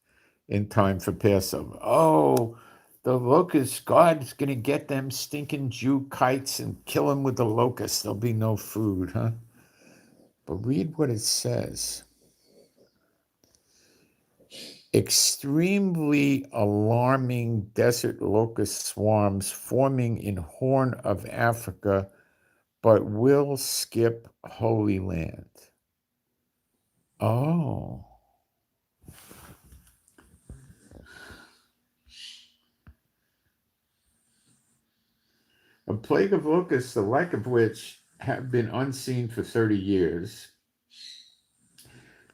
[SPEAKER 1] in time for Passover. Oh, the locusts, God's going to get them stinking Jew kites and kill them with the locusts. There'll be no food, huh? But read what it says. extremely alarming desert locust swarms forming in Horn of Africa, but will skip Holy Land. Oh. A plague of locusts, the like of which have been unseen for 30 years.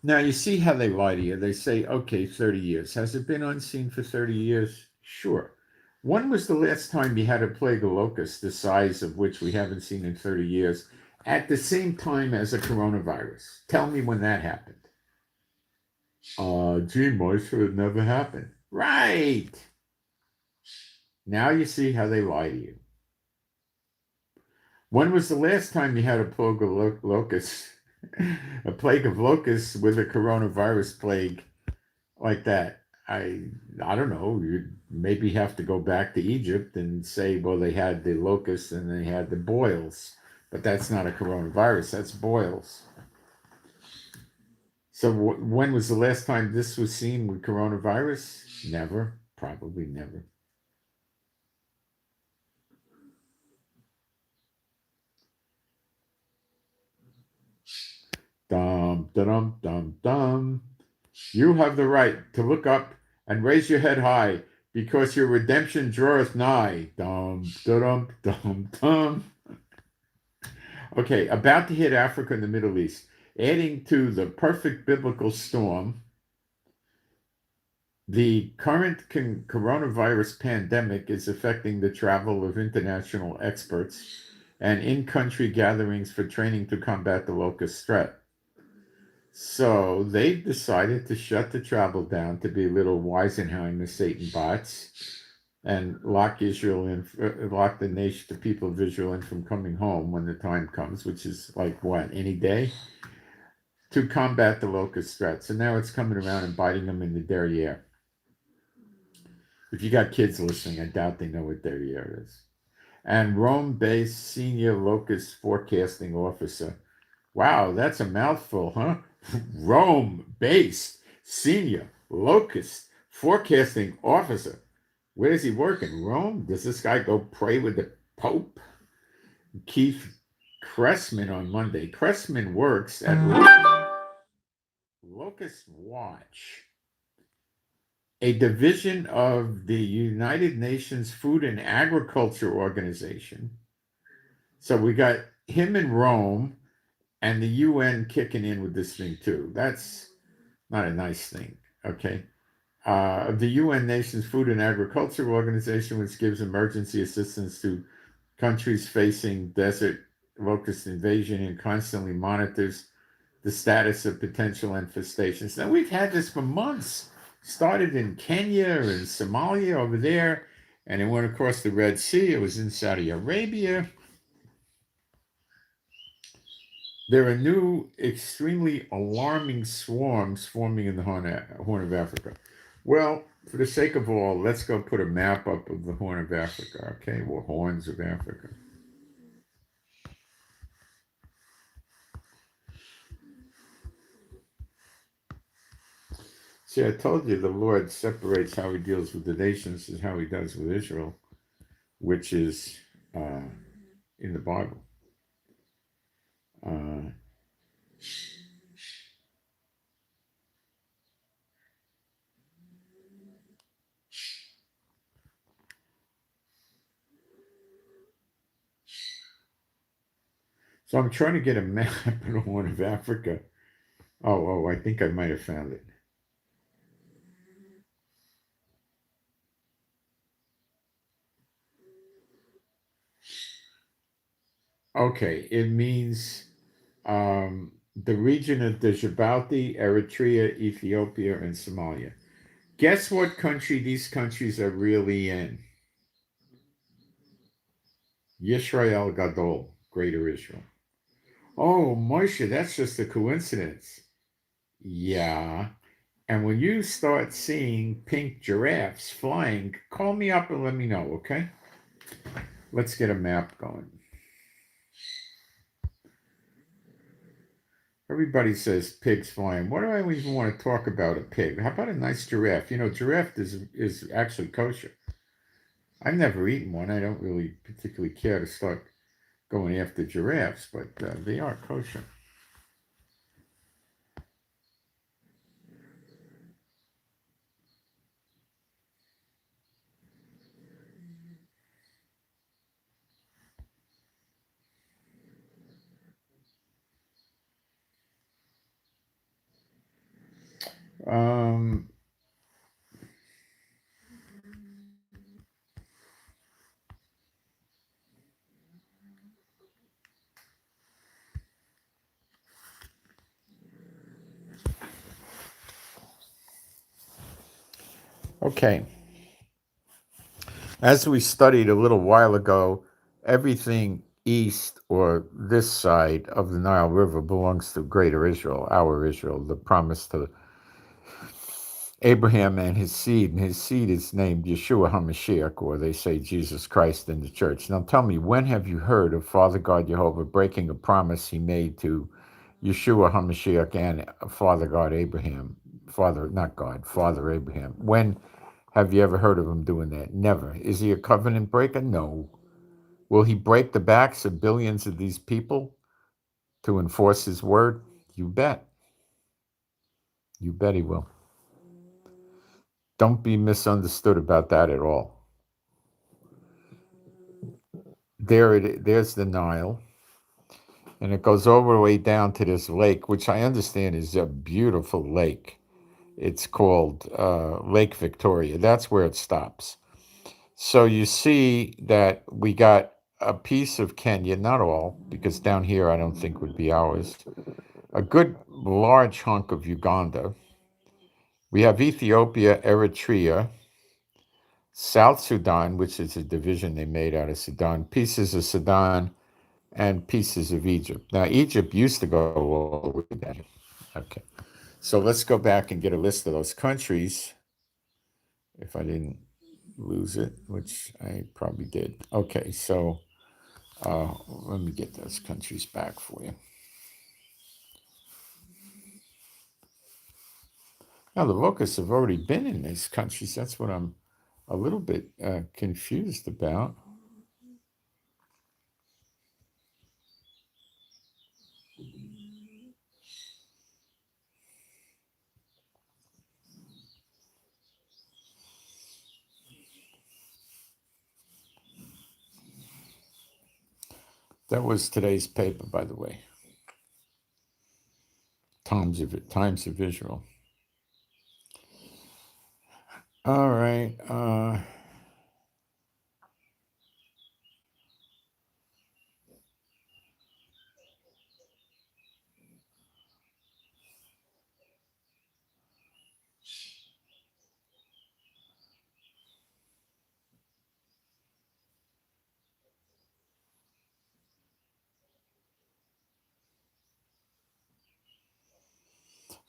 [SPEAKER 1] Now, you see how they lie to you. They say, okay, 30 years. Has it been unseen for 30 years? Sure. When was the last time you had a plague of locusts, the size of which we haven't seen in 30 years, at the same time as a coronavirus? Tell me when that happened. Gee, Moshe, it never happened. Right. Now you see how they lie to you. When was the last time you had a plague of locusts, a plague of locusts with a coronavirus plague like that? I don't know. You'd maybe have to go back to Egypt and say, well, they had the locusts and they had the boils, but that's not a coronavirus. That's boils. So when was the last time this was seen with coronavirus? Never. Probably never. Dum, dum, dum, dum. You have the right to look up and raise your head high, because your redemption draweth nigh. Dum, dum, dum, dum. Okay, about to hit Africa and the Middle East. Adding to the perfect biblical storm, the current coronavirus pandemic is affecting the travel of international experts and in-country gatherings for training to combat the locust threat. So they've decided to shut the travel down to be little Weisenheimer Satan bots and lock Israel in, lock the nation, the people of Israel in from coming home when the time comes, which is like what, any day, to combat the locust threat. So now it's coming around and biting them in the derriere. If you got kids listening, I doubt they know what derriere is. And Rome-based senior locust forecasting officer. Wow, that's a mouthful, huh? Rome-based senior locust forecasting officer. Where does he work? In Rome? Does this guy go pray with the Pope? Keith Cressman on Monday. Cressman works at Locust Watch, a division of the United Nations Food and Agriculture Organization. So we got him in Rome and the UN kicking in with this thing too. That's not a nice thing, okay? The UN Nations Food and Agriculture Organization, which gives emergency assistance to countries facing desert locust invasion and constantly monitors the status of potential infestations. Now, we've had this for months. Started in Kenya and Somalia over there, and it went across the Red Sea. It was in Saudi Arabia. There are new, extremely alarming swarms forming in the Horn of Africa. Well, for the sake of all, let's go put a map up of the Horn of Africa, okay? Well, Horns of Africa. See, I told you the Lord separates how he deals with the nations as how he does with Israel, which is in the Bible. So I'm trying to get a map of the Horn of Africa. Oh, I think I might have found it. Okay, it means the region of Djibouti, Eritrea, Ethiopia, and Somalia. Guess what country these countries are really in? Yisrael Gadol, Greater Israel. Oh, Moshe, that's just a coincidence. Yeah. And when you start seeing pink giraffes flying, call me up and let me know, okay? Let's get a map going. everybody says pigs flying. What do I even want to talk about a pig? How about a nice giraffe? You know, giraffe is actually kosher. I've never eaten one. I don't really particularly care to start going after giraffes, but they are kosher. Um, okay. As we studied a little while ago, everything east or this side of the Nile River belongs to Greater Israel, our Israel, the promise to Abraham and his seed is named Yeshua HaMashiach, or they say Jesus Christ in the church. Now tell me, when have you heard of Father God Jehovah breaking a promise he made to Yeshua HaMashiach and Father God Abraham? Not God, Father Abraham. When have you ever heard of him doing that? Never. Is he a covenant breaker? No. Will he break the backs of billions of these people to enforce his word? You bet. You bet he will. Don't be misunderstood about that at all. There's the Nile, and it goes all the way down to this lake, which I understand is a beautiful lake. It's called Lake Victoria. That's where it stops. So you see that we got a piece of Kenya, not all, because down here I don't think would be ours. A good large hunk of Uganda. We have Ethiopia, Eritrea, South Sudan, which is a division they made out of Sudan, pieces of Sudan, and pieces of Egypt. Now, Egypt used to go all the way down. Okay. So let's go back and get a list of those countries, if I didn't lose it, which I probably did. Okay, so let me get those countries back for you. Now, the locusts have already been in these countries. That's what I'm a little bit confused about. That was today's paper, by the way. Times of Israel. All right.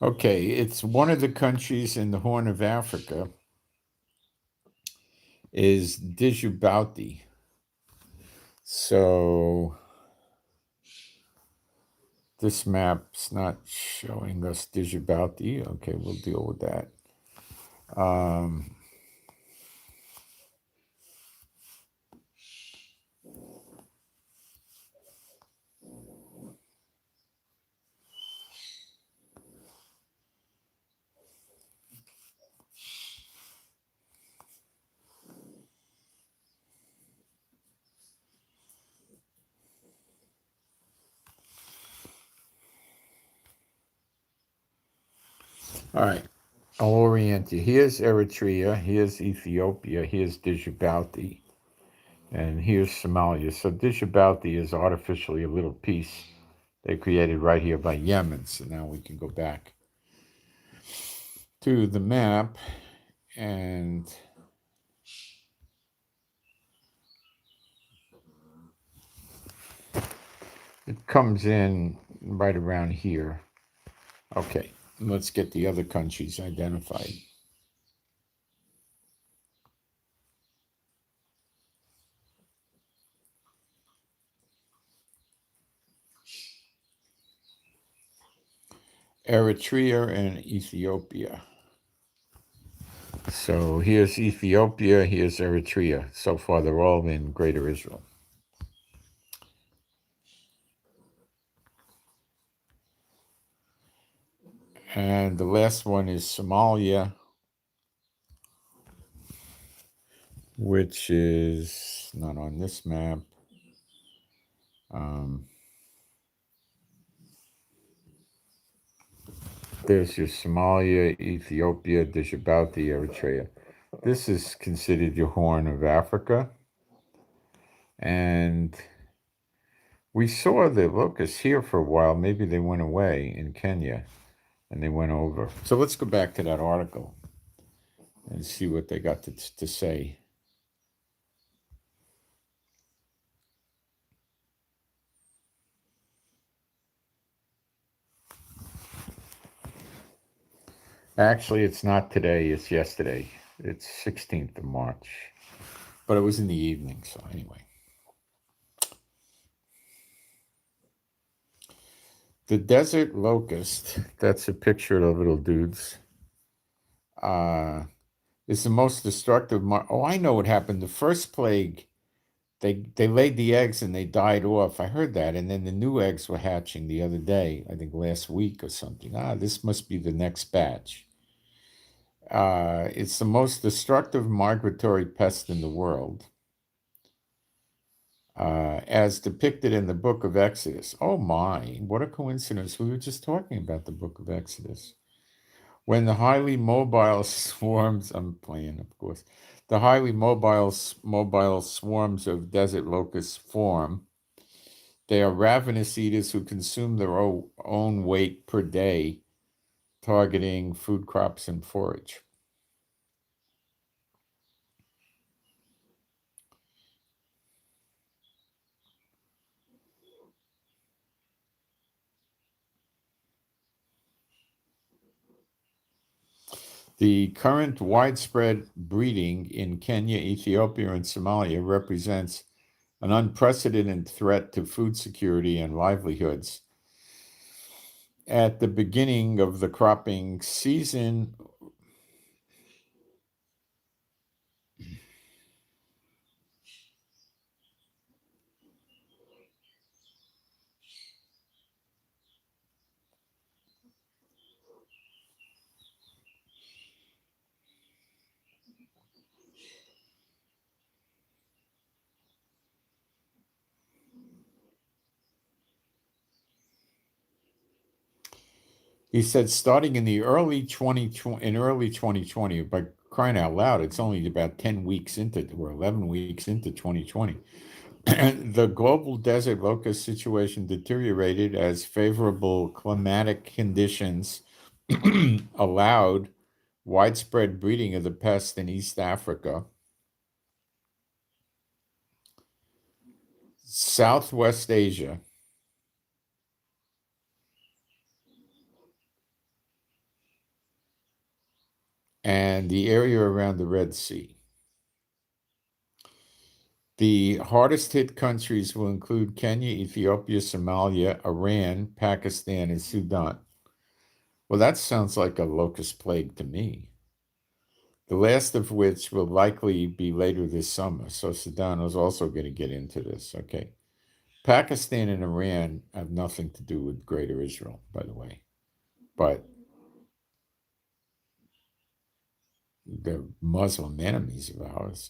[SPEAKER 1] Okay, it's one of the countries in the Horn of Africa is Djibouti. So this map's not showing us Djibouti. Okay, we'll deal with that. All right, I'll orient you. Here's Eritrea, here's Ethiopia, here's Djibouti, and here's Somalia. So Djibouti is artificially a little piece they created right here by Yemen. So now we can go back to the map, and it comes in right around here. Okay, let's get the other countries identified. Eritrea and Ethiopia. So here's Ethiopia, here's Eritrea. So far, they're all in Greater Israel. And the last one is Somalia, which is not on this map. There's your Somalia, Ethiopia, Djibouti, Eritrea. This is considered your Horn of Africa. And we saw the locusts here for a while. Maybe they went away in Kenya and they went over. So let's go back to that article and see what they got to say. Actually, it's not today, it's yesterday. It's 16th of March. But it was in the evening, so anyway. The desert locust, that's a picture of the little dudes, is the most destructive. Oh, I know what happened. The first plague, they laid the eggs and they died off. I heard that. And then the new eggs were hatching the other day, I think last week or something. This must be the next batch. It's the most destructive migratory pest in the world, as depicted in the book of Exodus. Oh my, what a coincidence. We were just talking about the book of Exodus. When the highly mobile swarms, I'm playing, of course, the highly mobile swarms of desert locusts form, they are ravenous eaters who consume their own weight per day, targeting food crops and forage. The current widespread breeding in Kenya, Ethiopia, and Somalia represents an unprecedented threat to food security and livelihoods. At the beginning of the cropping season, he said, starting in the early 2020, by crying out loud, it's only about 10 weeks into, or 11 weeks into 2020. The global desert locust situation deteriorated as favorable climatic conditions allowed widespread breeding of the pest in East Africa, Southwest Asia, and the area around the Red Sea. The hardest hit countries will include Kenya, Ethiopia, Somalia, Iran, Pakistan, and Sudan. Well, that sounds like a locust plague to me. The last of which will likely be later this summer. So Sudan is also going to get into this. Okay. Pakistan and Iran have nothing to do with Greater Israel, by the way. But they're Muslim enemies of ours.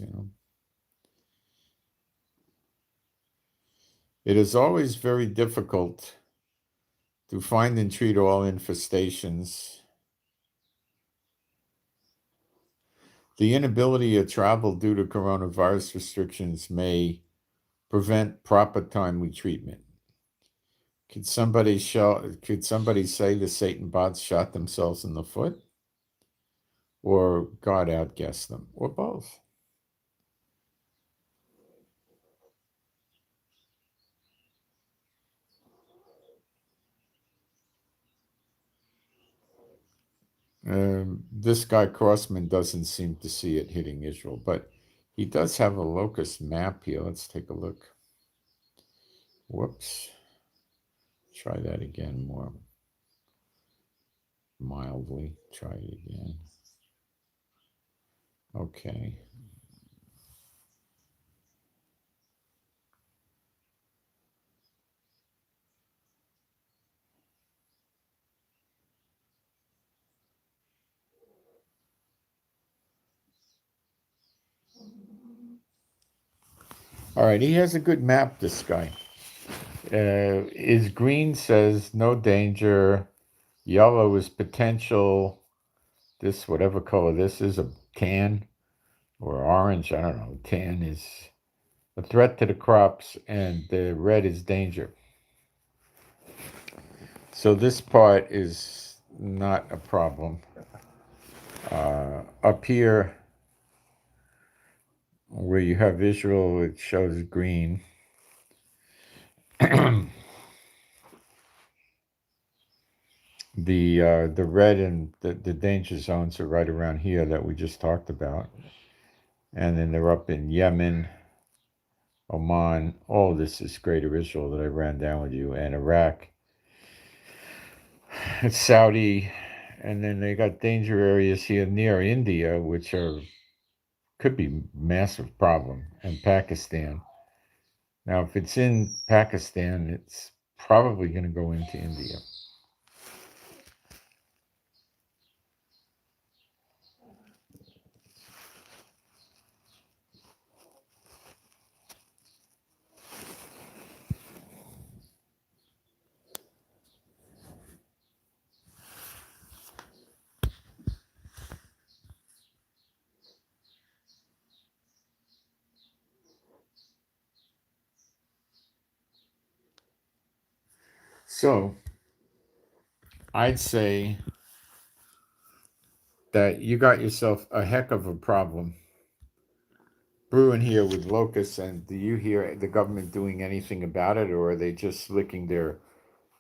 [SPEAKER 1] It is always very difficult to find and treat all infestations. The inability of travel due to coronavirus restrictions may prevent proper timely treatment. Could somebody say the Satan bots shot themselves in the foot? Or God outguessed them? Or both? This guy Crossman doesn't seem to see it hitting Israel, but he does have a locust map here. Let's take a look. Whoops. Try that again more. mildly. Try it again. Okay. All right, he has a good map, this guy. His green says no danger. Yellow is potential. This, whatever color this is, a tan or orange, I don't know. Tan is a threat to the crops, and the red is danger. So this part is not a problem. Up here, where you have visual, it shows green. The red and the danger zones are right around here that we just talked about, and then they're up in Yemen, Oman. All this is Greater Israel that I ran down with you, and Iraq. It's Saudi, and then they got danger areas here near India, which are could be massive problem, and Pakistan. Now, if it's in Pakistan, it's probably going to go into India. So, I'd say that you got yourself a heck of a problem brewing here with locusts. And do you hear the government doing anything about it, or are they just licking their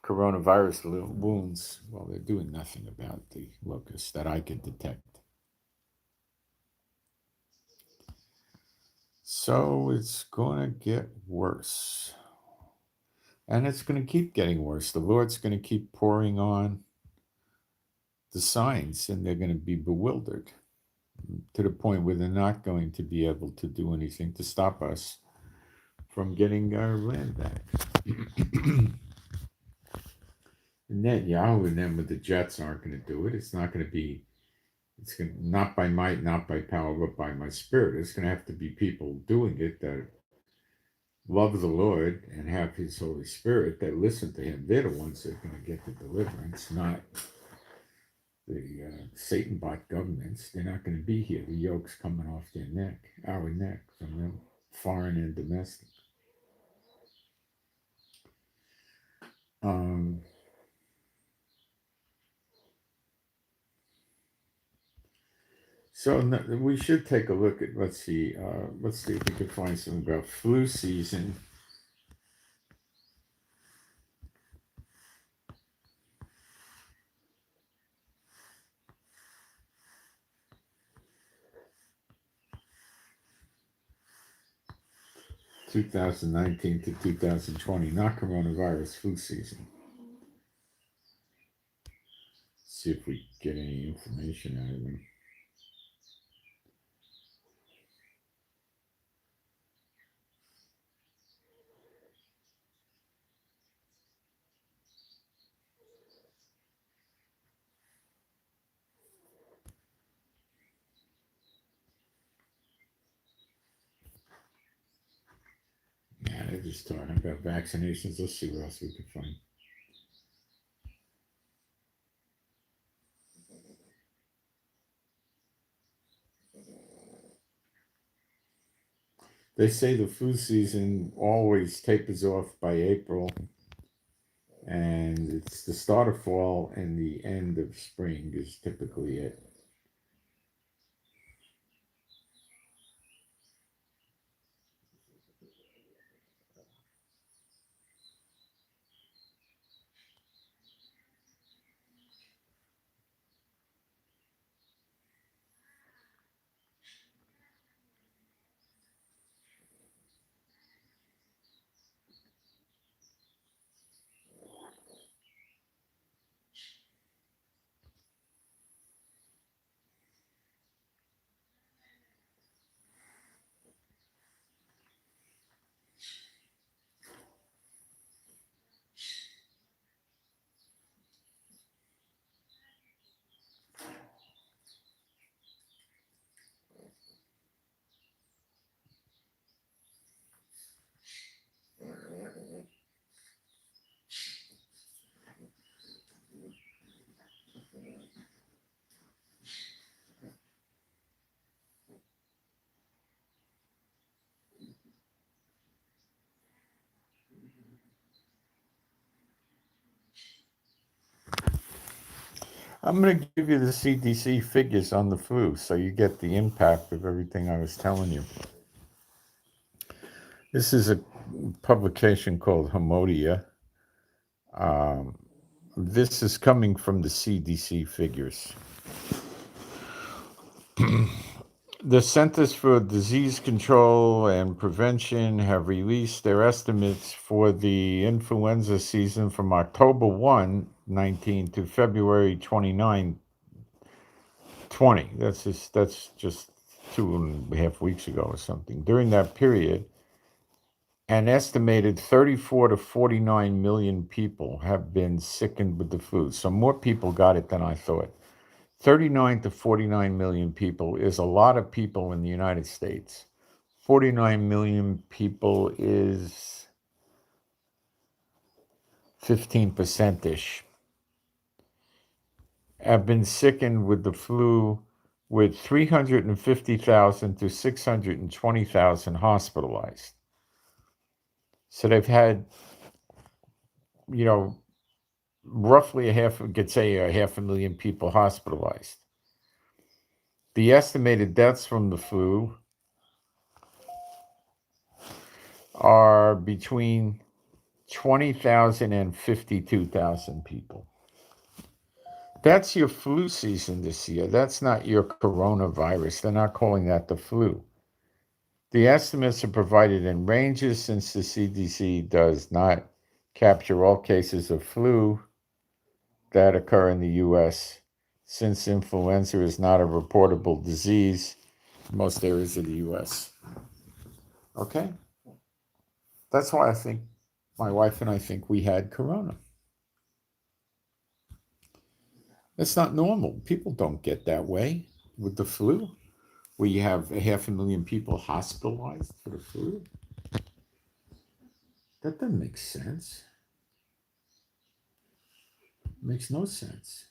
[SPEAKER 1] coronavirus wounds? Well, they're doing nothing about the locusts that I can detect. So it's going to get worse. And it's going to keep getting worse. The Lord's going to keep pouring on the signs, and they're going to be bewildered to the point where they're not going to be able to do anything to stop us from getting our land back. Netanyahu and them with the jets aren't going to do it. It's not going to be. It's going to, not by might, not by power, but by my spirit. It's going to have to be people doing it that love the Lord and have His Holy Spirit that listen to Him. They're the ones that are going to get the deliverance, not the Satan bought governments. They're not going to be here. The yoke's coming off their neck, our neck, from them, foreign and domestic. Um, so we should take a look at, let's see if we can find something about flu season. (2019 to 2020), not coronavirus, flu season. See if we get any information out of them. Yeah, they're just talking about vaccinations. Let's see what else we can find. They say the flu season always tapers off by April, and it's the start of fall and the end of spring is typically it. I'm going to give you the CDC figures on the flu so you get the impact of everything I was telling you. This is a publication called Homodia. This is coming from the CDC figures. The Centers for Disease Control and Prevention have released their estimates for the influenza season from October 1, 19 to February 29, 20. That's just 2.5 weeks ago or something. During that period, an estimated 34 to 49 million people have been sickened with the flu. So more people got it than I thought. 39 to 49 million people is a lot of people in the United States. 49 million people is 15%-ish. Have been sickened with the flu, with 350,000 to 620,000 hospitalized. So they've had, roughly a 500,000 people hospitalized. The estimated deaths from the flu are between 20,000 and 52,000 people. That's your flu season this year. That's not your coronavirus. They're not calling that the flu. The estimates are provided in ranges since the CDC does not capture all cases of flu that occur in the U.S., since influenza is not a reportable disease in most areas of the U.S. Okay? That's why I think my wife and I think we had corona. That's not normal. People don't get that way with the flu, where you have 500,000 people hospitalized for the flu. That doesn't make sense. It makes no sense.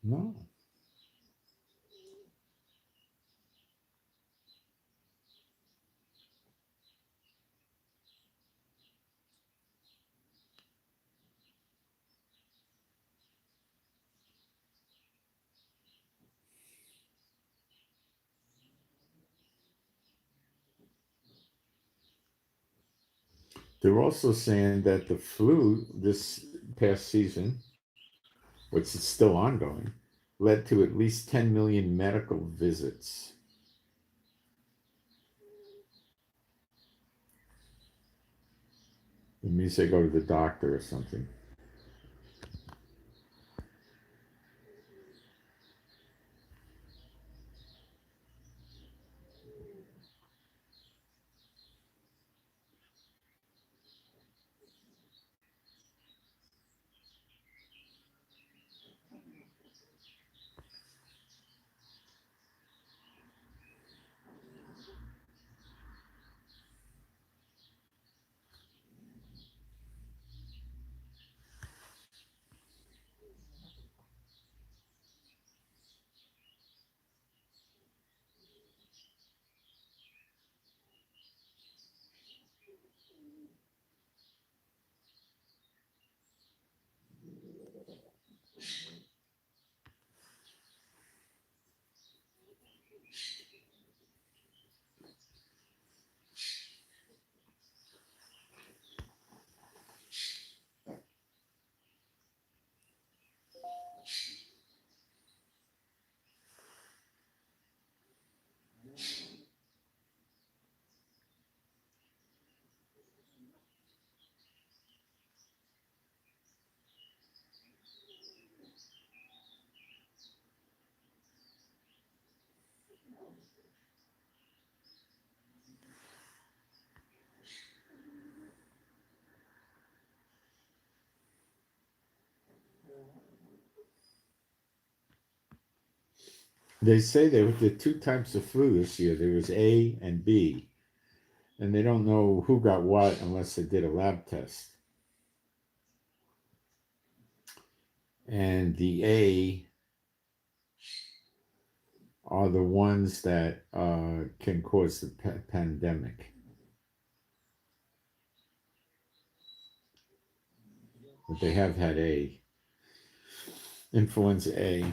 [SPEAKER 1] No. They're also saying that the flu this past season, which is still ongoing, led to at least 10 million medical visits. It means they go to the doctor or something. They say there were two types of flu this year. There was A and B, and they don't know who got what unless they did a lab test. And the A are the ones that can cause the pandemic. But they have had A. Influenza A.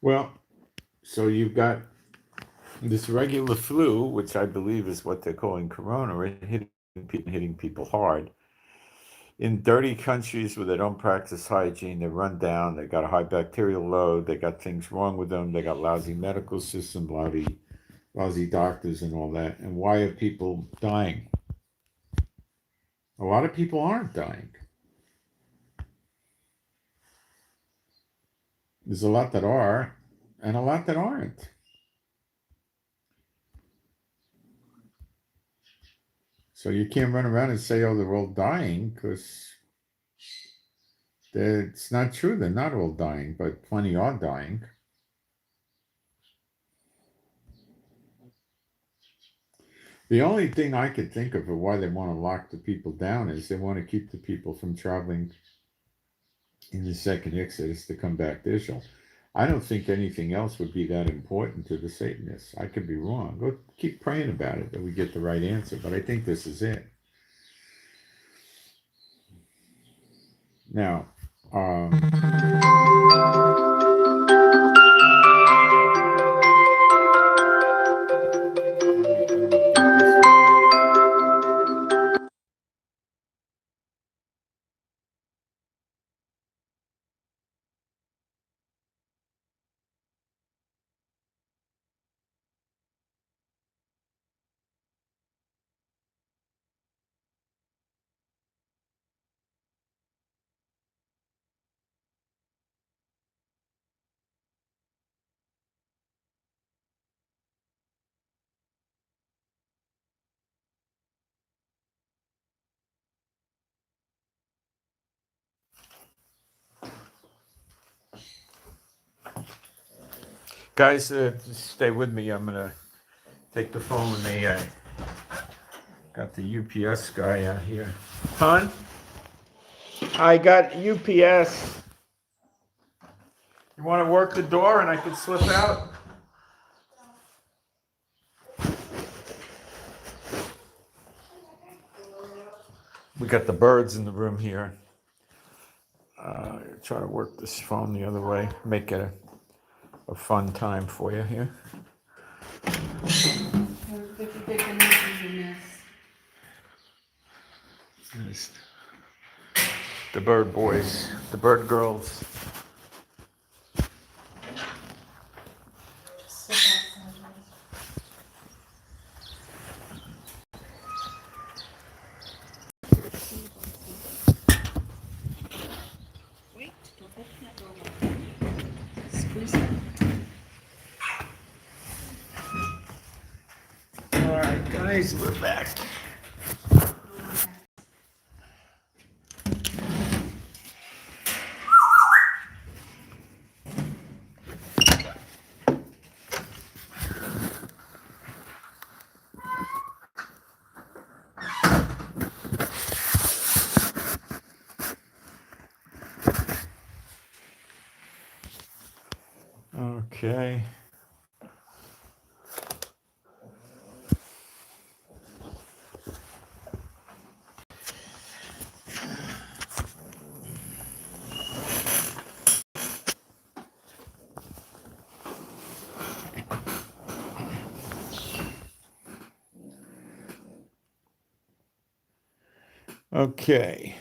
[SPEAKER 1] Well, so you've got this regular flu, which I believe is what they're calling corona, hitting people hard. In dirty countries where they don't practice hygiene, they run down, they got a high bacterial load, they got things wrong with them, they got lousy medical system, lousy doctors and all that. And why are people dying? A lot of people aren't dying. There's a lot that are, and a lot that aren't. So you can't run around and say, oh, they're all dying, because it's not true. They're not all dying, but plenty are dying. The only thing I could think of why they want to lock the people down is they want to keep the people from traveling in the second exodus to come back to Israel. I don't think anything else would be that important to the Satanists. I could be wrong. Go keep praying about it that we get the right answer, but I think this is it. Now, guys, stay with me. I'm going to take the phone with me. I got the UPS guy out here. Hon, I got UPS. You want to work the door and I can slip out? We got the birds in the room here. Try to work this phone the other way. Make it a fun time for you here. The bird boys, the bird girls. All right, guys, we're back. Okay. Okay.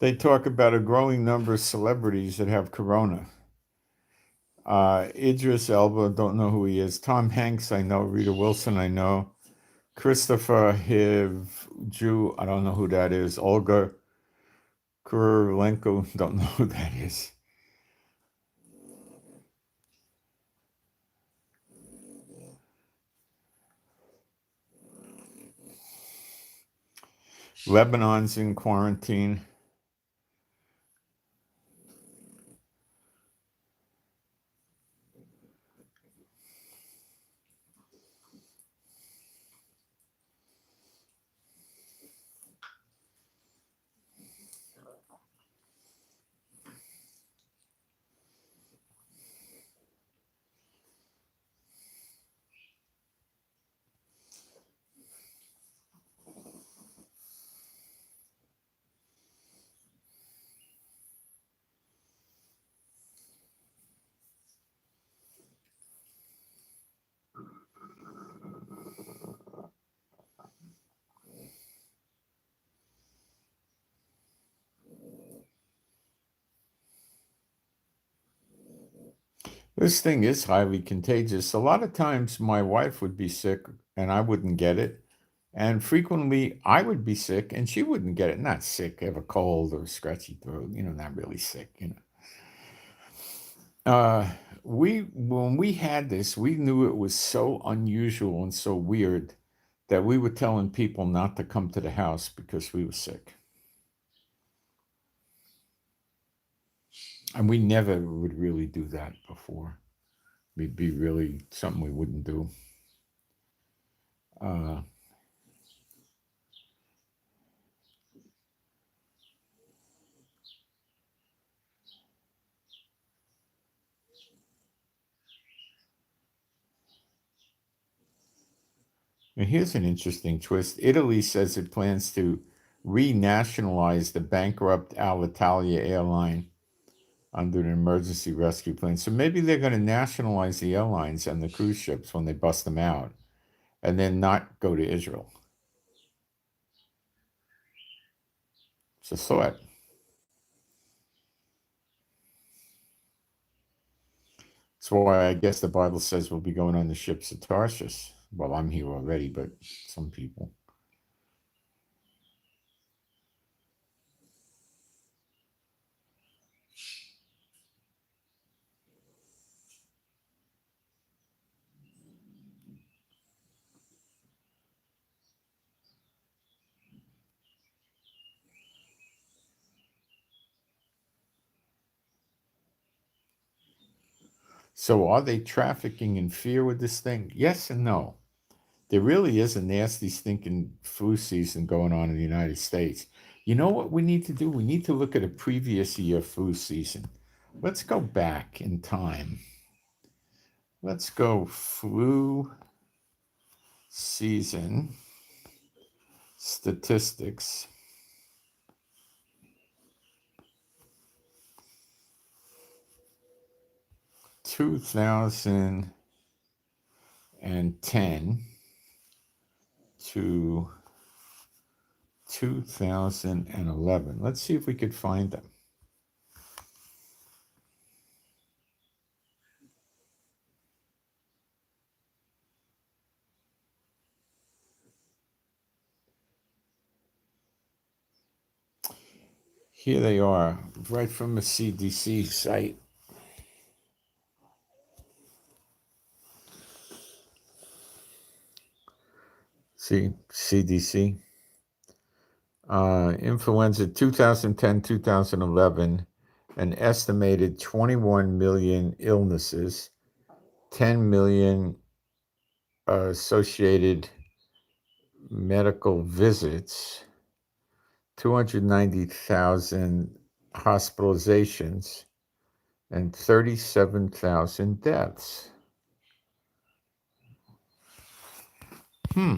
[SPEAKER 1] They talk about a growing number of celebrities that have corona. Idris Elba, don't know who he is. Tom Hanks, I know. Rita Wilson, I know. Christopher Hiv, Jew, I don't know who that is. Olga Kurylenko, don't know who that is. Lebanon's in quarantine. This thing is highly contagious. A lot of times my wife would be sick and I wouldn't get it. And frequently I would be sick and she wouldn't get it. Not sick, have a cold or a scratchy throat, not really sick. Uh, when we had this, we knew it was so unusual and so weird that we were telling people not to come to the house because we were sick. And we never would really do that before. It'd be really something we wouldn't do. Uh, and here's an interesting twist. Italy says it plans to renationalize the bankrupt Alitalia airline under an emergency rescue plan. So maybe they're going to nationalize the airlines and the cruise ships when they bust them out and then not go to Israel. It's a thought. That's why I guess the Bible says we'll be going on the ships of Tarshish. Well, I'm here already, but some people. So are they trafficking in fear with this thing? Yes and no. There really is a nasty stinking flu season going on in the United States. You know what we need to do? We need to look at a previous year flu season. Let's go back in time. Let's go flu season statistics 2010 to 2011. Let's see if we could find them. Here they are, right from the CDC site. See, CDC. Influenza 2010, 2011, an estimated 21 million illnesses, 10 million associated medical visits, 290,000 hospitalizations, and 37,000 deaths. Hmm.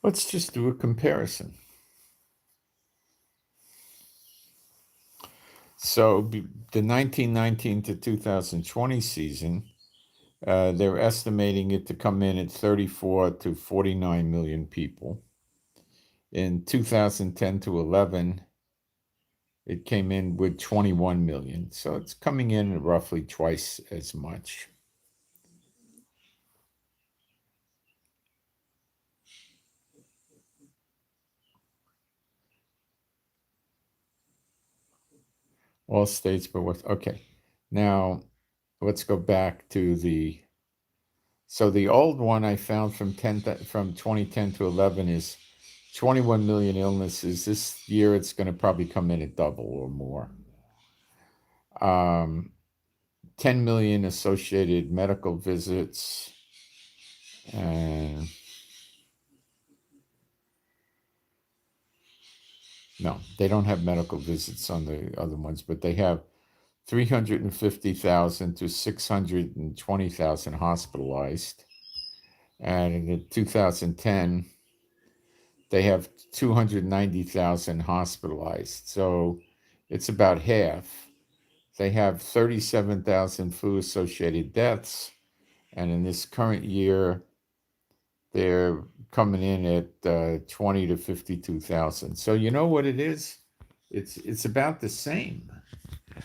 [SPEAKER 1] Let's just do a comparison. So the 1919 to 2020 season, they're estimating it to come in at 34 to 49 million people. In 2010 to 11, it came in with 21 million. So it's coming in at roughly twice as much. All states but what? Okay. Now let's go back to the. So the old one I found from 2010 to 11 is 21 million illnesses. This year it's going to probably come in at double or more. 10 million associated medical visits, and no, they don't have medical visits on the other ones, but they have 350,000 to 620,000 hospitalized. And in 2010, they have 290,000 hospitalized. So it's about half. They have 37,000 flu associated deaths. And in this current year, they're coming in at 20 to 52,000. So you know what it is? It's about the same.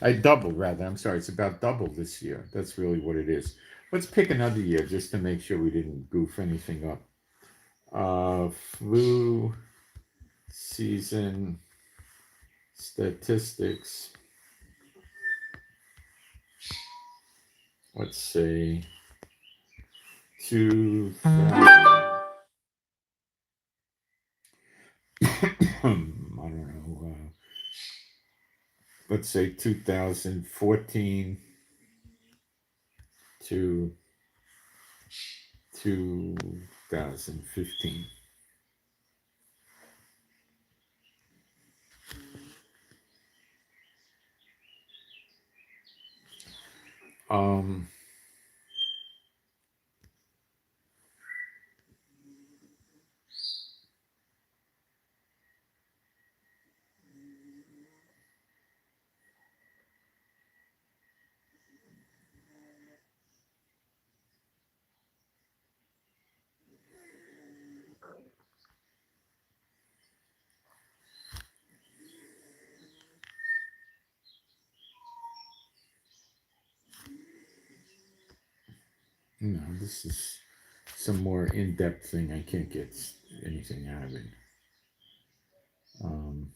[SPEAKER 1] I double rather. I'm sorry. It's about double this year. That's really what it is. Let's pick another year just to make sure we didn't goof anything up. Flu season statistics. Let's say 2000. I don't know. Let's say 2014 to 2015. Um, no, this is some more in-depth thing. I can't get anything out of it. Um,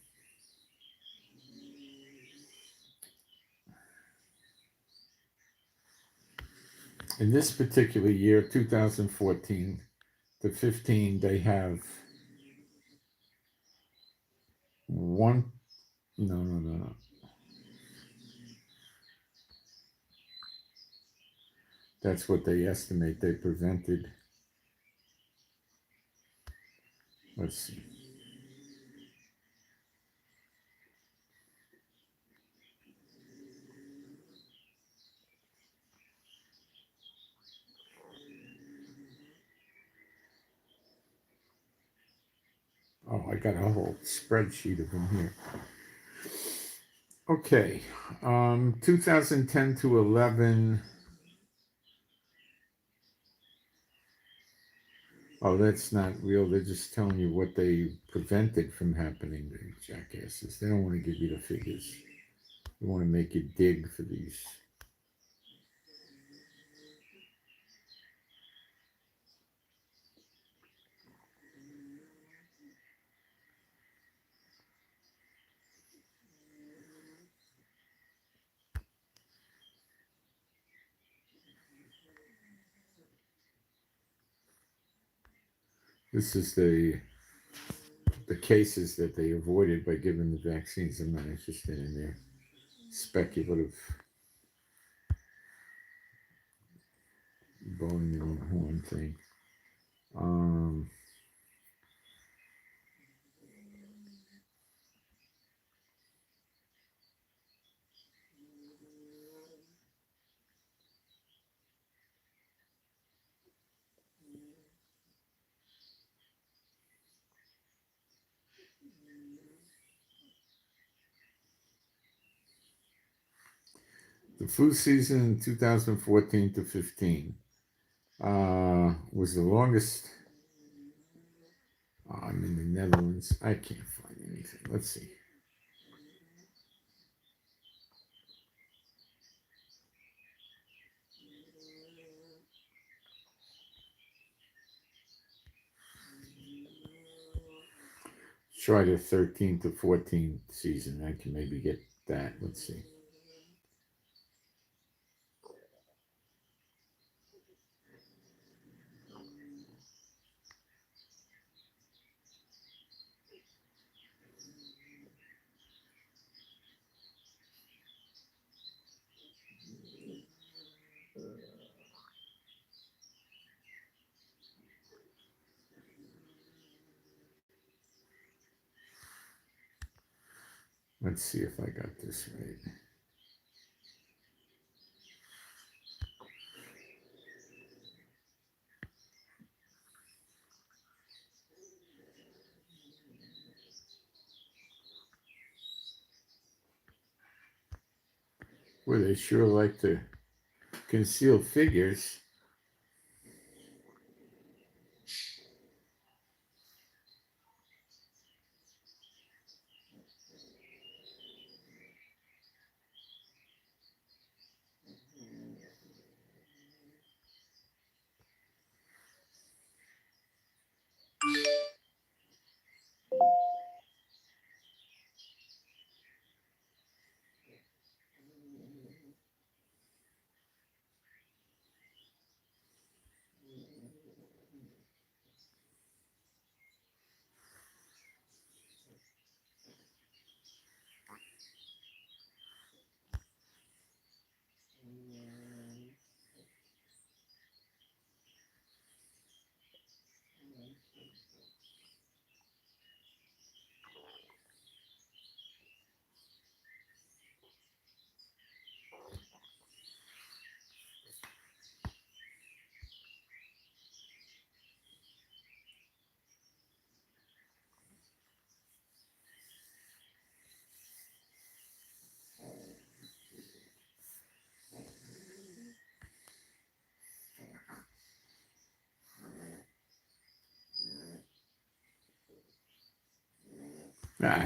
[SPEAKER 1] in this particular year, 2014 to 15, they have one. No, no, no, no. That's what they estimate they prevented. Let's see. Oh, I got a whole spreadsheet of them here. Okay, 2010 to 11. Oh, that's not real. They're just telling you what they prevented from happening, the jackasses. They don't want to give you the figures. They want to make you dig for these. This is the cases that they avoided by giving the vaccines. I'm not interested in their speculative blowing their own horn thing. Um, The flu season in 2014 to 15 was the longest. I'm in the Netherlands. I can't find anything. Let's see. Try the 13 to 14 season. I can maybe get that. Let's see. Let's see if I got this right. Well, they sure like to conceal figures.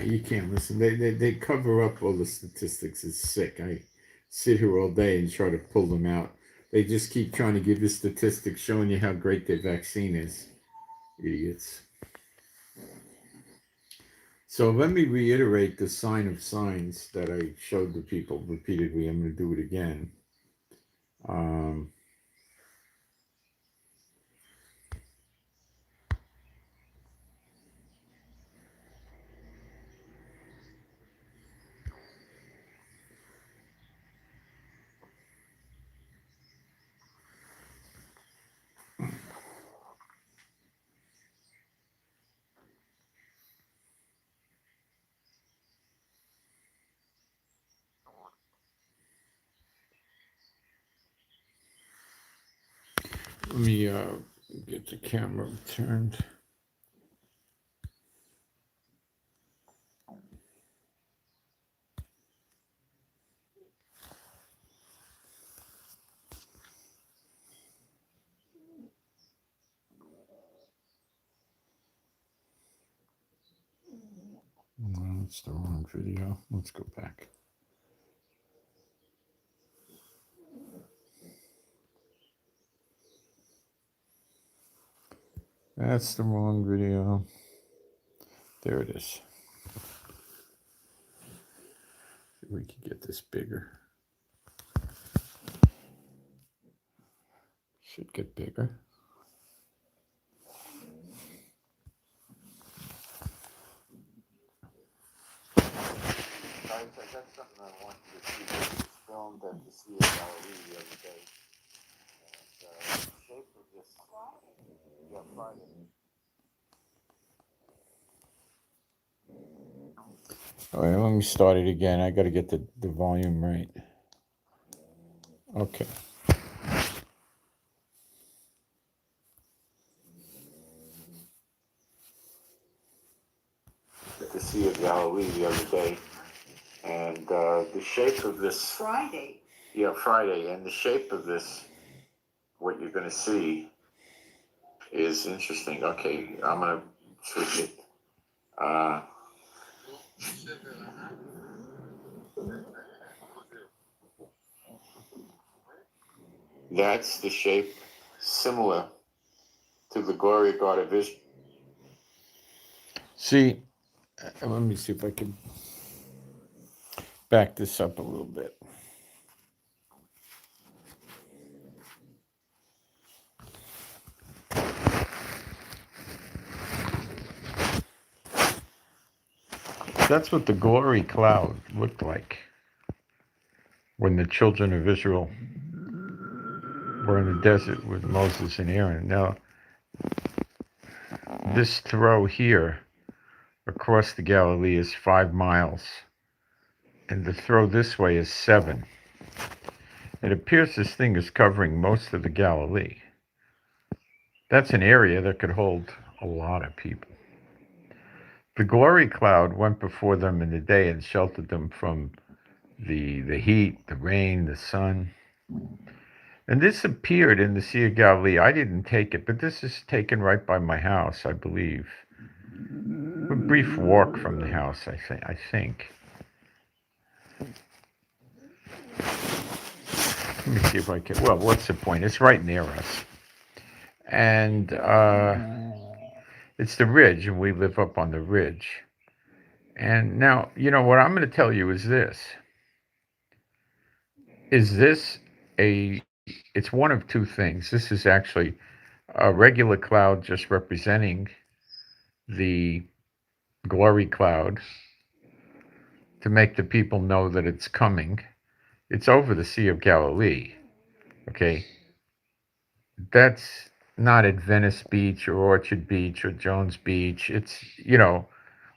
[SPEAKER 1] You can't listen. They cover up all the statistics. It's sick. I sit here all day and try to pull them out. They just keep trying to give you statistics showing you how great their vaccine is. Idiots. So let me reiterate the sign of signs that I showed the people repeatedly. I'm going to do it again. Let me get the camera turned. No, it's the wrong video. Let's go back. That's the wrong video. There it is. See if we can get this bigger. Should get bigger. Guys, I got something I want you to see. This was filmed at the Sea of Galilee the other day. And the shape of this. Yeah, Friday. All right, let me start it again. I got to get the volume right. Okay. At the Sea of Galilee the other day. And the shape of this.
[SPEAKER 2] Friday.
[SPEAKER 1] Yeah, Friday. And the shape of this, what you're going to see, is interesting. Okay, I'm going to switch it. That's the shape similar to the glory of God of Israel. See, let me see if I can back this up a little bit. That's what the glory cloud looked like when the children of Israel were in the desert with Moses and Aaron. Now, this throw here across the Galilee is 5 miles, and the throw this way is 7. It appears this thing is covering most of the Galilee. That's an area that could hold a lot of people. The glory cloud went before them in the day and sheltered them from the heat, the rain, the sun. And this appeared in the Sea of Galilee. I didn't take it, but this is taken right by my house, I believe. A brief walk from the house, I think. Let me see if I can. Well, what's the point? It's right near us. And it's the ridge, and we live up on the ridge. And now, what I'm going to tell you is this. Is this it's one of two things. This is actually a regular cloud just representing the glory cloud to make the people know that it's coming. It's over the Sea of Galilee. Okay. That's not at Venice Beach or Orchard Beach or Jones Beach. It's, or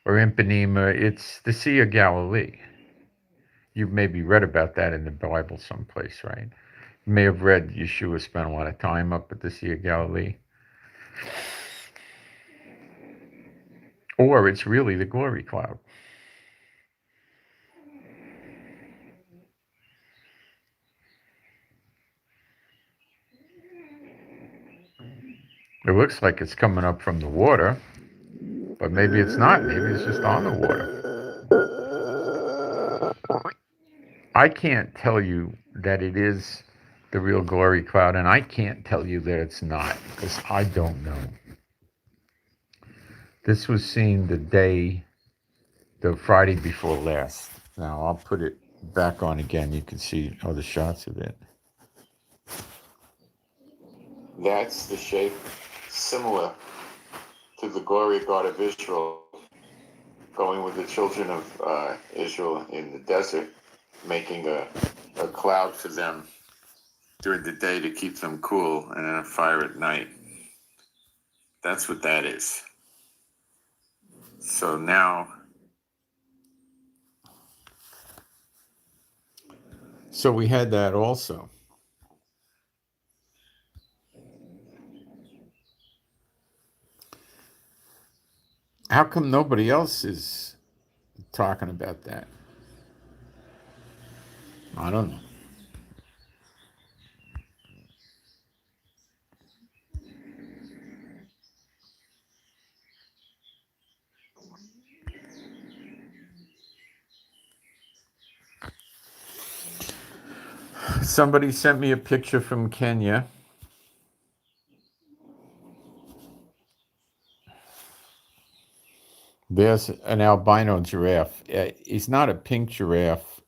[SPEAKER 1] Ipanema. It's the Sea of Galilee. You've maybe read about that in the Bible someplace, right? You may have read Yeshua spent a lot of time up at the Sea of Galilee. Or it's really the glory cloud. It looks like it's coming up from the water, but maybe it's not. Maybe it's just on the water. I can't tell you that it is the real glory cloud, and I can't tell you that it's not, because I don't know. This was seen the Friday before last. Now I'll put it back on again. You can see other shots of it. That's the shape similar to the glory of God of Israel, going with the children of Israel in the desert, making a cloud for them during the day to keep them cool, and then a fire at night. That's what that is. So now, so we had that also. How come nobody else is talking about that? I don't know. Somebody sent me a picture from Kenya. There's an albino giraffe. He's not a pink giraffe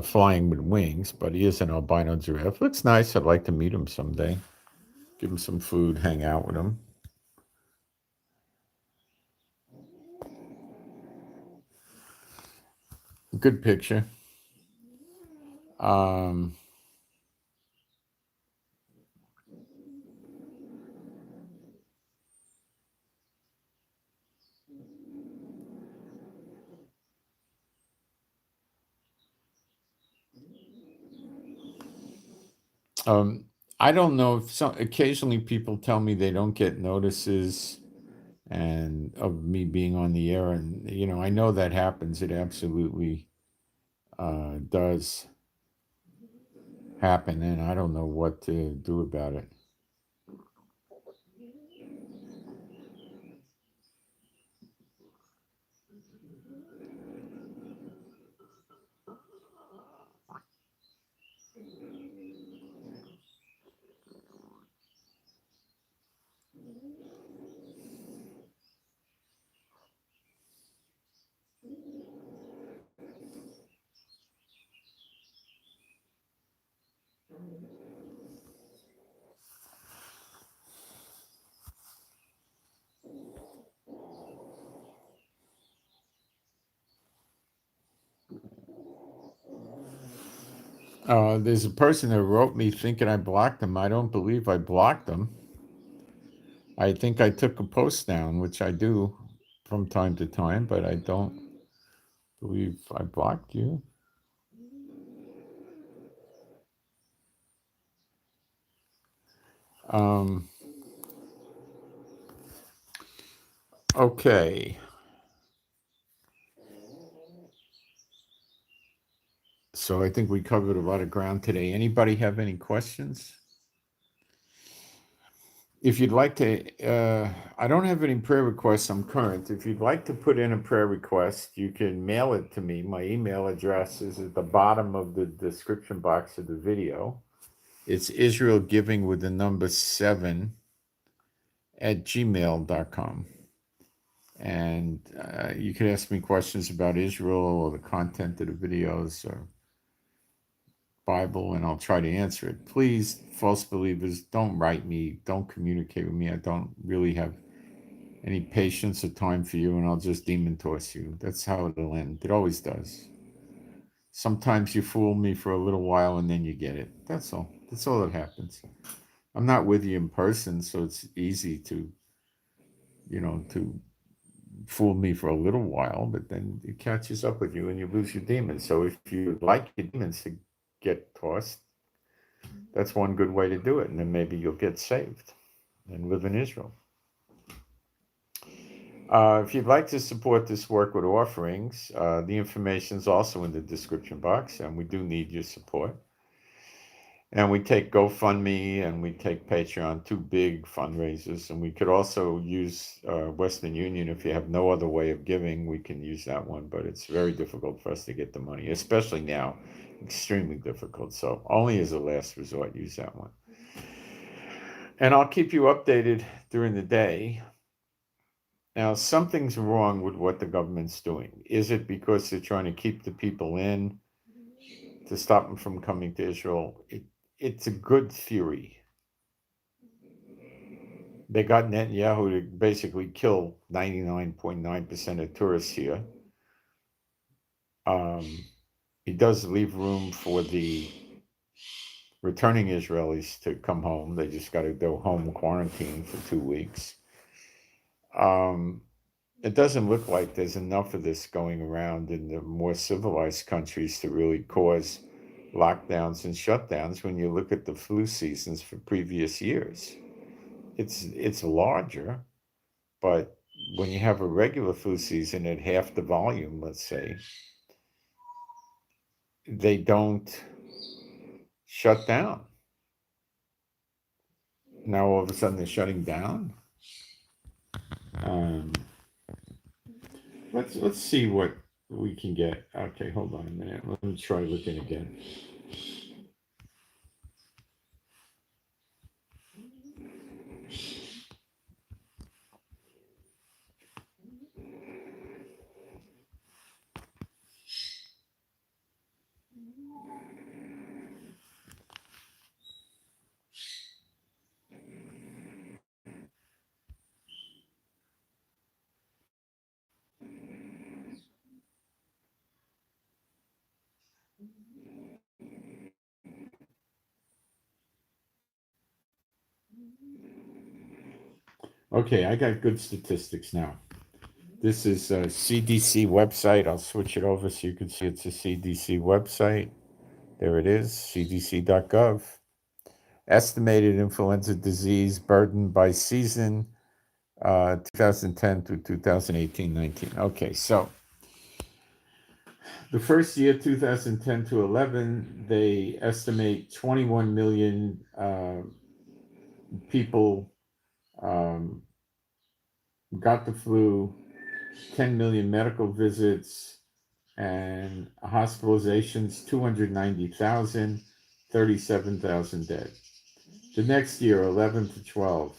[SPEAKER 1] flying with wings, but he is an albino giraffe. Looks nice. I'd like to meet him someday. Give him some food, hang out with him. Good picture. I don't know if occasionally people tell me they don't get notices and of me being on the air, and I know that happens. It absolutely does. happen, and I don't know what to do about it. There's a person that wrote me thinking I blocked them. I don't believe I blocked them. I think I took a post down, which I do from time to time, but I don't believe I blocked you. Um, okay. So I think we covered a lot of ground today. Anybody have any questions? If you'd like to, I don't have any prayer requests. I'm current. If you'd like to put in a prayer request, you can mail it to me. My email address is at the bottom of the description box of the video. It's Israel Giving with the number 7 at gmail.com. And you can ask me questions about Israel or the content of the videos or Bible, and I'll try to answer it. Please, false believers, don't write me. Don't communicate with me. I don't really have any patience or time for you, and I'll just demon toss you. That's how it'll end. It always does. Sometimes you fool me for a little while, and then you get it. That's all. That's all that happens. I'm not with you in person, so it's easy to, to fool me for a little while, but then it catches up with you and you lose your demons. So if you like your demons to get tossed, that's one good way to do it. And then maybe you'll get saved and live in Israel. If you'd like to support this work with offerings, the information is also in the description box, and we do need your support. And we take GoFundMe and we take Patreon, two big fundraisers. And we could also use Western Union. If you have no other way of giving, we can use that one. But it's very difficult for us to get the money, especially now. Extremely difficult. So only as a last resort, use that one. And I'll keep you updated during the day. Now, something's wrong with what the government's doing. Is it because they're trying to keep the people in to stop them from coming to Israel? It's a good theory. They got Netanyahu to basically kill 99.9% of tourists here. He does leave room for the returning Israelis to come home. They just got to go home quarantine for 2 weeks. It doesn't look like there's enough of this going around in the more civilized countries to really cause lockdowns and shutdowns when you look at the flu seasons for previous years. It's larger, but when you have a regular flu season at half the volume, let's say, they don't shut down. Now all of a sudden they're shutting down. Um, let's see what we can get. Okay, hold on a minute. Let me try looking again. Okay, I got good statistics now. This is a CDC website. I'll switch it over so you can see it's a CDC website. There it is, cdc.gov. Estimated influenza disease burden by season, 2010 to 2018-19. Okay, so The first year, 2010 to 11, they estimate 21 million people um, got the flu, 10 million medical visits, and hospitalizations, 290,000, 37,000 dead. The next year, 11 to 12,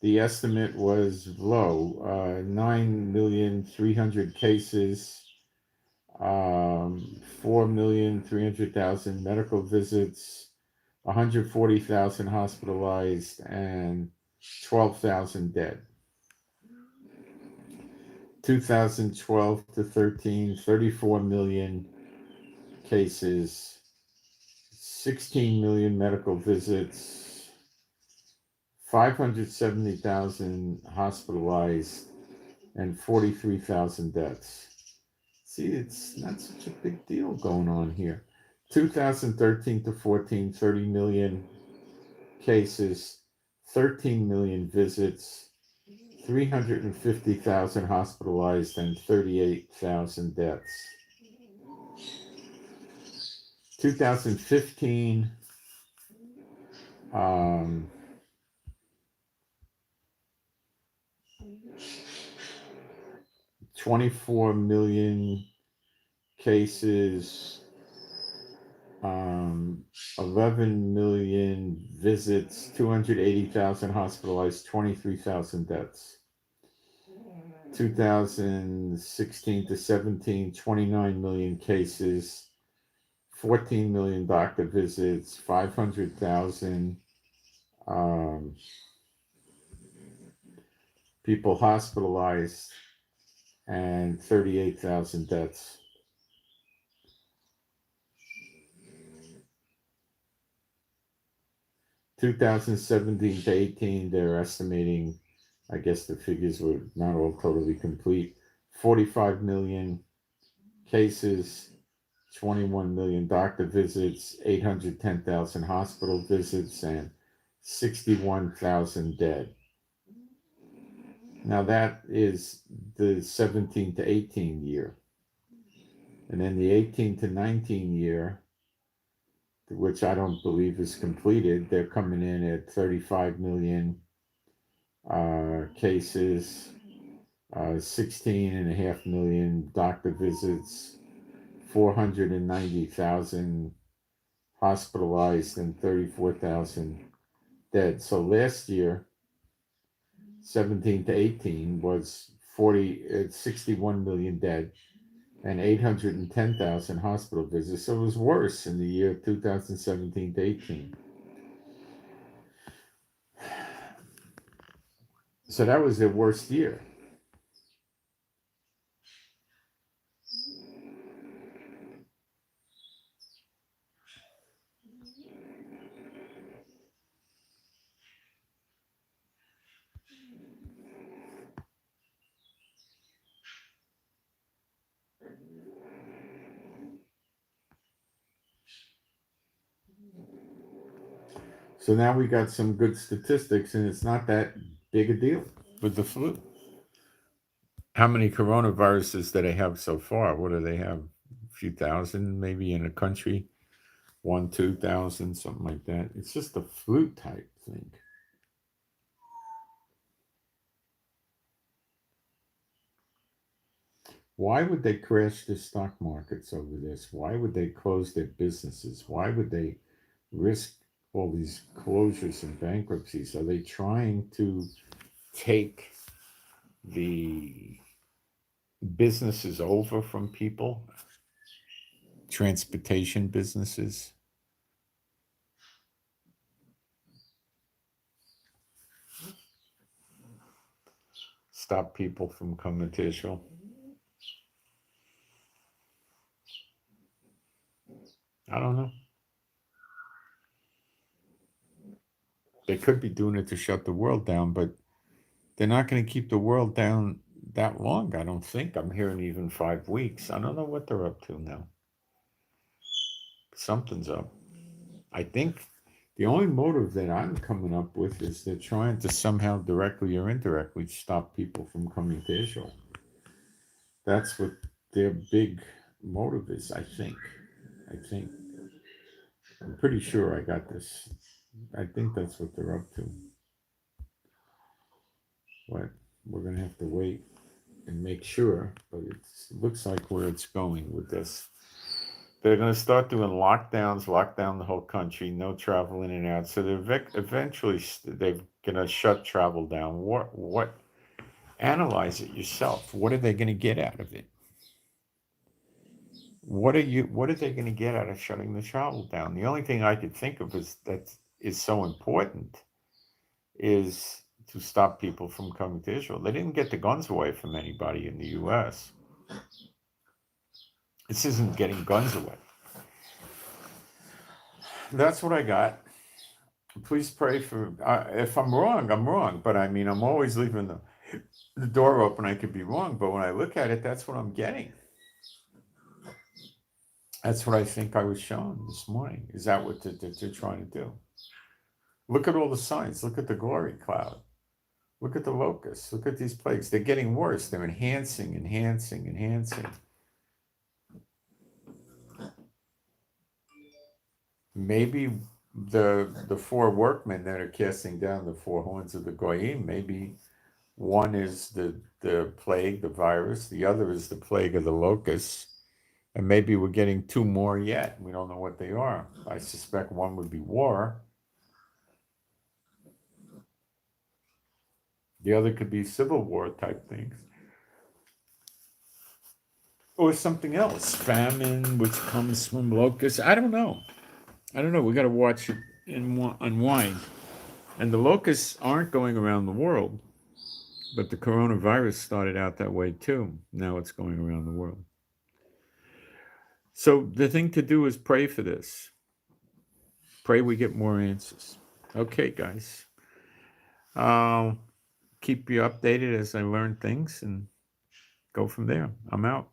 [SPEAKER 1] the estimate was low, 9,300,000 cases, 4,300,000 medical visits, 140,000 hospitalized, and 12,000 dead. 2012 to 13, 34 million cases, 16 million medical visits, 570,000 hospitalized, and 43,000 deaths. See, it's not such a big deal going on here. 2013 to 14, 30 million cases, 13 million visits, 350,000 hospitalized, and 38,000 deaths. 2015, 24 million cases, 11 million visits, 280,000 hospitalized, 23,000 deaths. 2016 to 17, 29 million cases, 14 million doctor visits, 500,000 people hospitalized, and 38,000 deaths. 2017 to 18, they're estimating, I guess the figures were not all totally complete, 45 million cases, 21 million doctor visits, 810,000 hospital visits, and 61,000 dead. Now that is the 17 to 18 year. And then the 18 to 19 year, which I don't believe is completed, they're coming in at 35 million cases, 16.5 million doctor visits, 490,000 hospitalized, and 34,000 dead. So last year, 17 to 18, was 61 million dead and 810,000 hospital visits. So it was worse in the year 2017 to 18. So that was their worst year. So now we got some good statistics, and it's not that big a deal with the flu. How many coronaviruses do they have so far? What do they have? A few thousand, maybe, in a country? 1,000, 2,000, something like that. It's just a flu type thing. Why would they crash the stock markets over this? Why would they close their businesses? Why would they risk all these closures and bankruptcies? Are they trying to take the businesses over from people? Transportation businesses? Stop people from coming to Israel? I don't know. They could be doing it to shut the world down, but they're not going to keep the world down that long, I don't think. I'm hearing even 5 weeks. I don't know what they're up to now. Something's up. I think the only motive that I'm coming up with is they're trying to somehow directly or indirectly stop people from coming to Israel. That's what their big motive is, I think. I'm pretty sure I got this. I think that's what they're up to. But we're going to have to wait and make sure. But it looks like where it's going with this. They're going to start doing lockdowns, lock down the whole country, no travel in and out. So they're eventually they're going to shut travel down. What? Analyze it yourself. What are they going to get out of it? What are they going to get out of shutting the travel down? The only thing I could think of is that is so important is to stop people from coming to Israel. They didn't get the guns away from anybody in the U.S. This isn't getting guns away. That's what I got. Please pray for. If I'm wrong, I'm wrong. But I mean, I'm always leaving the door open. I could be wrong, but when I look at it, that's what I'm getting. That's what I think I was shown this morning. Is that what they're trying to do? Look at all the signs. Look at the glory cloud. Look at the locusts. Look at these plagues. They're getting worse. They're enhancing. Maybe the four workmen that are casting down the four horns of the goyim, maybe one is the plague, the virus. The other is the plague of the locusts. And maybe we're getting two more yet. We don't know what they are. I suspect one would be war. The other could be civil war type things. Or something else. Famine, which comes from locusts. I don't know. We got to watch it unwind. And the locusts aren't going around the world. But the coronavirus started out that way too. Now it's going around the world. So the thing to do is pray for this. Pray we get more answers. Okay, guys. I'll keep you updated as I learn things and go from there. I'm out.